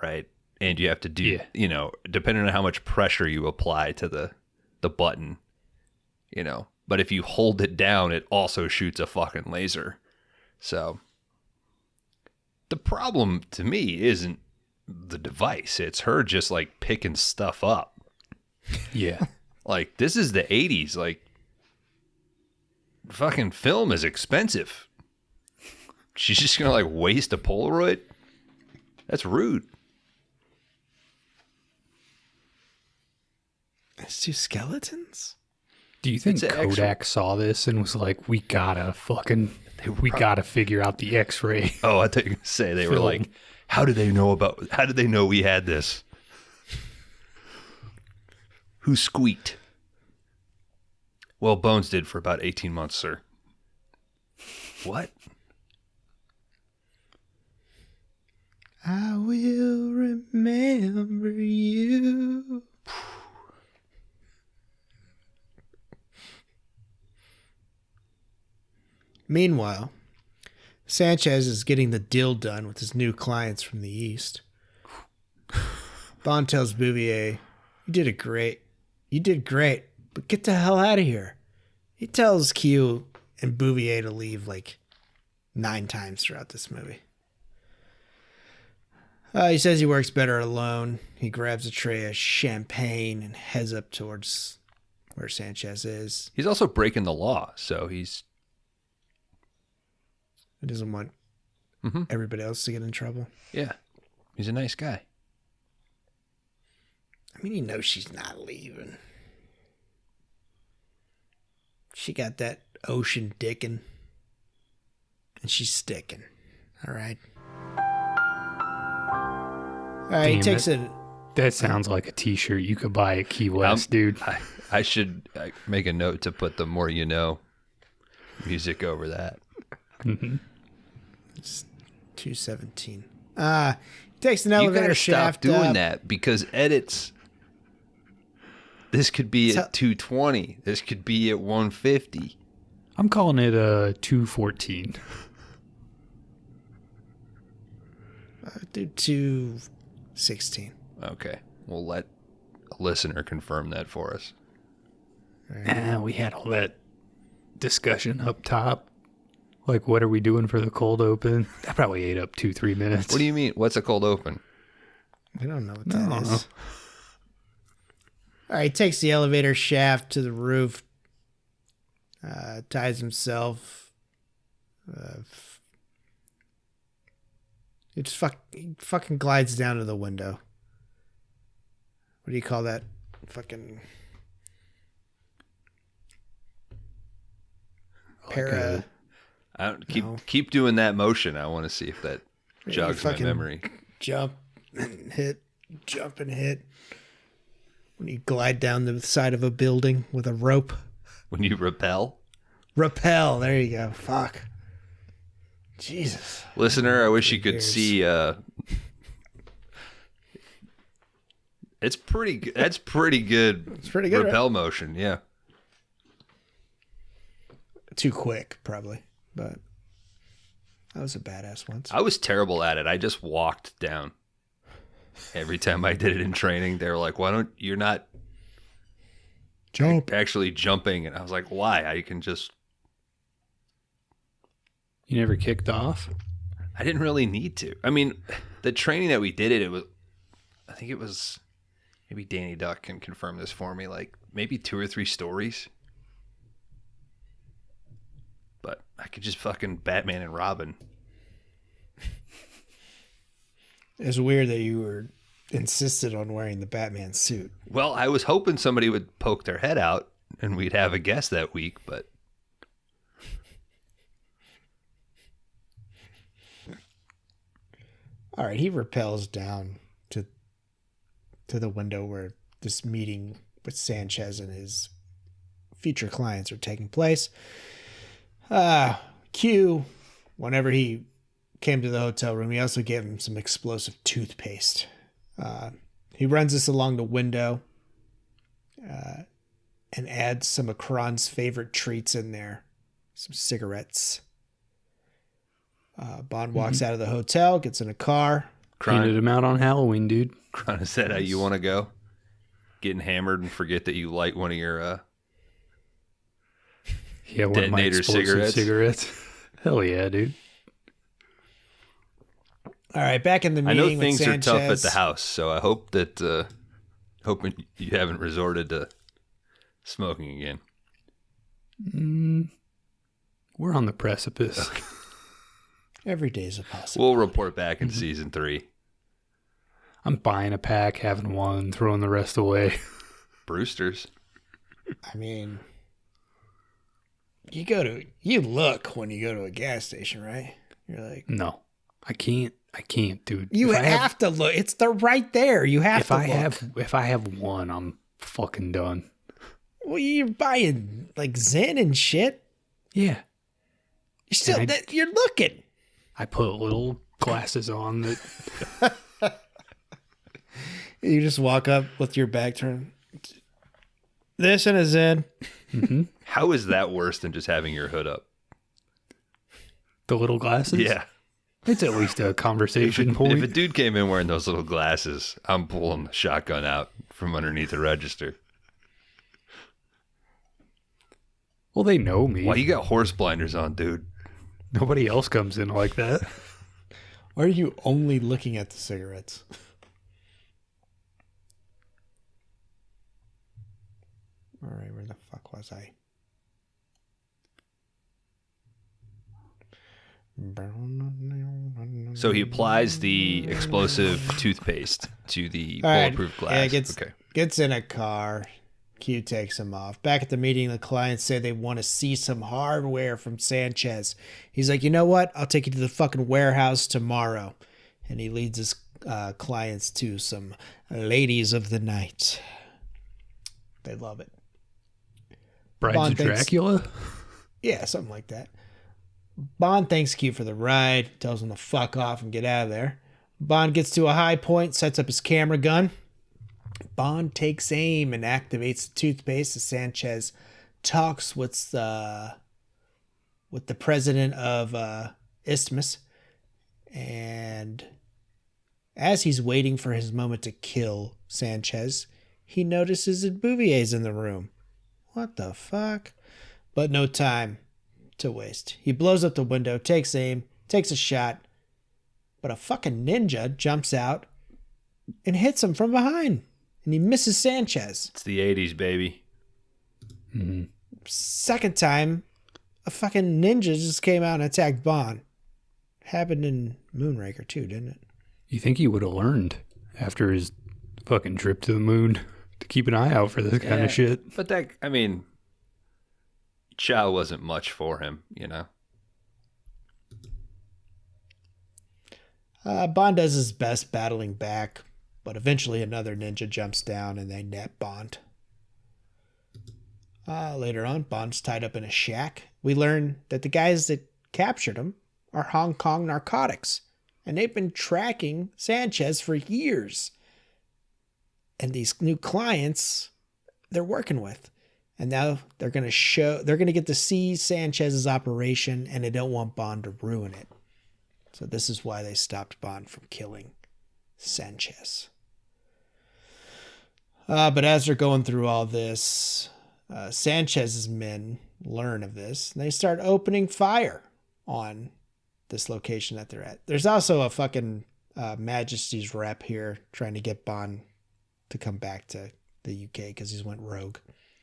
right? And you have to do, you know, depending on how much pressure you apply to the button, you know. But if you hold it down, it also shoots a fucking laser. So the problem to me isn't the device. It's her just like picking stuff up. Yeah. Like, this is the 80s. Like, fucking film is expensive. She's just going to like waste a Polaroid? That's rude. It's 2 skeletons? Do you think Kodak saw this and was like, we gotta figure out the X-ray? Oh, I thought you were going to say they were like, how did they know we had this? Who squeaked? Well, Bones did for about 18 months, sir. What? I will remember you. Meanwhile, Sanchez is getting the deal done with his new clients from the East. Bond tells Bouvier, You did great, but get the hell out of here. He tells Q and Bouvier to leave like 9 times throughout this movie. He says he works better alone. He grabs a tray of champagne and heads up towards where Sanchez is. He's also breaking the law, so he doesn't want everybody else to get in trouble. Yeah, he's a nice guy. I mean, he knows she's not leaving. She got that ocean dickin', and she's sticking. All right. He takes it. That sounds like a T-shirt you could buy at Key West, dude. I should make a note to put the More You Know music over that. Mm-hmm. It's 2:17. Takes an elevator shaft. You gotta stop doing that because edits. This could be at 220. This could be at 150. I'm calling it 214. Do 2:16. Okay, we'll let a listener confirm that for us. Right. We had all that discussion up top. Like, what are we doing for the cold open? I probably ate up 2-3 minutes. What do you mean? What's a cold open? We don't know what that is. All right, he takes the elevator shaft to the roof, ties himself. He just fucking glides down to the window. What do you call that? Fucking para. I don't keep doing that motion. I want to see if that jogs my memory. Jump and hit. When you glide down the side of a building with a rope. When you rappel? Rappel. There you go. Fuck. Jesus. Listener, I wish you could see. It's pretty good. That's pretty good. It's pretty good. Rappel right? motion, yeah. Too quick, probably. But I was a badass once. I was terrible at it. I just walked down. Every time I did it in training, they were like, "Why don't you're not actually jumping?" And I was like, "Why? I can just." You never kicked off? I didn't really need to. I mean, the training that we did it was, I think it was, maybe Danny Duck can confirm this for me, like maybe 2 or 3 stories. But I could just fucking Batman and Robin. It's weird that you were insisted on wearing the Batman suit. Well, I was hoping somebody would poke their head out and we'd have a guest that week, but. All right, he rappels down to the window where this meeting with Sanchez and his future clients are taking place. Q, whenever he came to the hotel room, he also gave him some explosive toothpaste. He runs this along the window and adds some of Kron's favorite treats in there, some cigarettes. Bond walks out of the hotel, gets in a car. Handed him out on Halloween, dude. Kron, is that how you want to go? Getting hammered and forget that you light one of your one of my detonator explosive cigarettes. Hell yeah, dude. All right, back in the meeting. I know things with are tough at Sanchez. the house, so I hope that hoping you haven't resorted to smoking again. We're on the precipice. Okay. Every day is a possibility. We'll report back in season 3. I'm buying a pack, having one, throwing the rest away. Brewster's. I mean, you look when you go to a gas station, right? You're like, No, I can't, dude. you have to look. It's right there. You have to look. If I have one, I'm fucking done. Well, you're buying like Zen and shit. Yeah. You're still, you're looking. I put little glasses on that. You just walk up with your back turned. This and a Zen. Mm-hmm. How is that worse than just having your hood up? The little glasses? Yeah. It's at least a conversation point. If a dude came in wearing those little glasses, I'm pulling the shotgun out from underneath the register. Well, they know me. Why you got horse blinders on, dude? Nobody else comes in like that. Or are you only looking at the cigarettes? All right, where the fuck was I? So he applies the explosive toothpaste to the All right. bulletproof glass. Yeah, gets in a car. Q takes him off. Back at the meeting, the clients say they want to see some hardware from Sanchez. He's like, you know what? I'll take you to the fucking warehouse tomorrow. And he leads his clients to some ladies of the night. They love it. Brides Bond of thinks- Dracula? Yeah, something like that. Bond thanks Q for the ride, tells him to fuck off and get out of there. Bond gets to a high point, sets up his camera gun. Bond takes aim and activates the toothpaste as Sanchez talks with the president of Isthmus. And as he's waiting for his moment to kill Sanchez, he notices that Bouvier's in the room. What the fuck? But no time. to waste. He blows up the window, takes aim, takes a shot, but a fucking ninja jumps out and hits him from behind, and he misses Sanchez. It's the 80s, baby. Mm-hmm. Second time, a fucking ninja just came out and attacked Bond. Happened in Moonraker too, didn't it? You think he would have learned after his fucking trip to the moon to keep an eye out for this kind of shit? But that, I mean, Chow wasn't much for him, you know? Bond does his best battling back, but eventually another ninja jumps down and they net Bond. Later on, Bond's tied up in a shack. We learn that the guys that captured him are Hong Kong narcotics, and they've been tracking Sanchez for years. And these new clients they're working with. And now they're going to get to see Sanchez's operation, and they don't want Bond to ruin it. So this is why they stopped Bond from killing Sanchez. But as they're going through all this, Sanchez's men learn of this, and they start opening fire on this location that they're at. There's also a fucking Majesty's rep here trying to get Bond to come back to the UK because he's went rogue.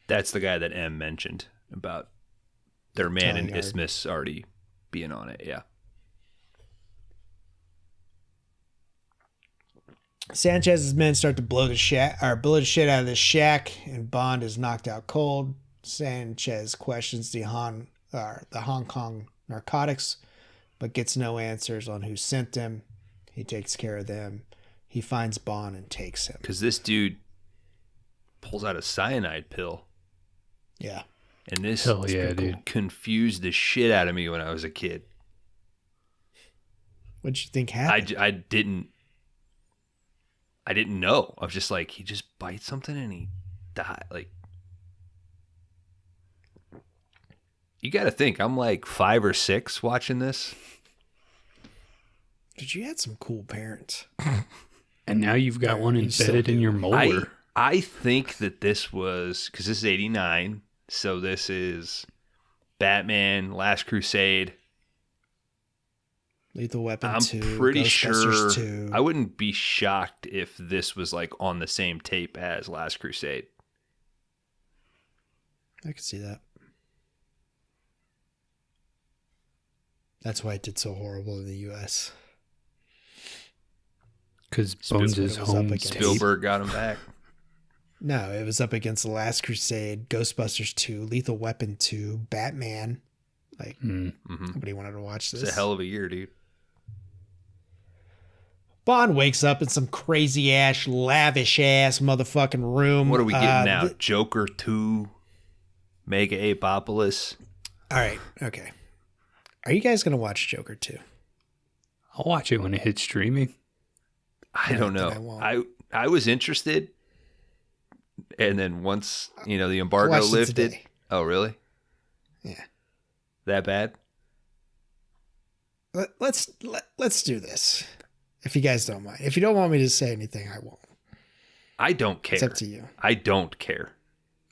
That's the guy that M mentioned about their man in Telling Isthmus already being on it, yeah. Sanchez's men start to blow the shit out of this shack, and Bond is knocked out cold. Sanchez questions the Hong Kong narcotics, but gets no answers on who sent them. He takes care of them. He finds Bond and takes him. Because this dude pulls out a cyanide pill. Yeah. And this Hell yeah, dude. confused the shit out of me when I was a kid. What'd you think happened? I didn't know. I was just like, he just bites something and he died. Like, you got to think, I'm like 5 or 6 watching this. Dude, you had some cool parents. And now you've got one embedded in your molar. I think that this was, because this is 89, so this is Batman, Last Crusade. Lethal Weapon I'm 2. pretty Ghostbusters sure 2. I wouldn't be shocked if this was like on the same tape as Last Crusade. I could see that. That's why it did so horrible in the U.S. Because Bones is was up home against. tape. Spielberg got him back. No, it was up against The Last Crusade, Ghostbusters 2, Lethal Weapon 2, Batman. Like, nobody wanted to watch this. It's a hell of a year, dude. Bond wakes up in some crazy ass, lavish ass motherfucking room. What are we getting now? Joker 2, Mega Apopolis. All right, okay. Are you guys going to watch Joker 2? I'll watch it when it hits streaming. I don't I know. won't. I was interested, and then once the embargo Watched it lifted. today. Oh, really? Yeah. That bad? Let's do this. If you guys don't mind. If you don't want me to say anything, I won't. I don't care. It's up to you. I don't care.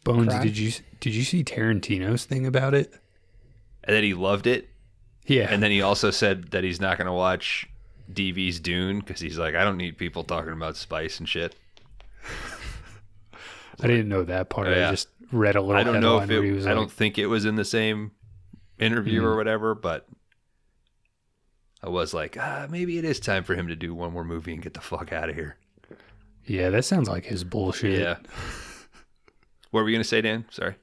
Bones, Cry? did you see Tarantino's thing about it? And then he loved it. Yeah. And then he also said that he's not going to watch DV's Dune because he's like, I don't need people talking about spice and shit. I didn't know that part. Oh, yeah. I just read a little I don't know headline if where he was I like, don't think it was in the same interview or whatever, but I was like, maybe it is time for him to do one more movie and get the fuck out of here. yeah, that sounds like his bullshit. Yeah. What were we going to say, Dan? Sorry.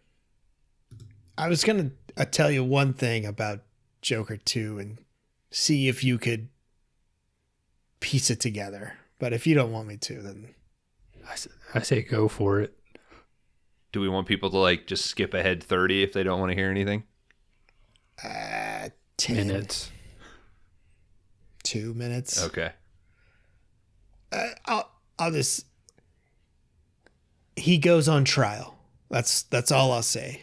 I was going to tell you one thing about Joker 2 and see if you could piece it together. But if you don't want me to, then... I say go for it. Do we want people to like just skip ahead 30 if they don't want to hear anything? 10 Minutes. 2 minutes. Okay. I'll just... He goes on trial. That's all I'll say.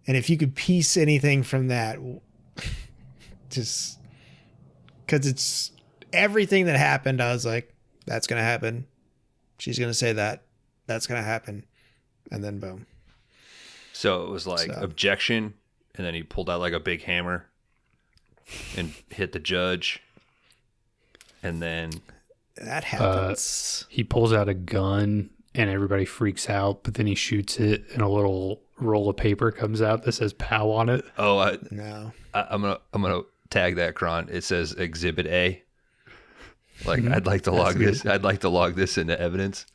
And if you could piece anything from that, just... Because it's... Everything that happened, I was like, that's going to happen. She's going to say that. That's going to happen. And then boom. So it was like objection, and then he pulled out like a big hammer and hit the judge. And then That happens. He pulls out a gun and everybody freaks out, but then he shoots it and a little roll of paper comes out that says POW on it. No. I'm gonna tag that, Kron. It says Exhibit A. Like I'd like to log this. I'd like to log this into evidence.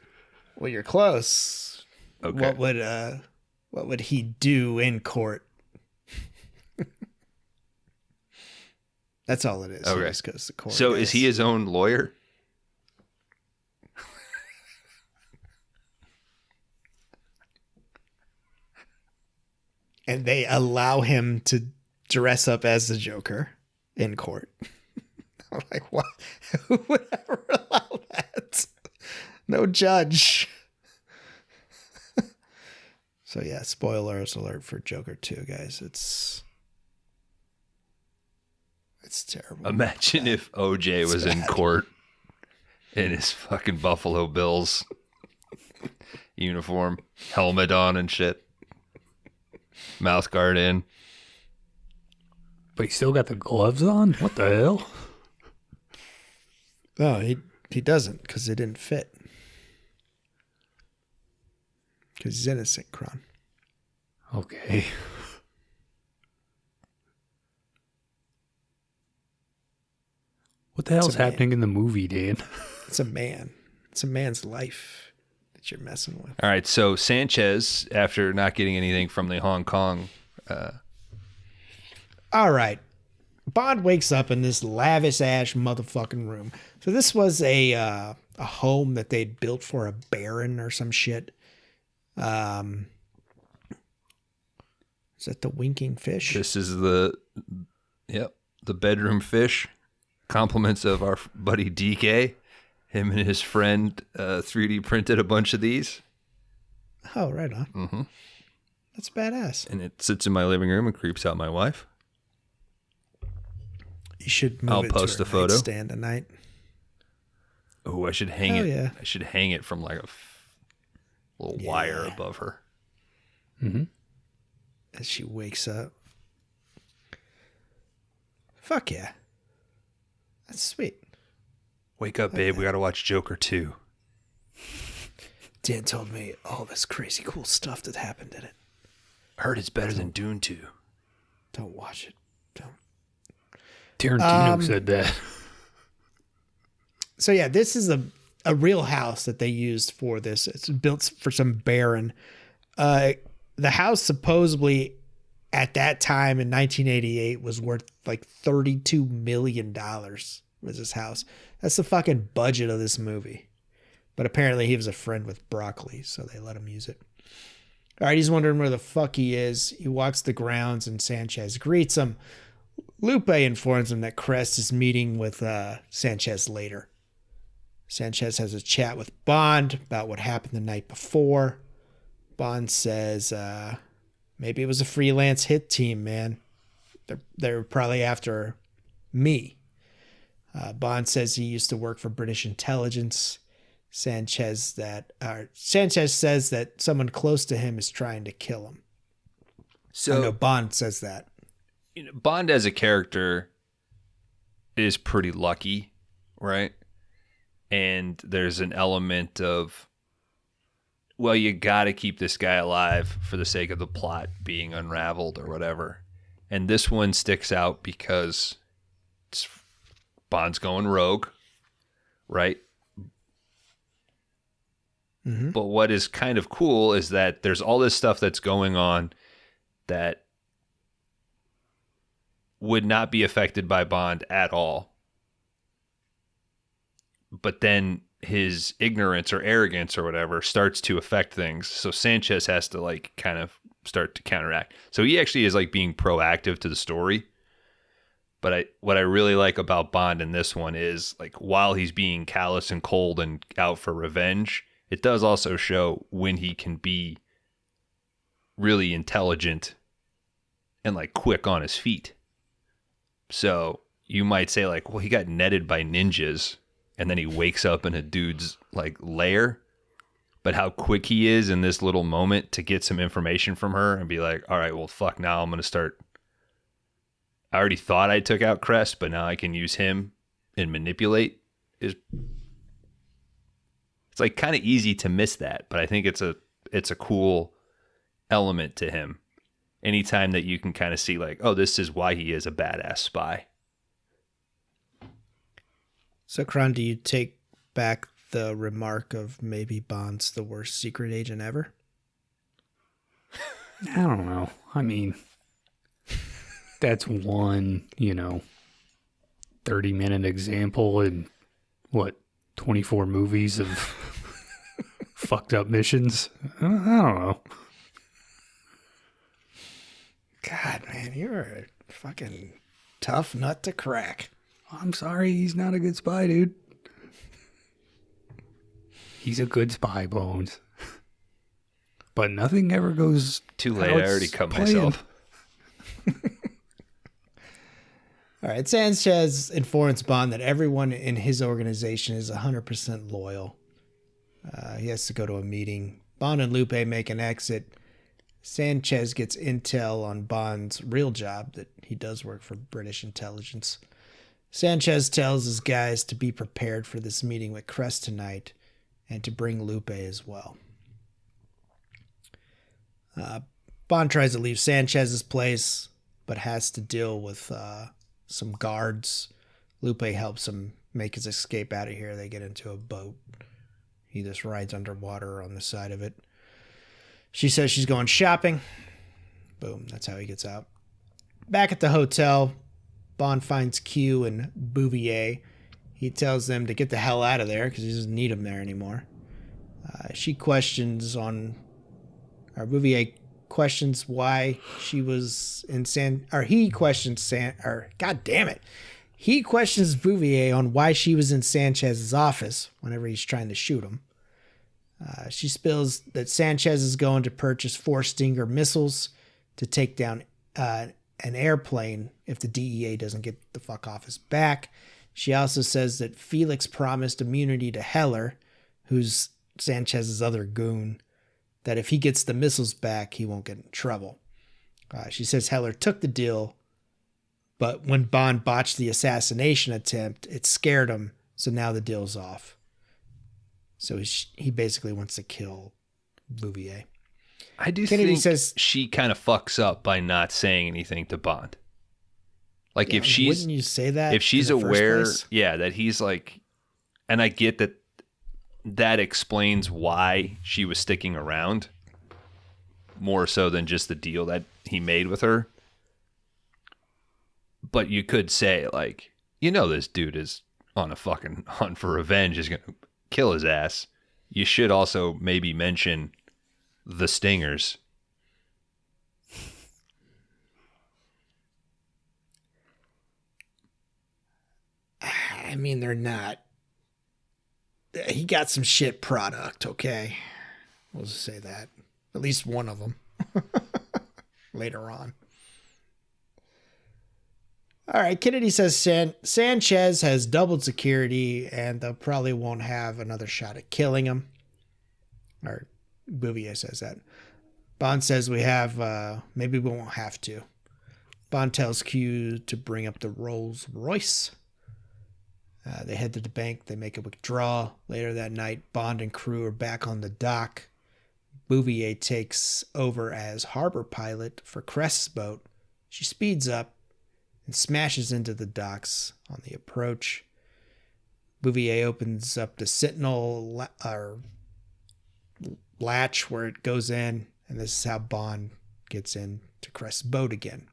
Well, you're close. Okay. What would he do in court? That's all it is. Okay. He just goes to court. So is he his own lawyer? And they allow him to dress up as the Joker in court. I'm like, what? Who would ever allow that? No judge. So yeah, spoilers alert for Joker 2, guys. It's terrible. Imagine if OJ was in court in his fucking Buffalo Bills uniform, helmet on and shit, mouth guard in. But he still got the gloves on? What the hell? No, he doesn't because it didn't fit. Because he's innocent, Kron. Okay. What the hell's happening in the movie, Dan? It's a man. It's a man's life that you're messing with. All right, so Sanchez, after not getting anything from the Hong Kong, All right. Bond wakes up in this lavish ass motherfucking room. So this was a home that they'd built for a baron or some shit. Is that the winking fish? this is the bedroom fish. Compliments of our buddy DK. Him and his friend 3D printed a bunch of these. Oh, right on. Mm-hmm. That's badass. And it sits in my living room and creeps out my wife. You should move I'll it post to a photo. nightstand tonight. Oh, I should hang Hell it. yeah. I should hang it from like a little wire above her. Mm-hmm. As she wakes up. Fuck yeah. That's sweet. Wake up, babe. We got to watch Joker 2. Dan told me all this crazy cool stuff that happened in it. I heard it's better than Dune 2. Don't watch it. Don't. Tarantino said that. So yeah, this is a real house that they used for this. It's built for some baron. The house supposedly at that time in 1988 was worth like $32 million was this house. That's the fucking budget of this movie. But apparently he was a friend with Broccoli, so they let him use it. All right, he's wondering where the fuck he is. He walks the grounds and Sanchez greets him. Lupe informs him that Crest is meeting with Sanchez later. Sanchez has a chat with Bond about what happened the night before. Bond says, maybe it was a freelance hit team, man. They're probably after me. Bond says he used to work for British intelligence. Sanchez says that someone close to him is trying to kill him. So Bond says that. Bond as a character is pretty lucky, right? And there's an element of, well, you got to keep this guy alive for the sake of the plot being unraveled or whatever. And this one sticks out because Bond's going rogue, right? Mm-hmm. But what is kind of cool is that there's all this stuff that's going on that would not be affected by Bond at all. But then his ignorance or arrogance or whatever starts to affect things. So Sanchez has to like kind of start to counteract. So he actually is like being proactive to the story. But what I really like about Bond in this one is like while he's being callous and cold and out for revenge, it does also show when he can be really intelligent and like quick on his feet. So you might say like, well, he got netted by ninjas and then he wakes up in a dude's like lair. But how quick he is in this little moment to get some information from her and be like, all right, well, fuck, now I'm going to start I already thought I took out Crest, but now I can use him and manipulate. It's like kind of easy to miss that, but I think it's a cool element to him. Anytime that you can kind of see like, oh, this is why he is a badass spy. So, Kron, do you take back the remark of maybe Bond's the worst secret agent ever? I don't know. I mean, that's one, 30-minute example in, 24 movies of fucked up missions? I don't know. God, man, you're a fucking tough nut to crack. I'm sorry, he's not a good spy, dude. He's a good spy, Bones. But nothing ever goes Too late, how I already it's cut planned. myself. All right, Sanchez informs Bond that everyone in his organization is 100% loyal. He has to go to a meeting. Bond and Lupe make an exit. Sanchez gets intel on Bond's real job, that he does work for British intelligence. Sanchez tells his guys to be prepared for this meeting with Crest tonight and to bring Lupe as well. Bond tries to leave Sanchez's place, but has to deal with some guards. Lupe helps him make his escape out of here. They get into a boat. He just rides underwater on the side of it. She says she's going shopping. Boom, that's how he gets out. Back at the hotel, Bond finds Q and Bouvier. He tells them to get the hell out of there because he doesn't need them there anymore. Bouvier questions why she was in he questions Bouvier on why she was in Sanchez's office whenever he's trying to shoot him. She spills that Sanchez is going to purchase 4 Stinger missiles to take down an airplane if the DEA doesn't get the fuck off his back. She also says that Felix promised immunity to Heller, who's Sanchez's other goon, that if he gets the missiles back, he won't get in trouble. She says Heller took the deal, but when Bond botched the assassination attempt, it scared him, so now the deal's off. So he basically wants to kill Bouvier. I do Kennedy think says she kind of fucks up by not saying anything to Bond. Like if she's, wouldn't you say that? if she's in the first aware, place? yeah, that he's like, and I get that explains why she was sticking around more so than just the deal that he made with her. But you could say like, this dude is on a fucking hunt for revenge, is going to kill his ass. You should also maybe mention the Stingers. I mean, they're not. He got some shit product, okay? We'll just say that. At least one of them. Later on. All right, Kennedy says Sanchez has doubled security and they probably won't have another shot at killing him. Or Bouvier says that. Bond says maybe we won't have to. Bond tells Q to bring up the Rolls Royce. They head to the bank. They make a withdrawal. Later that night, Bond and crew are back on the dock. Bouvier takes over as harbor pilot for Crest's boat. She speeds up and smashes into the docks on the approach. Bouvier opens up the Sentinel latch where it goes in, and this is how Bond gets in to Crest's boat again.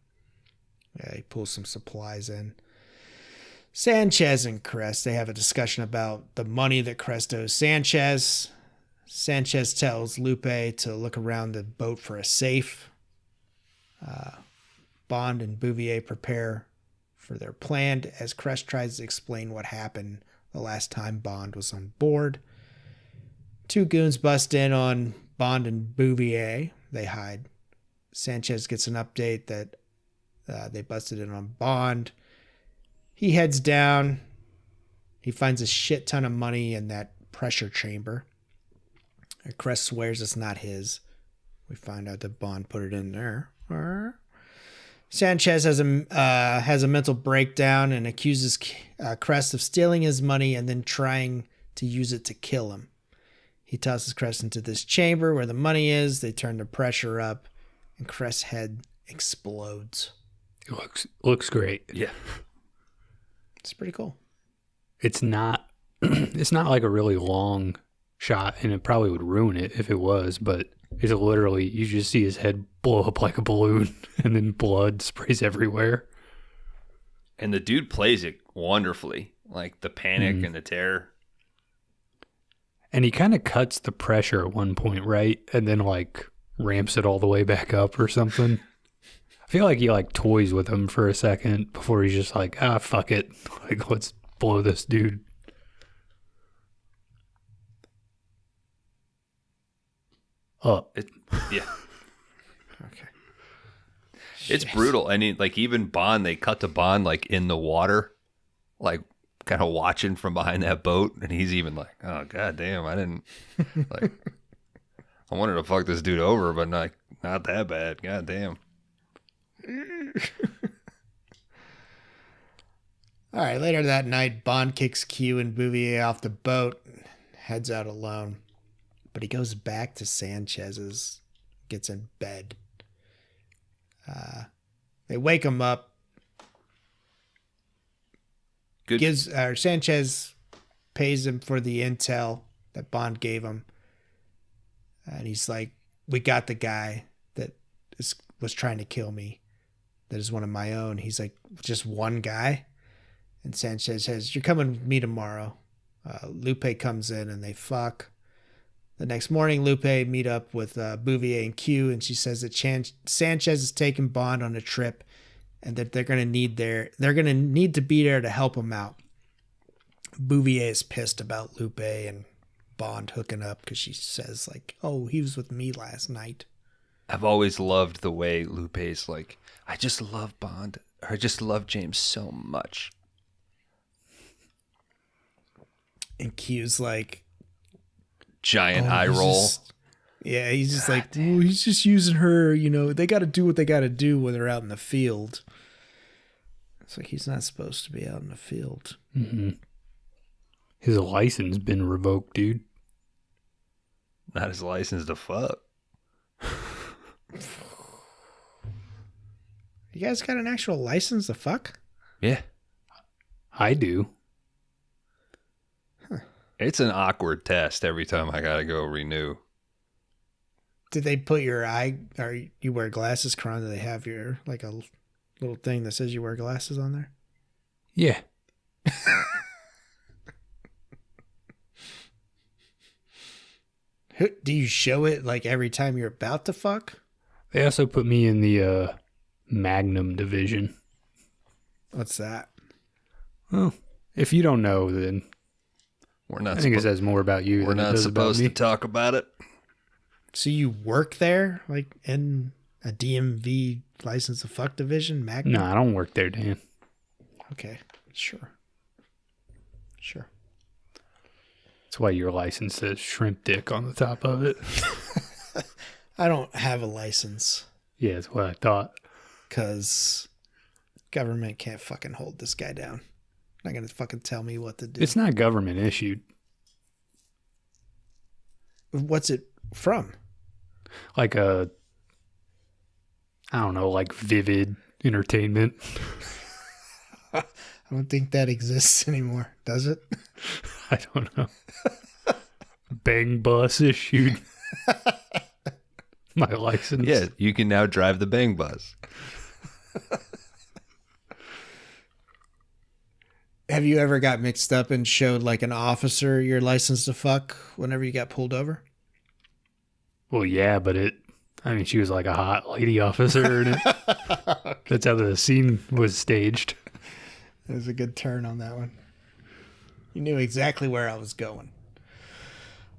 He pulls some supplies in. Sanchez and Crest, they have a discussion about the money that Crest owes Sanchez. Sanchez tells Lupe to look around the boat for a safe. Bond and Bouvier prepare for their plan as Crest tries to explain what happened the last time Bond was on board. 2 goons bust in on Bond and Bouvier. They hide. Sanchez gets an update that they busted in on Bond. He heads down. He finds a shit ton of money in that pressure chamber. Crest swears it's not his. We find out that Bond put it in there. Sanchez has a mental breakdown and accuses Crest of stealing his money and then trying to use it to kill him. He tosses Crest into this chamber where the money is. They turn the pressure up, and Crest's head explodes. It looks great. Yeah. It's pretty cool. It's not like a really long shot, and it probably would ruin it if it was, but it's literally, you just see his head blow up like a balloon, and then blood sprays everywhere. And the dude plays it wonderfully. Like the panic and the terror. And he kind of cuts the pressure at one point, right? And then like ramps it all the way back up or something. I feel like he like toys with him for a second before he's just like, fuck it. Like, let's blow this dude. Up. Yeah. Okay. It's brutal. And like even Bond, they cut to Bond like in the water, like kind of watching from behind that boat. And he's even like, oh, God damn, I didn't like, I wanted to fuck this dude over, but not that bad. God damn. All right, later that night, Bond kicks Q and Bouvier off the boat and heads out alone. But he goes back to Sanchez's, gets in bed. They wake him up. Good. Sanchez pays him for the intel that Bond gave him. And he's like, we got the guy that was trying to kill me. That is one of my own. He's like, just one guy? And Sanchez says, you're coming with me tomorrow. Lupe comes in and they fuck. The next morning, Lupe meet up with Bouvier and Q, and she says that Sanchez is taking Bond on a trip, and that they're gonna need to be there to help him out. Bouvier is pissed about Lupe and Bond hooking up because she says like, "Oh, he was with me last night." I've always loved the way Lupe's like, I just love Bond, or I just love James so much. And Q's like, Giant eye roll. He's just like, oh, he's just using her. You know, they got to do what they got to do when they're out in the field. It's like he's not supposed to be out in the field. Mm-hmm. His license been revoked, dude. Not his license to fuck. You guys got an actual license to fuck? Yeah. I do. It's an awkward test every time I gotta go renew. Did they put your eye, or you wear glasses, Kron? Do they have your, like a little thing that says you wear glasses on there? Yeah. Do you show it like every time you're about to fuck? They also put me in the Magnum division. What's that? Well, if you don't know, then We're not. I think it says more about you. We're than it not does supposed about to me. talk about it. So you work there, like in a DMV license to fuck division, Magnum? No, I don't work there, Dan. Okay, sure. That's why your license says shrimp dick on the top of it. I don't have a license Yeah, that's what I thought. because government can't fucking hold this guy down. Not gonna fucking tell me what to do. It's not government issued. What's it from? Like I don't know, like Vivid Entertainment. I don't think that exists anymore, does it? I don't know. Bang Bus issued my license. Yeah, you can now drive the Bang Bus. Have you ever got mixed up and showed like an officer your license to fuck whenever you got pulled over? Well, yeah, but she was like a hot lady officer, and that's how the scene was staged. It was a good turn on that one. You knew exactly where I was going.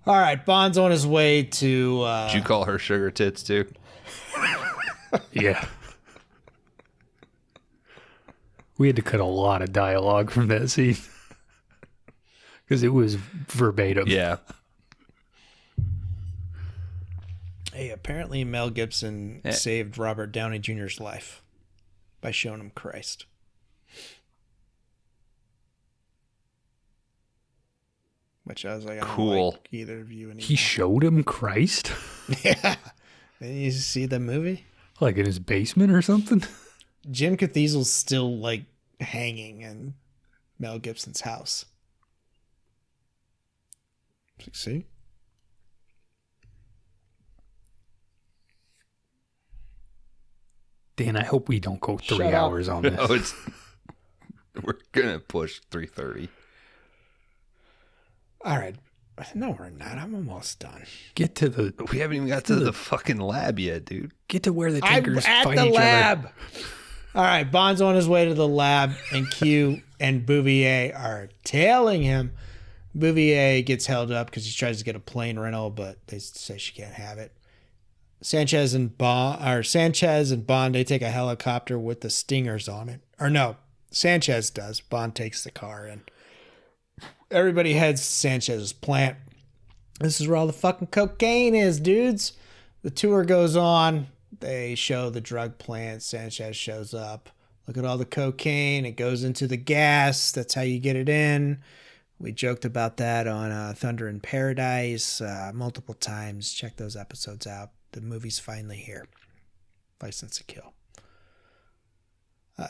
All right, Bond's on his way to... Did you call her sugar tits too? Yeah. We had to cut a lot of dialogue from that scene because it was verbatim. Yeah. Hey, apparently Mel Gibson saved Robert Downey Jr.'s life. by showing him Christ. Which I was like, I don't Cool. like either of you anymore. He showed him Christ? Yeah. Didn't you see the movie? Like in his basement or something? Jim Caviezel's still like hanging in Mel Gibson's house. See? Dan, I hope we don't go 3 Shut up. hours on this. No, we're gonna push 3:30. All right. No, we're not. I'm almost done. Get to the We haven't even got to the fucking lab yet, dude. get to where the I'm tankers at fight the each lab. other. All right. Bond's on his way to the lab, and Q and Bouvier are tailing him. Bouvier gets held up because he tries to get a plane rental, but they say she can't have it. Sanchez and Bond, they take a helicopter with the stingers on it. Or no, Sanchez does. Bond takes the car, and everybody heads to Sanchez's plant. This is where all the fucking cocaine is, dudes. The tour goes on. They show the drug plant. Sanchez shows up. Look at all the cocaine. It goes into the gas. That's how you get it in. We joked about that on Thunder in Paradise multiple times. Check those episodes out. The movie's finally here. License to Kill.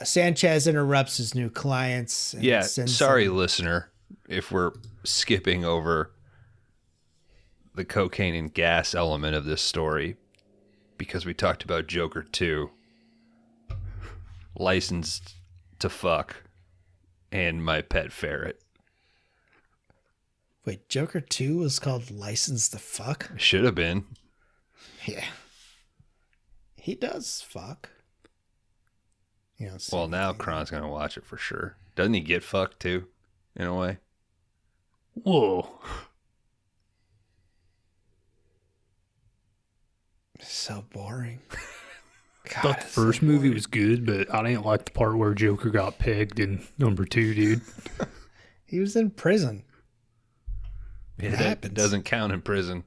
Sanchez interrupts his new clients. And Yeah, sends sorry, them- listener, if we're skipping over the cocaine and gas element of this story because we talked about Joker 2, Licensed to Fuck, and My Pet Ferret. Wait, Joker 2 was called License to Fuck? Should have been. Yeah. He does fuck. You know, Well, now Kron's going to watch it for sure. Doesn't he get fucked too, in a way? Whoa. so boring. Thought the first movie was good, but I didn't like the part where Joker got pegged in number 2, dude. He was in prison. Yeah, It that happens. doesn't count in prison.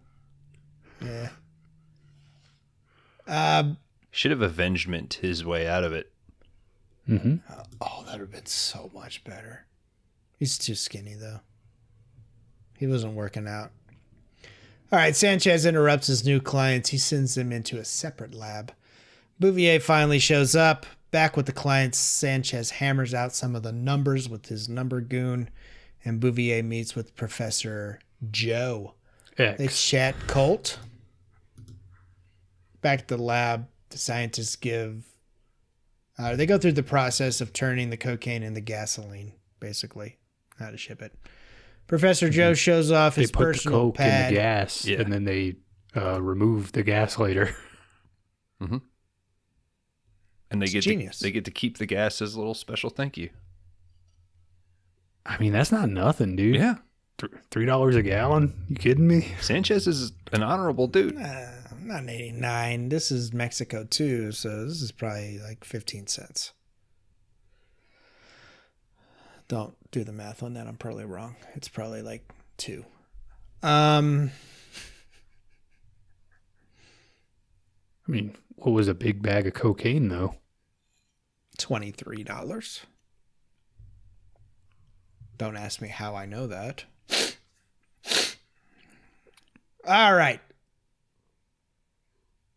Yeah. Should have avengement his way out of it. Mm-hmm. Oh, that would have been so much better. He's too skinny, though. He wasn't working out. All right, Sanchez interrupts his new clients. He sends them into a separate lab. Bouvier finally shows up. Back with the clients, Sanchez hammers out some of the numbers with his number goon, and Bouvier meets with Professor Joe. They X. chat Colt. Back at the lab, the scientists they go through the process of turning the cocaine into gasoline, basically, how to ship it. Professor Joe shows off They his put the personal coke pad. in the gas, Yeah. and then they remove the gas later. Mm-hmm. And they It's get genius. they get to keep the gas as a little special thank you. I mean, that's not nothing, dude. Yeah. $3 a gallon? You kidding me? Sanchez is an honorable dude. Not an 89. This is Mexico too, so this is probably like 15 cents. Don't do the math on that. I'm probably wrong. It's probably like 2. I mean, what was a big bag of cocaine, though? $23. Don't ask me how I know that. All right.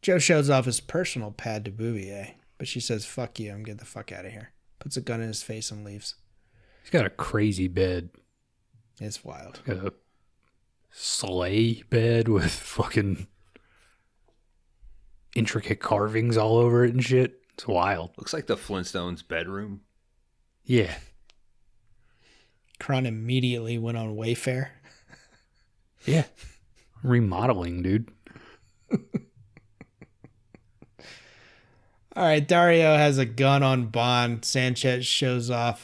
Joe shows off his personal pad to Bouvier, but she says, "Fuck you, I'm getting the fuck out of here." Puts a gun in his face and leaves. He's got a crazy bed. It's wild. Got a sleigh bed with fucking intricate carvings all over it and shit. It's wild. Looks like the Flintstones bedroom. Yeah. Kron immediately went on Wayfair. Yeah. Remodeling, dude. All right, Dario has a gun on Bond. Sanchez shows off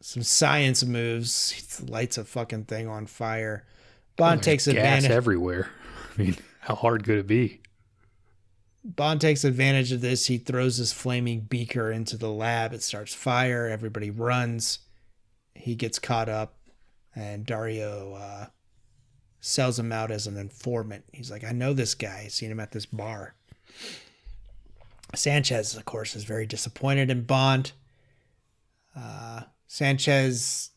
some science moves. He lights a fucking thing on fire. Bond takes Gas advantage. everywhere. I mean, how hard could it be? Bond takes advantage of this. He throws his flaming beaker into the lab. It starts fire. Everybody runs. He gets caught up, and Dario sells him out as an informant. He's like, "I know this guy. I've seen him at this bar." Sanchez, of course, is very disappointed in Bond. Sanchez,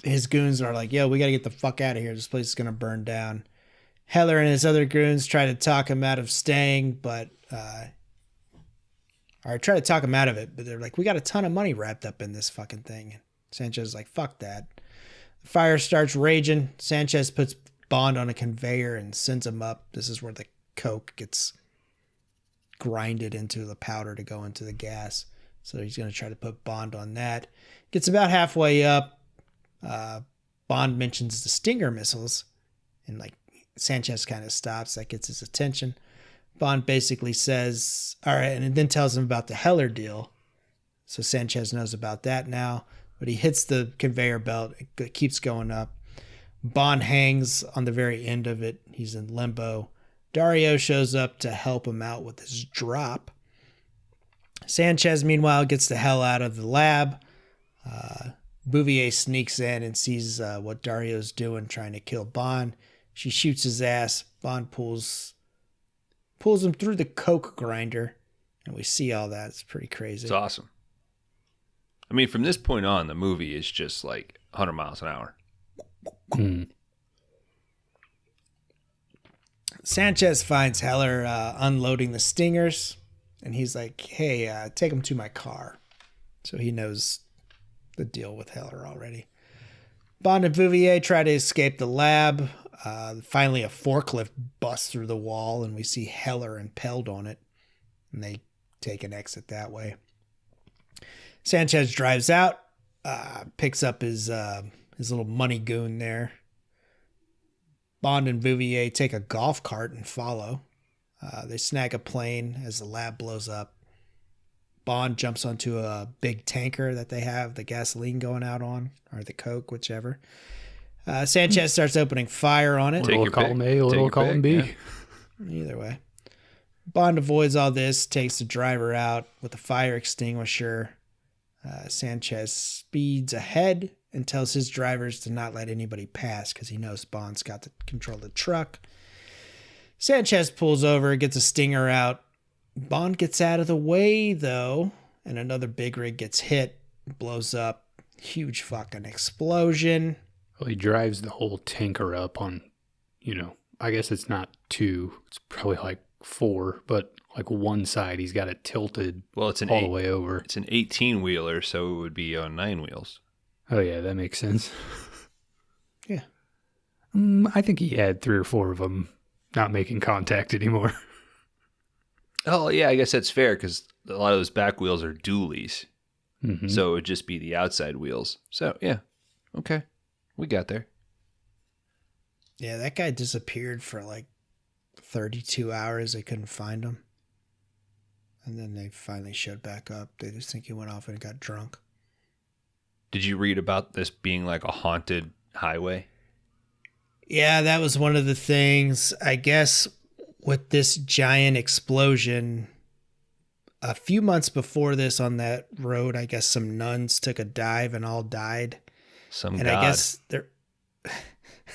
his goons are like, yo, we got to get the fuck out of here. This place is going to burn down. Heller and his other goons try to talk him out of staying, or try to talk him out of it, but they're like, we got a ton of money wrapped up in this fucking thing. And Sanchez is like, fuck that. The fire starts raging. Sanchez puts Bond on a conveyor and sends him up. This is where the coke gets grinded into the powder to go into the gas. So he's going to try to put Bond on that. Gets about halfway up. Bond mentions the Stinger missiles, and like Sanchez kind of stops. That gets his attention. Bond basically says, all right, and then tells him about the Heller deal. So Sanchez knows about that now, but he hits the conveyor belt. It keeps going up. Bond hangs on the very end of it. He's in limbo. Dario shows up to help him out with his drop. Sanchez, meanwhile, gets the hell out of the lab. Bouvier sneaks in and sees what Dario's doing, trying to kill Bond. She shoots his ass. Bond pulls him through the coke grinder, and we see all that. It's pretty crazy. It's awesome. I mean, from this point on, the movie is just like 100 miles an hour. Sanchez finds Heller unloading the Stingers, and he's like, hey, take him to my car. So he knows the deal with Heller already. Bond and Bouvier try to escape the lab. Finally, a forklift busts through the wall, and we see Heller impaled on it, and they take an exit that way. Sanchez drives out, picks up his little money goon there. Bond and Bouvier take a golf cart and follow. They snag a plane as the lab blows up. Bond jumps onto a big tanker that they have the gasoline going out on, or the coke, whichever. Sanchez starts opening fire on it. A little column A, a little column B. Yeah. Either way. Bond avoids all this, takes the driver out with a fire extinguisher. Sanchez speeds ahead and tells his drivers to not let anybody pass because he knows Bond's got to control the truck. Sanchez pulls over, gets a Stinger out. Bond gets out of the way, though, and another big rig gets hit, blows up. Huge fucking explosion. Well, he drives the whole tanker up on, I guess it's not 2. It's probably like 4, but like one side he's got it tilted Well, it's all the way over. It's an 18-wheeler, so it would be on 9 wheels. Oh, yeah, that makes sense. Yeah. I think he had 3 or 4 of them not making contact anymore. Oh, yeah, I guess that's fair because a lot of those back wheels are dualies. Mm-hmm. So it would just be the outside wheels. So, yeah. Okay. We got there. Yeah, that guy disappeared for like 32 hours. They couldn't find him. And then they finally showed back up. They just think he went off and got drunk. Did you read about this being like a haunted highway? Yeah, that was one of the things. I guess with this giant explosion, a few months before this on that road, I guess some nuns took a dive and all died. Some And god.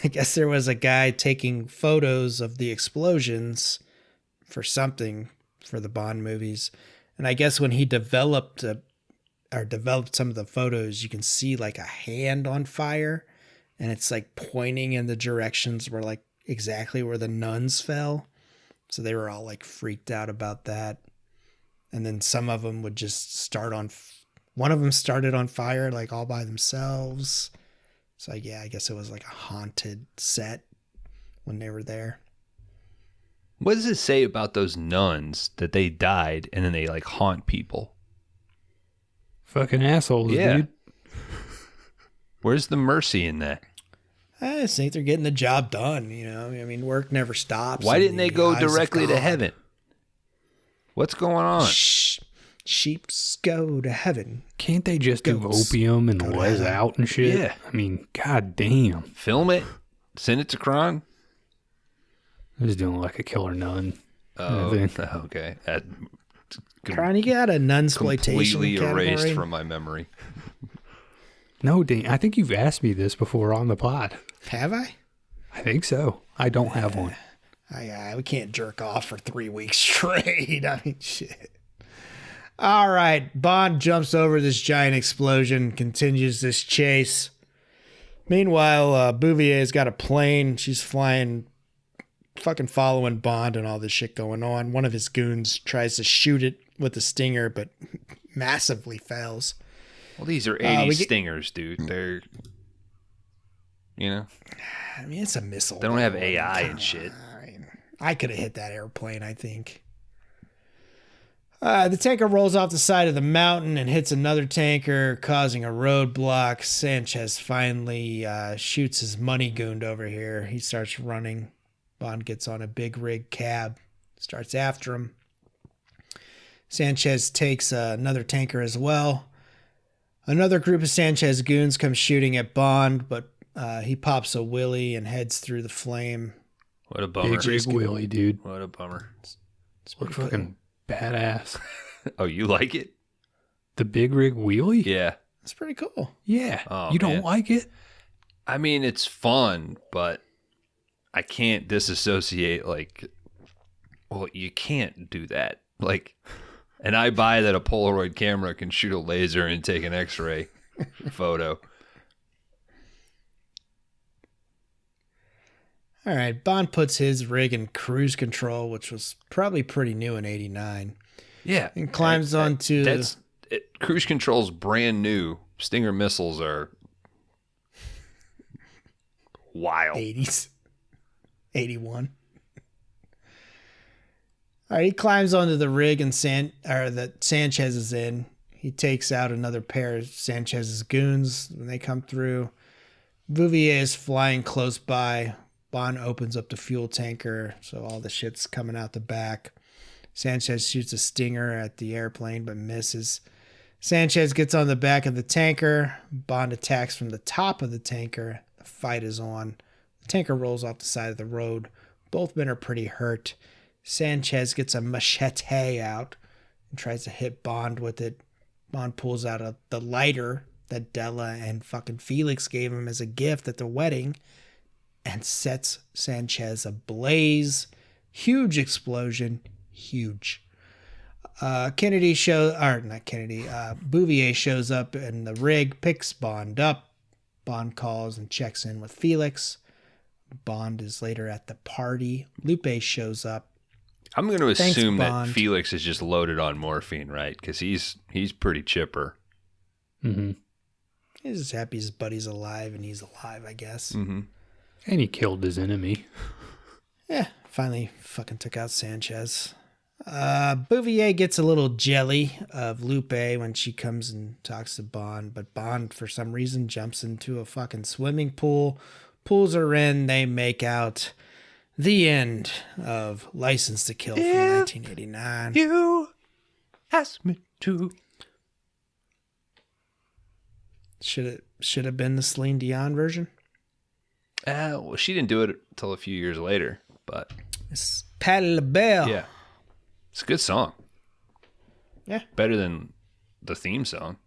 I guess there was a guy taking photos of the explosions for something for the Bond movies. And I guess when he developed some of the photos, you can see like a hand on fire, and it's like pointing in the directions where like exactly where the nuns fell. So they were all like freaked out about that. And then some of them would just one of them started on fire like all by themselves. So yeah, I guess it was like a haunted set when they were there. What does it say about those nuns that they died and then they like haunt people? Fucking assholes, Yeah. dude. Where's the mercy in that? I just think they're getting the job done, I mean, work never stops. Why in didn't they the go eyes of directly to God. heaven? What's going on? Sheeps go to heaven. Can't they just do Goats opium and go to les heaven. out and shit? Yeah. I mean, god damn. Film it, send it to Kron. I was doing like a killer nun. Oh, I think. okay. That Kron, you got a nunsploitation completely category? erased from my memory. No, Dan, I think you've asked me this before on the pod. Have I? I think so. I don't have one. We can't jerk off for 3 weeks straight. I mean, shit. All right. Bond jumps over this giant explosion, continues this chase. Meanwhile, Bouvier's got a plane. She's flying, fucking following Bond and all this shit going on. One of his goons tries to shoot it with a stinger, but massively fails. Well, these are 80s stingers, dude. They're, I mean, it's a missile. They don't have AI and shit. I could have hit that airplane, I think. The tanker rolls off the side of the mountain and hits another tanker, causing a roadblock. Sanchez finally shoots his money goon over here. He starts running. Bond gets on a big rig cab, starts after him. Sanchez takes another tanker as well. Another group of Sanchez goons comes shooting at Bond, but he pops a willy and heads through the flame. What a bummer. Big willy, dude. What a bummer. It's Look fucking badass. Oh, you like it? The big rig wheelie? Yeah. It's pretty cool. Yeah. Oh, you man. don't like it? I mean, it's fun, but I can't disassociate, you can't do that. And I buy that a Polaroid camera can shoot a laser and take an X-ray photo. All right, Bond puts his rig in cruise control, which was probably pretty new in '89. Yeah. And climbs onto... Cruise control's brand new. Stinger missiles are wild. 80s. 81. All right, he climbs onto the rig that Sanchez is in. He takes out another pair of Sanchez's goons when they come through. Bouvier is flying close by. Bond opens up the fuel tanker, so all the shit's coming out the back. Sanchez shoots a stinger at the airplane, but misses. Sanchez gets on the back of the tanker. Bond attacks from the top of the tanker. The fight is on. The tanker rolls off the side of the road. Both men are pretty hurt. Sanchez gets a machete out and tries to hit Bond with it. Bond pulls out the lighter that Della and fucking Felix gave him as a gift at the wedding and sets Sanchez ablaze. Huge explosion. Huge. Bouvier shows up in the rig, picks Bond up. Bond calls and checks in with Felix. Bond is later at the party. Lupe shows up. I'm going to assume that Bond. Felix is just loaded on morphine, right? Because he's pretty chipper. Mm-hmm. He's just happy his buddy's alive, and he's alive, I guess. Mm-hmm. And he killed his enemy. Yeah, finally fucking took out Sanchez. Bouvier gets a little jelly of Lupe when she comes and talks to Bond, but Bond, for some reason, jumps into a fucking swimming pool, pulls her in, they make out. The end of License to Kill from 1989. You asked me to. Should have been the Celine Dion version. Well, she didn't do it until a few years later, but It's Patti LaBelle. yeah, it's a good song. Yeah. Better than the theme song.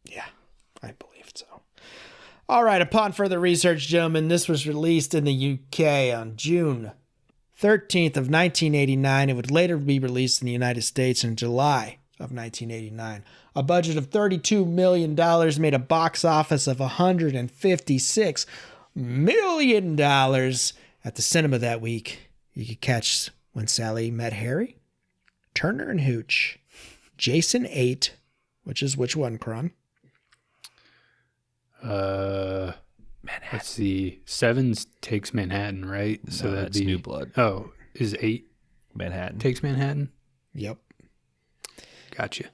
Yeah, I believe so. All right, upon further research, gentlemen, this was released in the UK on June 13th of 1989. It would later be released in the United States in July of 1989. A budget of $32 million made a box office of $156 million at the cinema that week. You could catch When Sally Met Harry, Turner and Hooch, Jason 8, which is which one, Kron? Manhattan. Let's see. 7 takes Manhattan, right? So that's New Blood. Oh, is 8 Manhattan. takes Manhattan? Yep. Gotcha.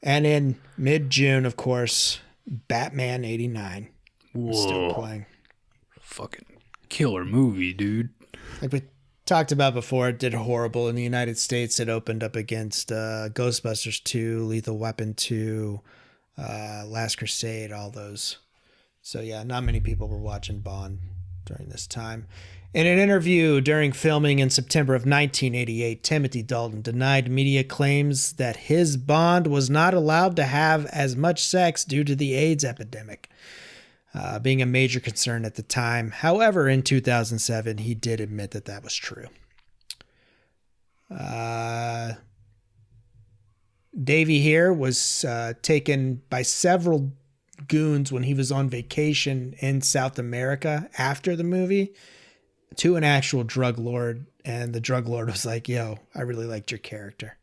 And in mid-June, of course, Batman 89 was still playing. Fucking killer movie, dude. Like we talked about before, it did horrible in the United States. It opened up against Ghostbusters 2, Lethal Weapon 2, Last Crusade, all those. So yeah, not many people were watching Bond during this time. In an interview during filming in September of 1988, Timothy Dalton denied media claims that his Bond was not allowed to have as much sex due to the AIDS epidemic, being a major concern at the time. However, in 2007, he did admit that that was true. Davey here was taken by several goons when he was on vacation in South America after the movie to an actual drug lord. And the drug lord was like, yo, I really liked your character.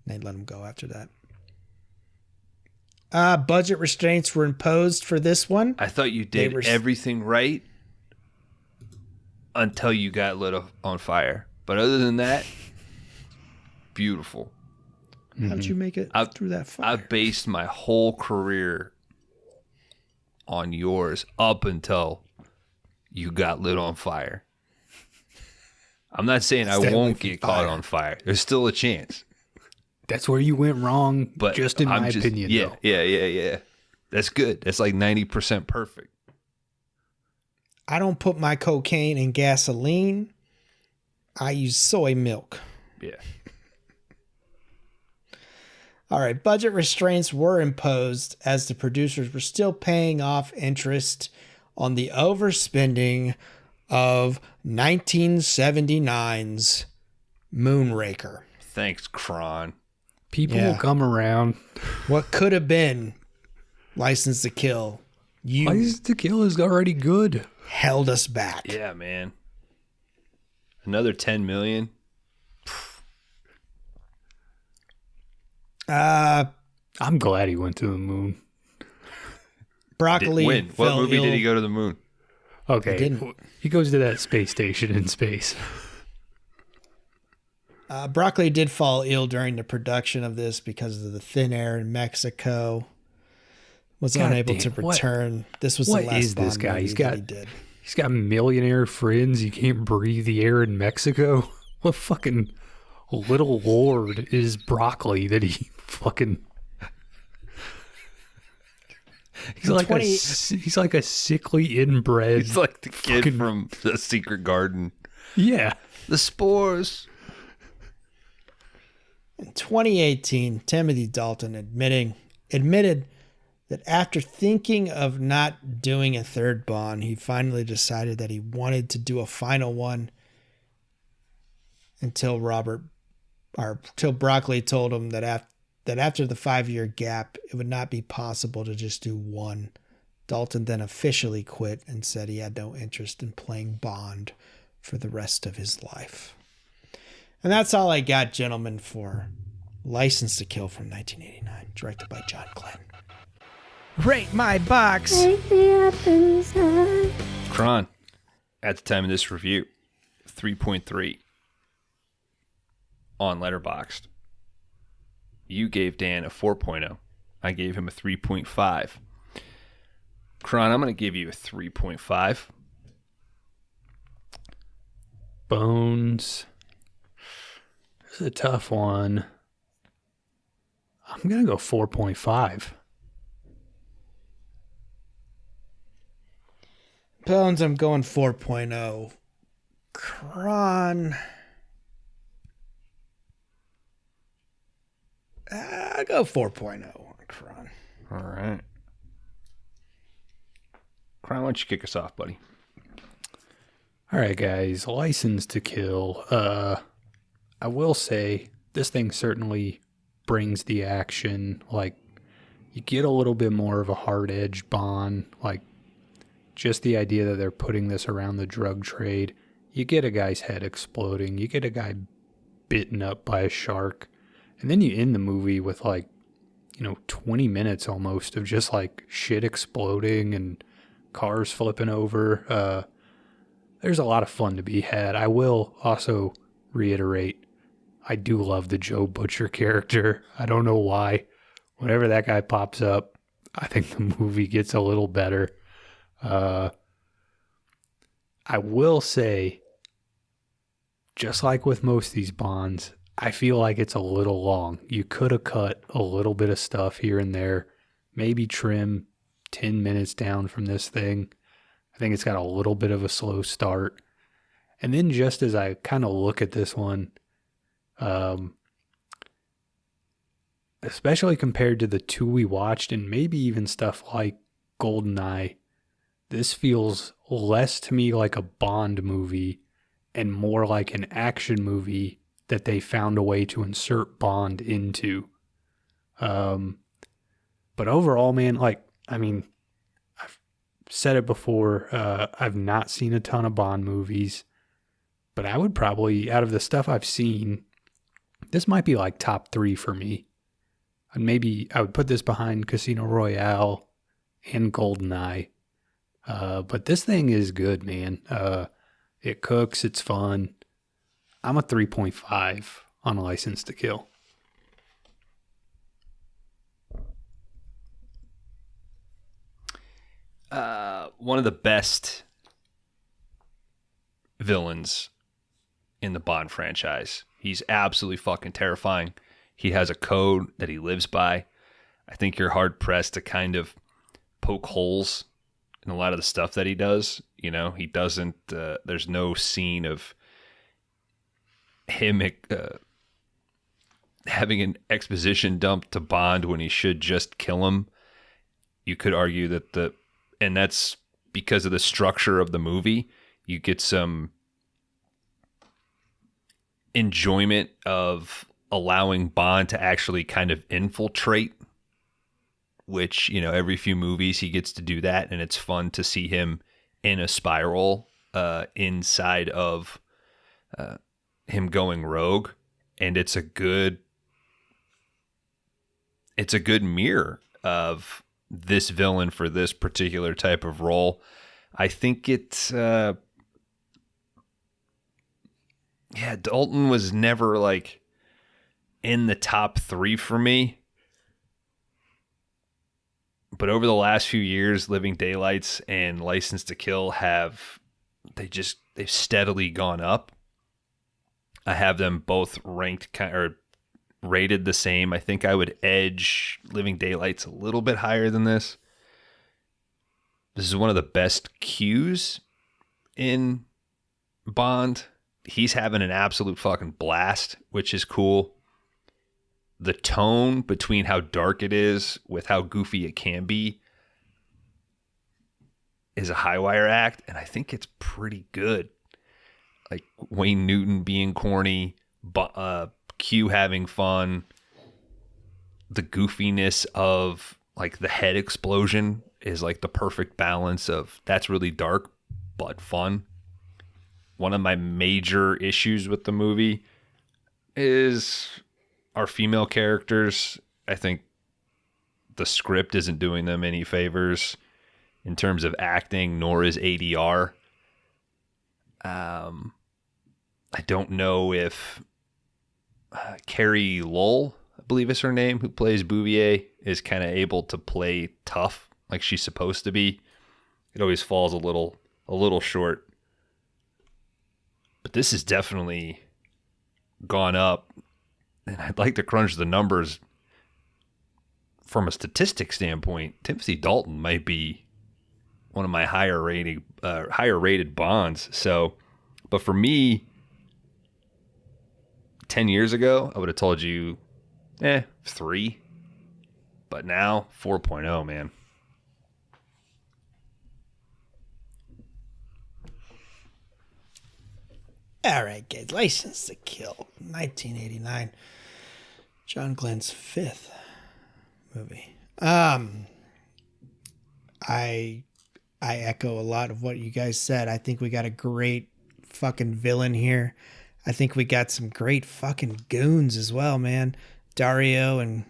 And they let him go after that. Budget restraints were imposed for this one. I thought you did everything right until you got lit on fire. But other than that, beautiful. How'd you make it through that fire? I based my whole career on yours up until you got lit on fire. I'm not saying I won't get caught on fire. There's still a chance. That's where you went wrong, but just in my opinion, though. Yeah. That's good. That's like 90% perfect. I don't put my cocaine in gasoline. I use soy milk. Yeah. All right. Budget restraints were imposed as the producers were still paying off interest on the overspending of 1979's Moonraker. Thanks, Kron. People will come around. What could have been License to Kill. License to Kill is already good. Held us back. Yeah, man. Another 10 million. I'm glad he went to the moon. Broccoli. What movie did he go to the moon? Okay. He goes to that space station in space. Broccoli did fall ill during the production of this because of the thin air in Mexico. Was unable to return. This was the last is this Bond guy? movie that he did. He's got millionaire friends. He can't breathe the air in Mexico. What fucking little lord is Broccoli that he fucking... He's like a sickly inbred. He's like the kid from The Secret Garden. Yeah. The spores. In 2018, Timothy Dalton admitted that after thinking of not doing a third Bond, he finally decided that he wanted to do a final one until Broccoli told him that after the 5-year gap, it would not be possible to just do one. Dalton then officially quit and said he had no interest in playing Bond for the rest of his life. And that's all I got, gentlemen, for License to Kill from 1989, directed by John Glenn. Rate my box. Kron, at the time of this review, 3.3 on Letterboxd. You gave Dan a 4.0. I gave him a 3.5. Kron, I'm going to give you a 3.5. Bones. This is a tough one. I'm going to go 4.5. Bones, I'm going 4.0. Kron, I'll go 4.0 on Kron. All right. Kron, why don't you kick us off, buddy? All right, guys. License to Kill. I will say this thing certainly brings the action. Like, you get a little bit more of a hard-edged Bond. Like, just the idea that they're putting this around the drug trade. You get a guy's head exploding. You get a guy bitten up by a shark. And then you end the movie with 20 minutes almost of just like shit exploding and cars flipping over. There's a lot of fun to be had. I will also reiterate, I do love the Joe Butcher character. I don't know why. Whenever that guy pops up, I think the movie gets a little better. I will say, just like with most of these Bonds, I feel like it's a little long. You could have cut a little bit of stuff here and there, maybe trim 10 minutes down from this thing. I think it's got a little bit of a slow start. And then just as I kind of look at this one, especially compared to the two we watched and maybe even stuff like GoldenEye, this feels less to me like a Bond movie and more like an action movie that they found a way to insert Bond into. But overall, man, like, I mean, I've said it before, I've not seen a ton of Bond movies, but I would probably, out of the stuff I've seen, this might be like top 3 for me. And maybe I would put this behind Casino Royale and GoldenEye. But this thing is good, man. It cooks, it's fun. I'm a 3.5 on A License to Kill. One of the best villains in the Bond franchise. He's absolutely fucking terrifying. He has a code that he lives by. I think you're hard pressed to kind of poke holes in a lot of the stuff that he does. You know, he doesn't, there's no scene of him having an exposition dump to Bond when he should just kill him. You could argue that and that's because of the structure of the movie. You get some enjoyment of allowing Bond to actually kind of infiltrate, which, you know, every few movies he gets to do that, and it's fun to see him in a spiral inside of him going rogue, and it's a good mirror of this villain for this particular type of role. I think it's Dalton was never like in the top 3 for me. But over the last few years, Living Daylights and License to Kill they've steadily gone up. I have them both ranked or rated the same. I think I would edge Living Daylights a little bit higher than this. This is one of the best cues in Bond. He's having an absolute fucking blast, which is cool. The tone between how dark it is with how goofy it can be is a high wire act, and I think it's pretty good. Like Wayne Newton being corny, Q having fun, the goofiness of like the head explosion is like the perfect balance of that's really dark but fun. One of my major issues with the movie is our female characters. I think the script isn't doing them any favors in terms of acting, nor is ADR. I don't know if Carrie Lowell, I believe is her name, who plays Bouvier, is kind of able to play tough like she's supposed to be. It always falls a little short. But this has definitely gone up, and I'd like to crunch the numbers. From a statistic standpoint, Timothy Dalton might be one of my higher rated Bonds. So, but for me, 10 years ago, I would have told you, 3. But now, 4.0, man. All right, guys. License to Kill, 1989. John Glenn's 5th movie. I echo a lot of what you guys said. I think we got a great fucking villain here. I think we got some great fucking goons as well, man. Dario and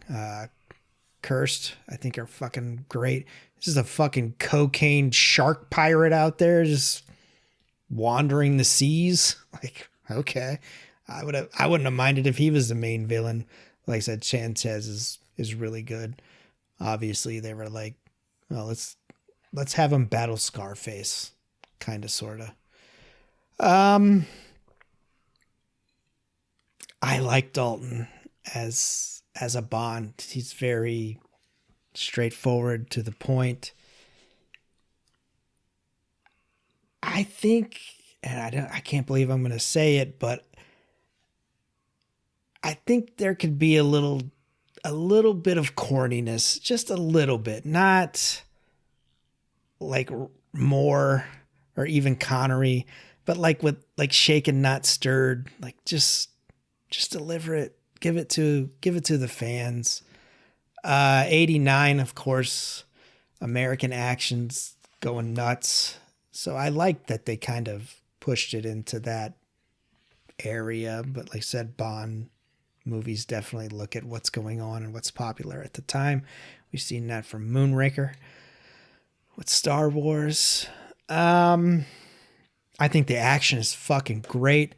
Cursed, I think, are fucking great. This is a fucking cocaine shark pirate out there just wandering the seas. Like, okay. I wouldn't have minded if he was the main villain. Like I said, Sanchez is really good. Obviously, they were like, well, let's have him battle Scarface, kind of, sort of. I like Dalton as a Bond. He's very straightforward, to the point. I think, and I can't believe I'm going to say it, but I think there could be a little bit of corniness, just a little bit, not like Moore or even Connery, but like with like shaken not stirred, like just Just deliver it. Give it to the fans. 89, of course, American action's going nuts. So I like that they kind of pushed it into that area. But like I said, Bond movies definitely look at what's going on and what's popular at the time. We've seen that from Moonraker with Star Wars. I think the action is fucking great.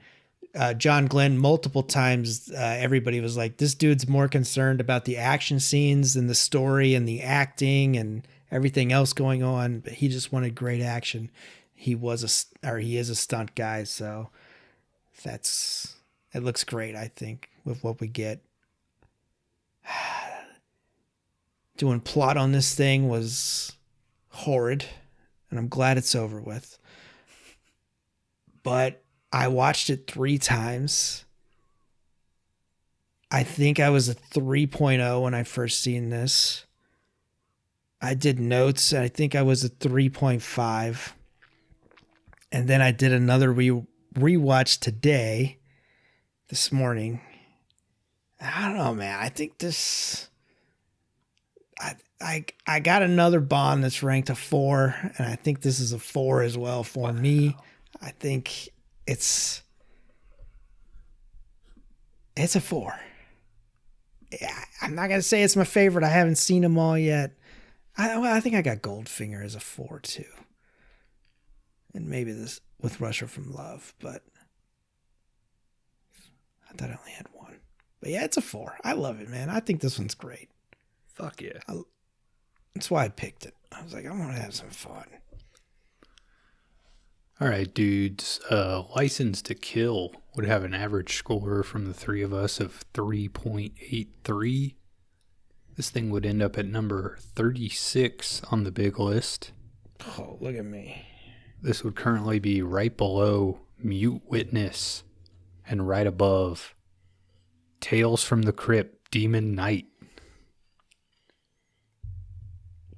John Glenn, multiple times, everybody was like, this dude's more concerned about the action scenes than the story and the acting and everything else going on. But he just wanted great action. He is a stunt guy. So it looks great, I think, with what we get. Doing plot on this thing was horrid, and I'm glad it's over with. But I watched it 3 times. I think I was a 3.0 when I first seen this. I did notes, and I think I was a 3.5. And then I did another rewatch today, this morning. I don't know, man. I think this... I got another Bond that's ranked a 4, and I think this is a 4 as well for me. I think it's a 4. Yeah, I'm not gonna say it's my favorite. I haven't seen them all yet. I think I got Goldfinger as a 4 too, and maybe this with Russia from Love, but I thought I only had 1. But yeah, it's a 4. I love it, man. I think this one's great. Fuck yeah. That's why I picked it. I was like, I want to have some fun. All right, dudes. License to Kill would have an average score from the 3 of us of 3.83. This thing would end up at number 36 on the big list. Oh, look at me. This would currently be right below Mute Witness and right above Tales from the Crypt, Demon Knight.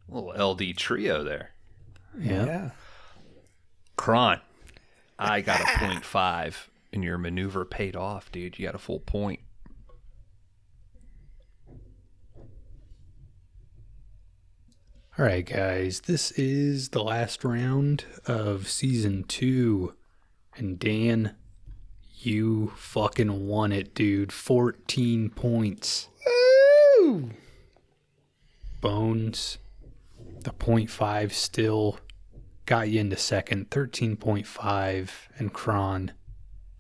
Little LD trio there. Yeah. Kron, I got a 0.5, and your maneuver paid off, dude. You got a full point. All right, guys. This is the last round of season 2. And Dan, you fucking won it, dude. 14 points. Woo! Bones, the 0.5 still got you into second, 13.5, and Kron,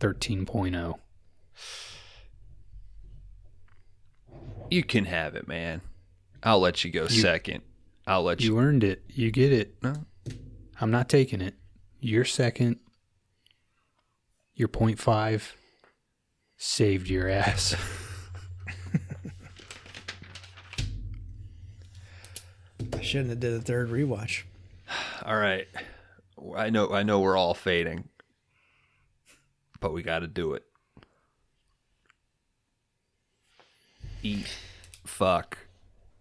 13.0. You can have it, man. I'll let you go second. I'll let you. You earned it. You get it. No. I'm not taking it. You're second. Your 0.5 saved your ass. I shouldn't have did a third rewatch. All right. I know we're all fading, but we got to do it. Eat, fuck,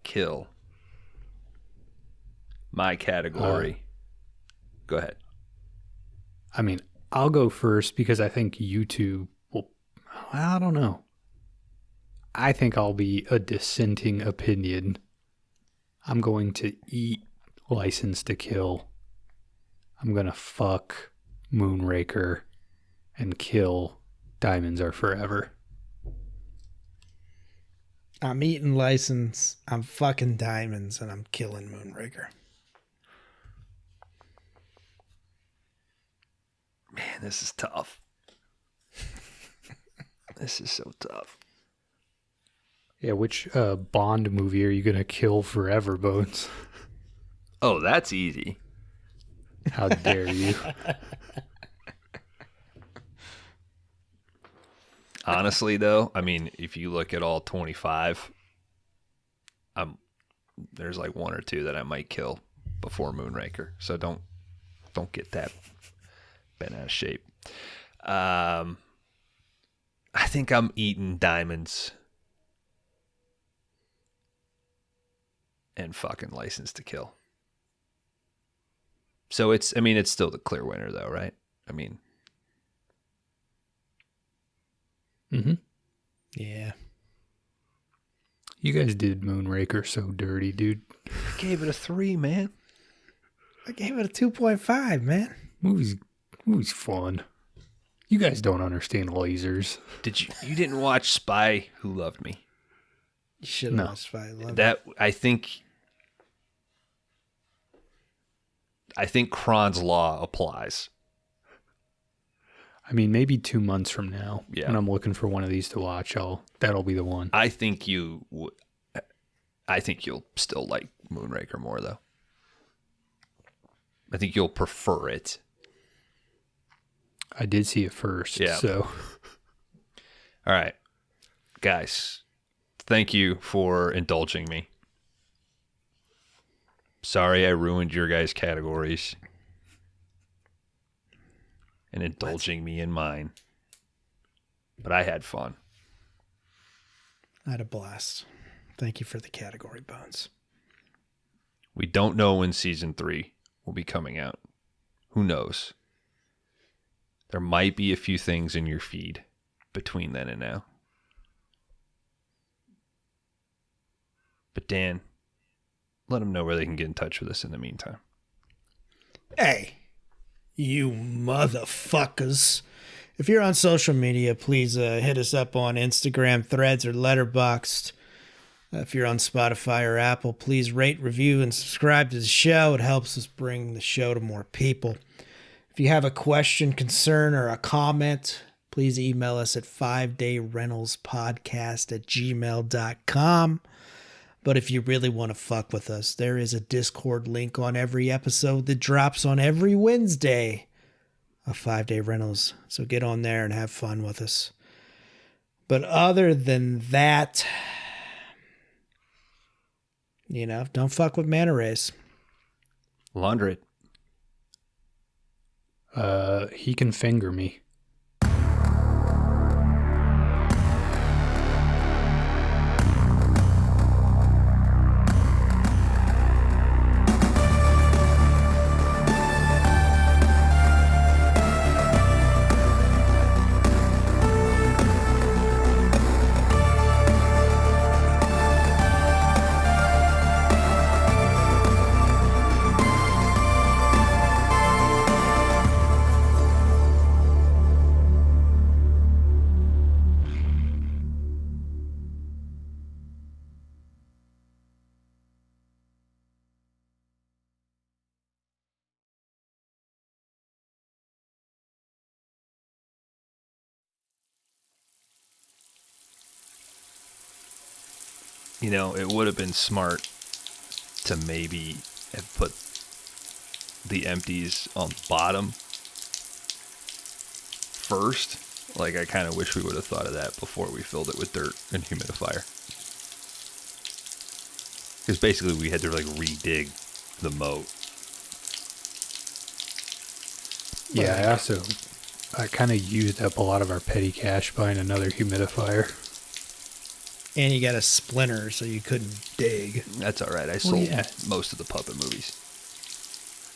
kill. My category. Go ahead. I mean, I'll go first because I think you two will... I don't know. I think I'll be a dissenting opinion. I'm going to eat License to Kill. I'm going to fuck Moonraker and kill Diamonds Are Forever. I'm eating License, I'm fucking Diamonds, and I'm killing Moonraker. Man, this is tough. This is so tough. Yeah, which Bond movie are you going to kill forever, Bones? Oh, that's easy. How dare you? Honestly, though, I mean, if you look at all 25, there's like 1 or 2 that I might kill before Moonraker. So don't get that bent out of shape. I think I'm eating Diamonds and fucking License to Kill. So it's still the clear winner, though, right? I mean, Mm-hmm. Yeah. You guys did Moonraker so dirty, dude. I gave it a 3, man. I gave it a 2.5, man. Movie's fun. You guys don't understand lasers. You didn't watch Spy Who Loved Me? You should have watched Spy Who Loved Me. That I think Kron's law applies. I mean, maybe 2 months from now, Yeah. when I'm looking for one of these to watch, that'll be the one. I think you'll still like Moonraker more, though. I think you'll prefer it. I did see it first, Yeah. so. All right, guys, thank you for indulging me. Sorry I ruined your guys' categories and indulging me in mine. But I had fun. I had a blast. Thank you for the category, Bones. We don't know when season 3 will be coming out. Who knows? There might be a few things in your feed between then and now. But Dan, let them know where they can get in touch with us in the meantime. Hey, you motherfuckers. If you're on social media, please hit us up on Instagram, Threads, or Letterboxd. If you're on Spotify or Apple, please rate, review, and subscribe to the show. It helps us bring the show to more people. If you have a question, concern, or a comment, please email us at 5dayrentalspodcast@gmail.com. But if you really want to fuck with us, there is a Discord link on every episode that drops on every Wednesday of 5 Day Rentals. So get on there and have fun with us. But other than that, don't fuck with manta rays. Laundry. He can finger me. It would have been smart to maybe have put the empties on the bottom first. Like, I kind of wish we would have thought of that before we filled it with dirt and humidifier. Because basically we had to redig the moat. Yeah, I kind of used up a lot of our petty cash buying another humidifier. And you got a splinter, so you couldn't dig. That's all right. I sold most of the puppet movies.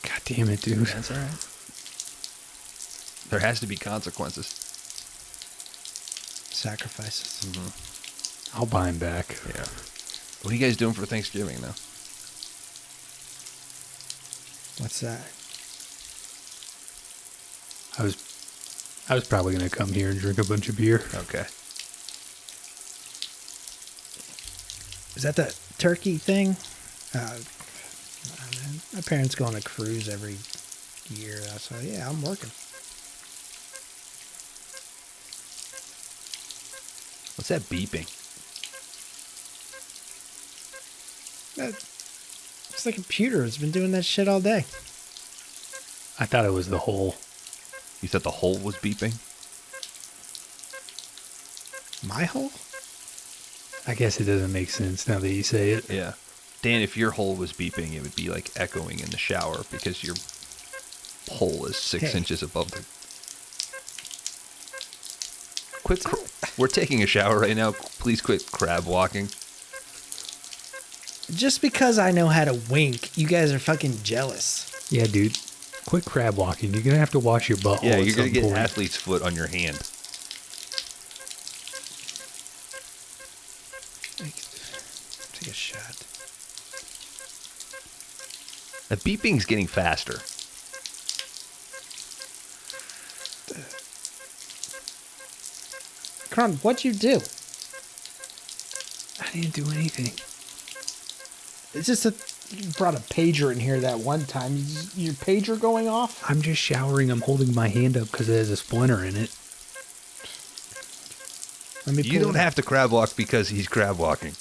God damn it, dude. That's all right. There has to be consequences. Sacrifices. Mm-hmm. I'll buy him back. Yeah. What are you guys doing for Thanksgiving, though? What's that? I was probably going to come here and drink a bunch of beer. Okay. Is that the turkey thing? My parents go on a cruise every year. So, yeah, I'm working. What's that beeping? It's the computer. It's been doing that shit all day. I thought it was the hole. You thought the hole was beeping? My hole? I guess it doesn't make sense now that you say it. Yeah. Dan, if your hole was beeping, it would be like echoing in the shower because your hole is 6 inches above the... We're taking a shower right now. Please quit crab walking. Just because I know how to wink, you guys are fucking jealous. Yeah, dude. Quit crab walking. You're going to have to wash your butt. Yeah, you're going to get athlete's foot on your hand. The beeping's getting faster. Kron, what'd you do? I didn't do anything. It's just that you brought a pager in here that one time. Your pager going off? I'm just showering. I'm holding my hand up because it has a splinter in it. Let me You don't have to crab walk because he's crab walking.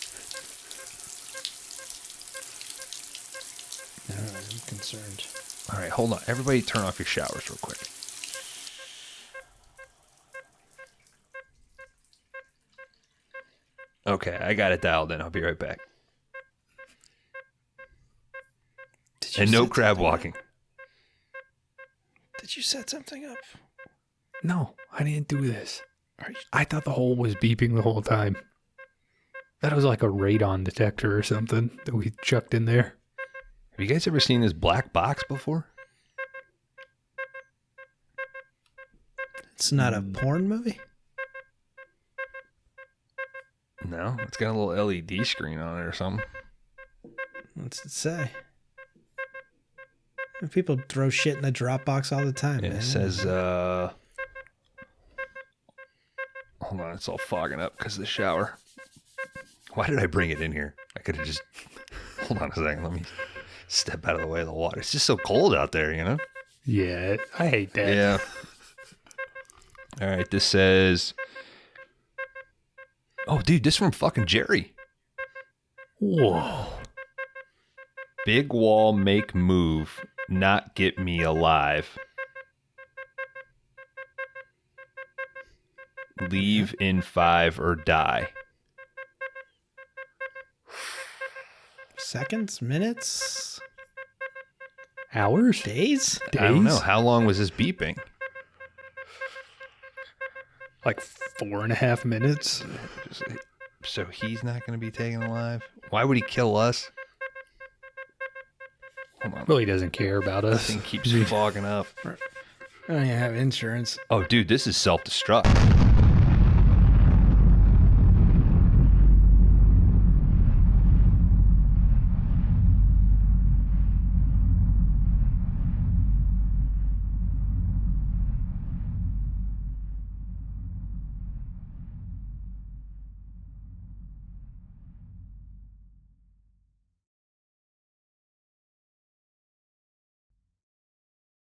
I'm concerned. All right, hold on. Everybody turn off your showers real quick. Okay, I got it dialed in. I'll be right back. And no crab walking. Did you set something up? No, I didn't do this. I thought the hole was beeping the whole time. That was like a radon detector or something that we chucked in there. Have you guys ever seen this black box before? It's not a porn movie? No, it's got a little LED screen on it or something. What's it say? People throw shit in the Dropbox all the time, Yeah, man. it says, hold on, it's all fogging up because of the shower. Why did I bring it in here? I could have just, hold on a second, let me step out of the way of the water. It's just so cold out there, you know? Yeah, I hate that. Yeah. All right, this says, oh, dude, this is from fucking Jerry. Whoa. Big wall make move, not get me alive. Leave in 5 or die. Seconds? Minutes? Hours? Days? Days? I don't know. How long was this beeping? Like 4.5 minutes. So he's not going to be taken alive? Why would he kill us? Hold on. Well, he doesn't care about us. Thing keeps fogging up. I don't even have insurance. Oh, dude, this is self-destruct.